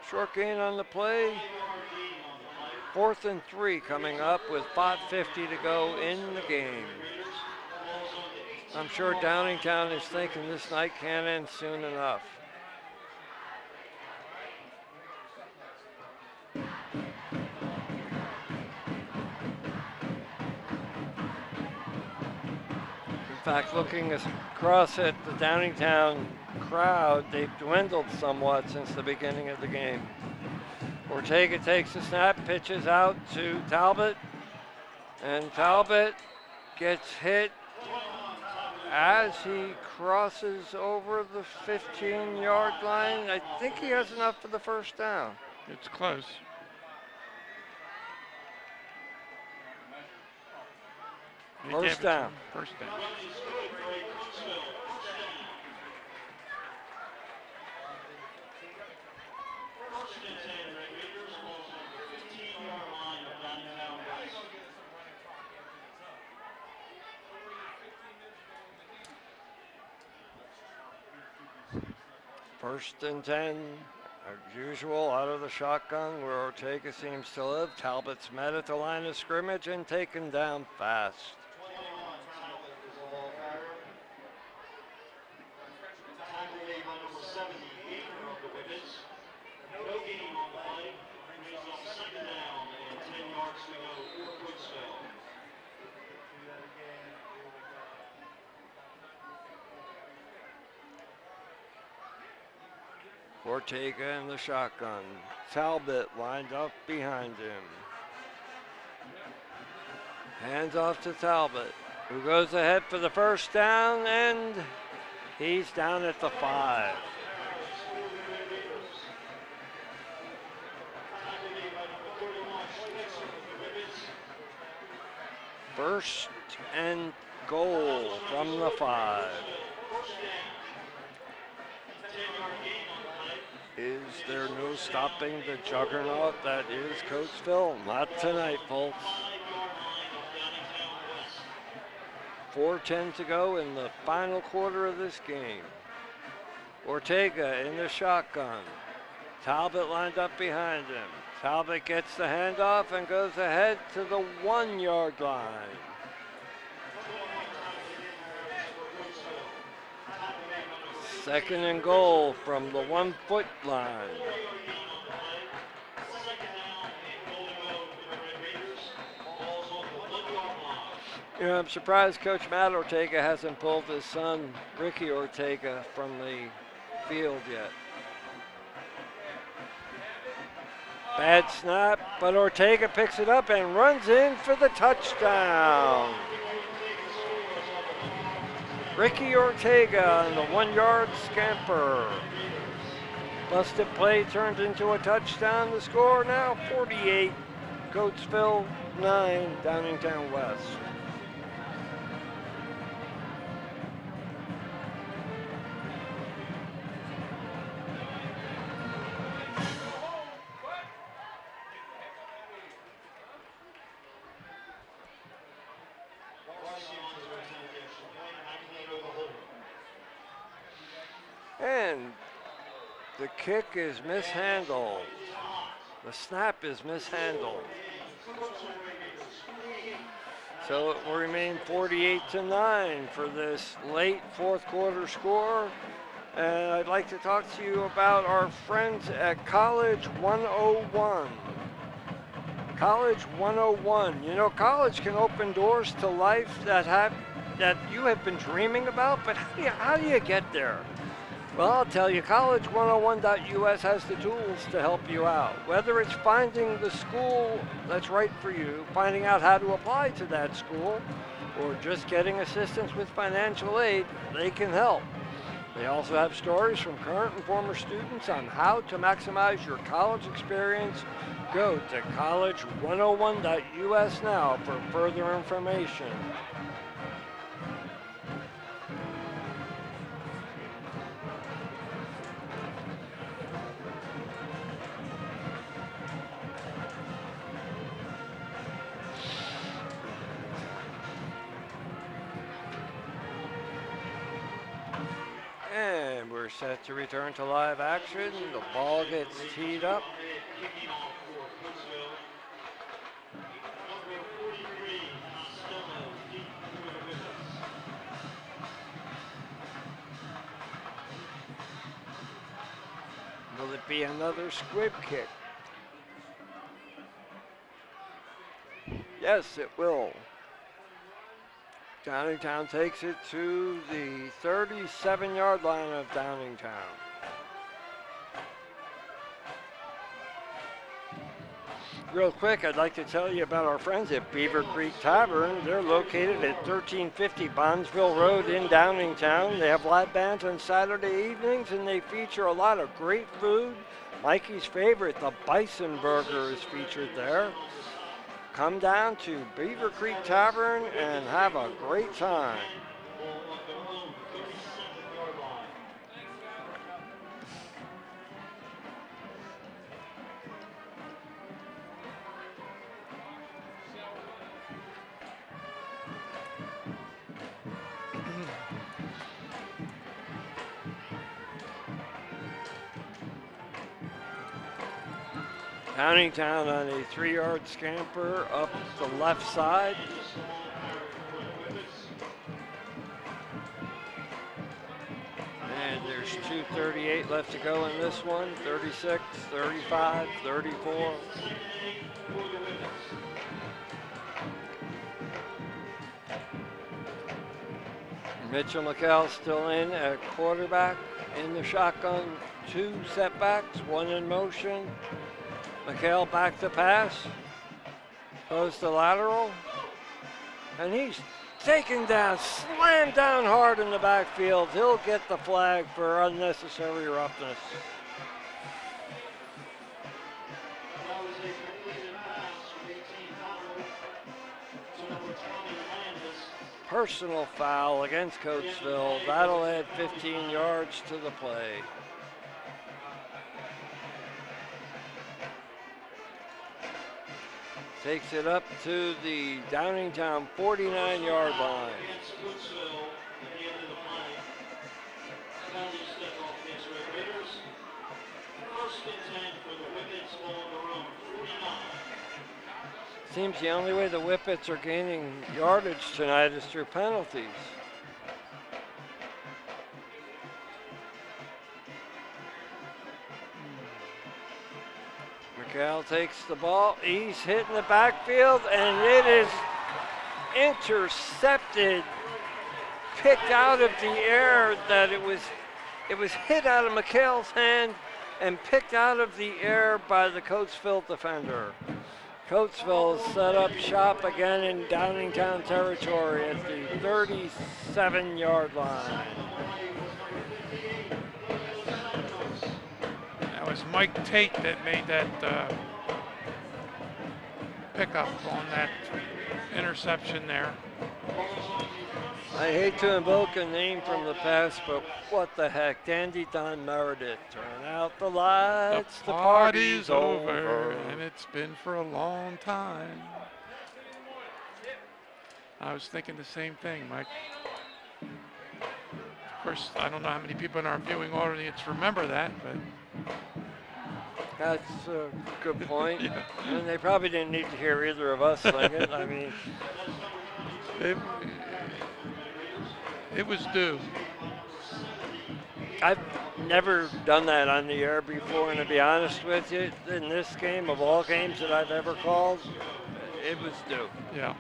Short gain on the play. 4th and 3 coming up with 5:50 to go in the game. I'm sure Downingtown is thinking this night can't end soon enough. In fact, looking across at the Downingtown crowd, they've dwindled somewhat since the beginning of the game. Ortega takes the snap, pitches out to Talbot, and Talbot gets hit as he crosses over the 15-yard line. I think he has enough for the first down. It's close. First down. First down. First and 10, as usual, out of the shotgun where Ortega seems to live. Talbot's met at the line of scrimmage and taken down fast. Ortega in the shotgun. Talbot lined up behind him. Hands off to Talbot, who goes ahead for the first down, and he's down at the 5. First and goal from the 5. Is there no stopping the juggernaut that is Coatesville? Not tonight, folks. 4:10 to go in the final quarter of this game. Ortega in the shotgun. Talbot lined up behind him. Talbot gets the handoff and goes ahead to the 1-yard line. Second and goal from the 1-foot line. You know, I'm surprised Coach Matt Ortega hasn't pulled his son, Ricky Ortega, from the field yet. Bad snap, but Ortega picks it up and runs in for the touchdown. Ricky Ortega on the 1-yard scamper. Busted play turned into a touchdown. The score now 48, Coatesville 9, Downingtown West. And the kick is mishandled. The snap is mishandled. So it will remain 48-9 for this late fourth quarter score. And I'd like to talk to you about our friends at College 101. College 101. You know, college can open doors to life that you have been dreaming about, but how do you get there? Well, I'll tell you, college101.us has the tools to help you out. Whether it's finding the school that's right for you, finding out how to apply to that school, or just getting assistance with financial aid, they can help. They also have stories from current and former students on how to maximize your college experience. Go to college101.us now for further information. And we're set to return to live action. The ball gets teed up. Will it be another squib kick? Yes, it will. Downingtown takes it to the 37-yard line of Downingtown. Real quick, I'd like to tell you about our friends at Beaver Creek Tavern. They're located at 1350 Bondsville Road in Downingtown. They have live bands on Saturday evenings, and they feature a lot of great food. Mikey's favorite, the Bison Burger, is featured there. Come down to Beaver Creek Tavern and have a great time. Downingtown on a 3-yard scamper up the left side. And there's 2:38 left to go in this one. 36, 35, 34. Mitchell McHale still in at quarterback. In the shotgun, 2 setbacks, 1 in motion. McHale back to pass. Goes to lateral. And he's taken down, slammed down hard in the backfield. He'll get the flag for unnecessary roughness. Personal foul against Coatesville. That'll add 15 yards to the play. Takes it up to the Downingtown 49-yard line. Seems the only way the Whippets are gaining yardage tonight is through penalties. McHale takes the ball. He's hitting the backfield, and it is intercepted, picked out of the air. That it was hit out of McHale's hand and picked out of the air by the Coatesville defender. Coatesville set up shop again in Downingtown territory at the 37-yard line. That was Mike Tate that made that pickup on that interception there. I hate to invoke a name from the past, but what the heck? Dandy Don Meredith. Turn out the lights, the party's over. And it's been for a long time. I was thinking the same thing, Mike. Of course, I don't know how many people in our viewing audience remember that, but... That's a good point. Yeah. And they probably didn't need to hear either of us sing it. I mean... It was due. I've never done that on the air before, and to be honest with you, in this game, of all games that I've ever called, it was due. Yeah.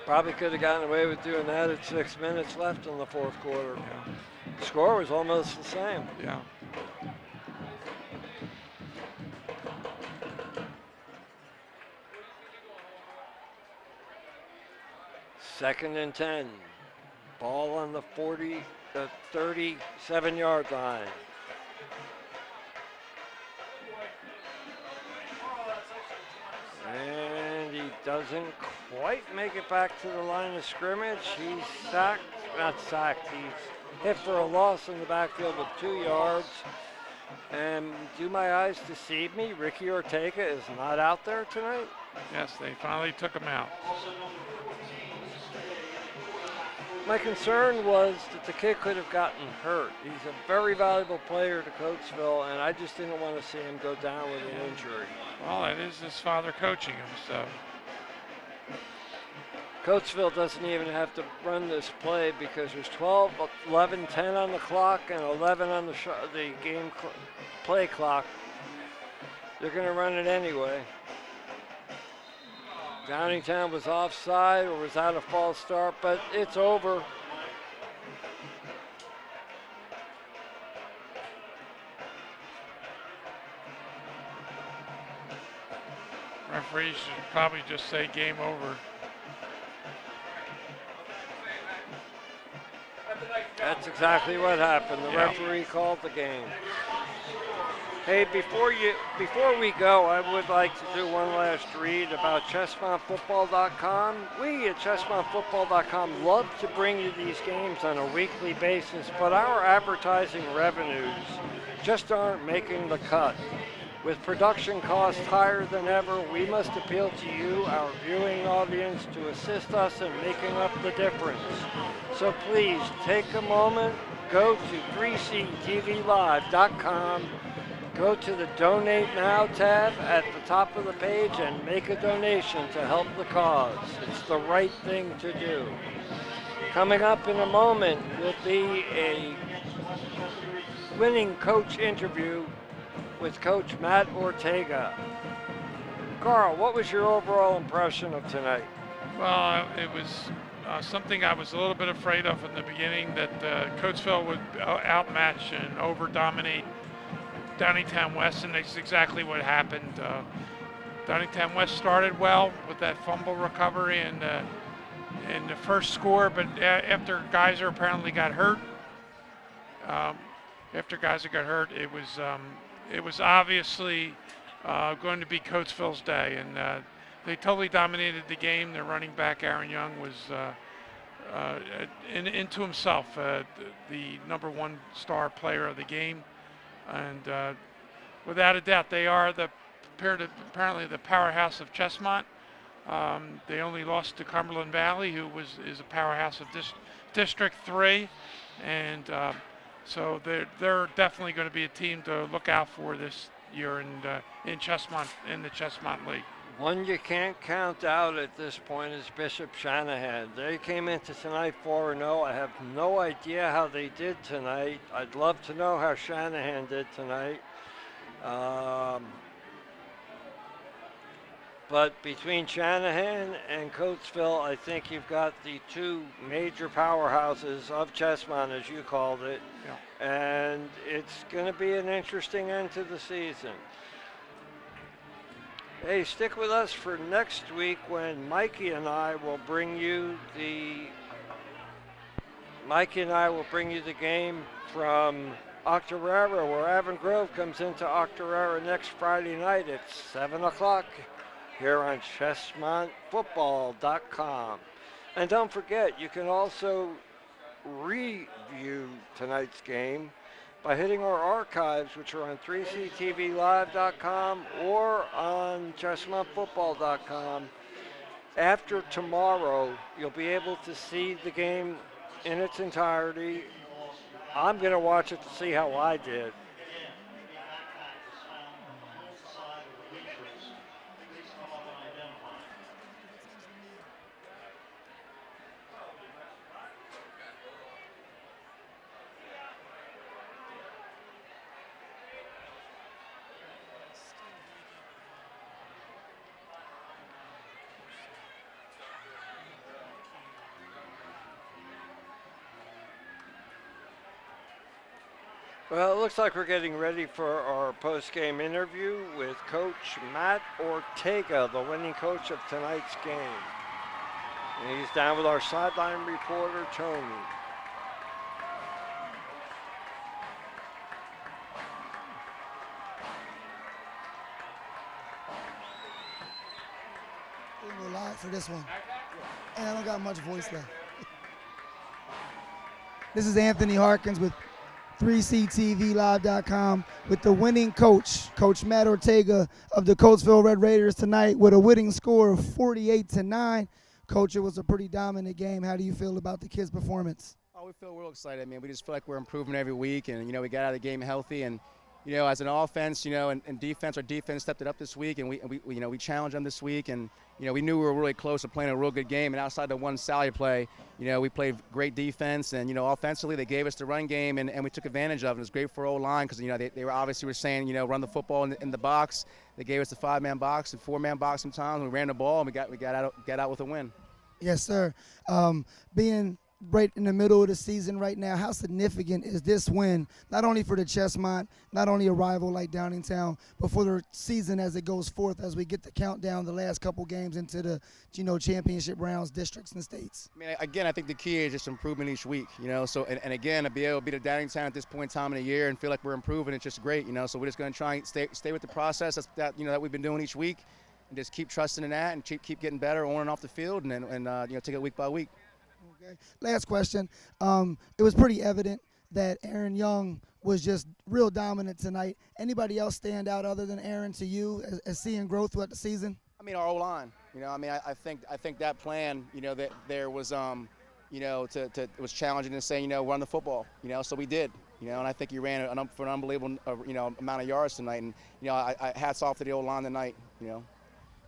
Probably could have gotten away with doing that at 6 minutes left in the fourth quarter. Yeah. The score was almost the same. Yeah. Second and 10. Ball on the 37-yard line. And he doesn't quite make it back to the line of scrimmage. He's sacked, not sacked, he's hit for a loss in the backfield with 2 yards. And do my eyes deceive me? Ricky Ortega is not out there tonight? Yes, they finally took him out. My concern was that the kid could have gotten hurt. He's a very valuable player to Coatesville, and I just didn't want to see him go down with an injury. Well, it is his father coaching him, so. Coatesville doesn't even have to run this play because there's 12, 11, 10 on the clock and 11 on the game play clock. They're going to run it anyway. Downingtown was offside or was out a false start, but it's over. Referees should probably just say game over. That's exactly what happened. The referee called the game. Hey, before we go, I would like to do one last read about ChestmontFootball.com. We at ChestmontFootball.com love to bring you these games on a weekly basis, but our advertising revenues just aren't making the cut. With production costs higher than ever, we must appeal to you, our viewing audience, to assist us in making up the difference. So please take a moment, go to 3ctvlive.com, go to the Donate Now tab at the top of the page and make a donation to help the cause. It's the right thing to do. Coming up in a moment will be a winning coach interview with Coach Matt Ortega. Carl, what was your overall impression of tonight? Well, it was something I was a little bit afraid of in the beginning, that Coatesville would outmatch and over-dominate Downingtown West, and that's exactly what happened. Downingtown West started well with that fumble recovery and the first score, but after Geyser apparently got hurt, it was obviously going to be Coatesville's day, and they totally dominated the game. Their running back Aaron Young was into himself, the number one star player of the game, and without a doubt, they are apparently the powerhouse of Chestmont. They only lost to Cumberland Valley, who is a powerhouse of District 3, and so they're definitely going to be a team to look out for this year in the Chestmont League. One you can't count out at this point is Bishop Shanahan. They came into tonight 4-0. I have no idea how they did tonight. I'd love to know how Shanahan did tonight. But between Shanahan and Coatesville, I think you've got the two major powerhouses of Chestmont, as you called it. Yeah. And it's going to be an interesting end to the season. Hey, stick with us for next week when Mikey and I will bring you the game from Octorara, where Avon Grove comes into Octorara next Friday night at 7 o'clock here on ChestmontFootball.com. And don't forget, you can also review tonight's game by hitting our archives, which are on 3ctvlive.com or on ChestmontFootball.com. After tomorrow, you'll be able to see the game in its entirety. I'm going to watch it to see how I did. Well, it looks like we're getting ready for our post-game interview with Coach Matt Ortega, the winning coach of tonight's game. And he's down with our sideline reporter, Tony. We're live for this one. And I don't got much voice left. This is Anthony Harkins with 3ctvlive.com with the winning coach, Coach Matt Ortega of the Coatesville Red Raiders tonight with a winning score of 48-9. Coach, it was a pretty dominant game. How do you feel about the kids' performance? Oh, we feel real excited. I mean, we just feel like we're improving every week, and, we got out of the game healthy. And, as an offense, and defense, our defense stepped it up this week, and we challenged them this week. And, we knew we were really close to playing a real good game. And outside the one Sally play, we played great defense. And, offensively, they gave us the run game, and we took advantage of it. It was great for O-line because, they were obviously saying, run the football in the box. They gave us the 5-man box and 4-man box sometimes. We ran the ball, and we got out with a win. Yes, sir. Being right in the middle of the season right now, how significant is this win, not only for the Chestmont, not only a rival like Downingtown, but for the season as it goes forth, as we get to count down the last couple games into the, championship rounds, districts, and states? I mean, again, I think the key is just improvement each week, so, and again, to be able to beat a Downingtown at this point in time in the year and feel like we're improving, it's just great, so we're just going to try and stay with the process that we've been doing each week, and just keep trusting in that and keep getting better on and off the field, and take it week by week. Okay. Last question. It was pretty evident that Aaron Young was just real dominant tonight. Anybody else stand out other than Aaron to you as seeing growth throughout the season? I mean, our O-line. I think that plan, that there was, it was challenging to say, run the football, so we did, and I think he ran for an unbelievable, amount of yards tonight. And, I hats off to the O-line tonight,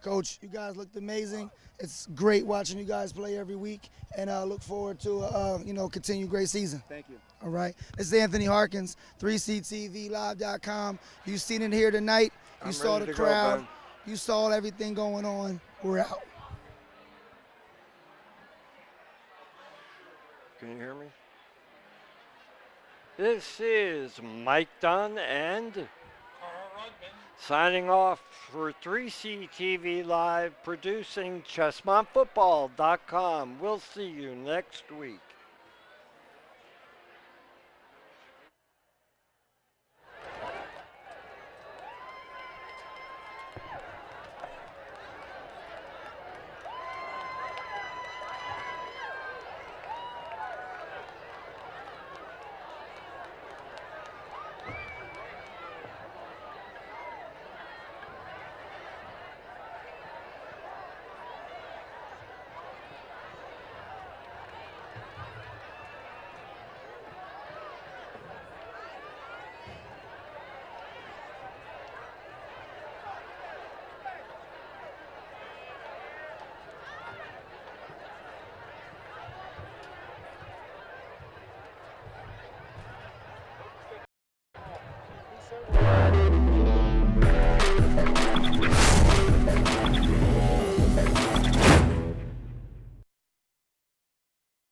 Coach, you guys looked amazing. It's great watching you guys play every week, and I look forward to continued great season. Thank you. All right. This is Anthony Harkins, 3ctvlive.com. You've seen it here tonight. You saw the crowd. You saw everything going on. We're out. Can you hear me? This is Mike Dunn and signing off for 3C TV Live, producing ChestmontFootball.com. We'll see you next week.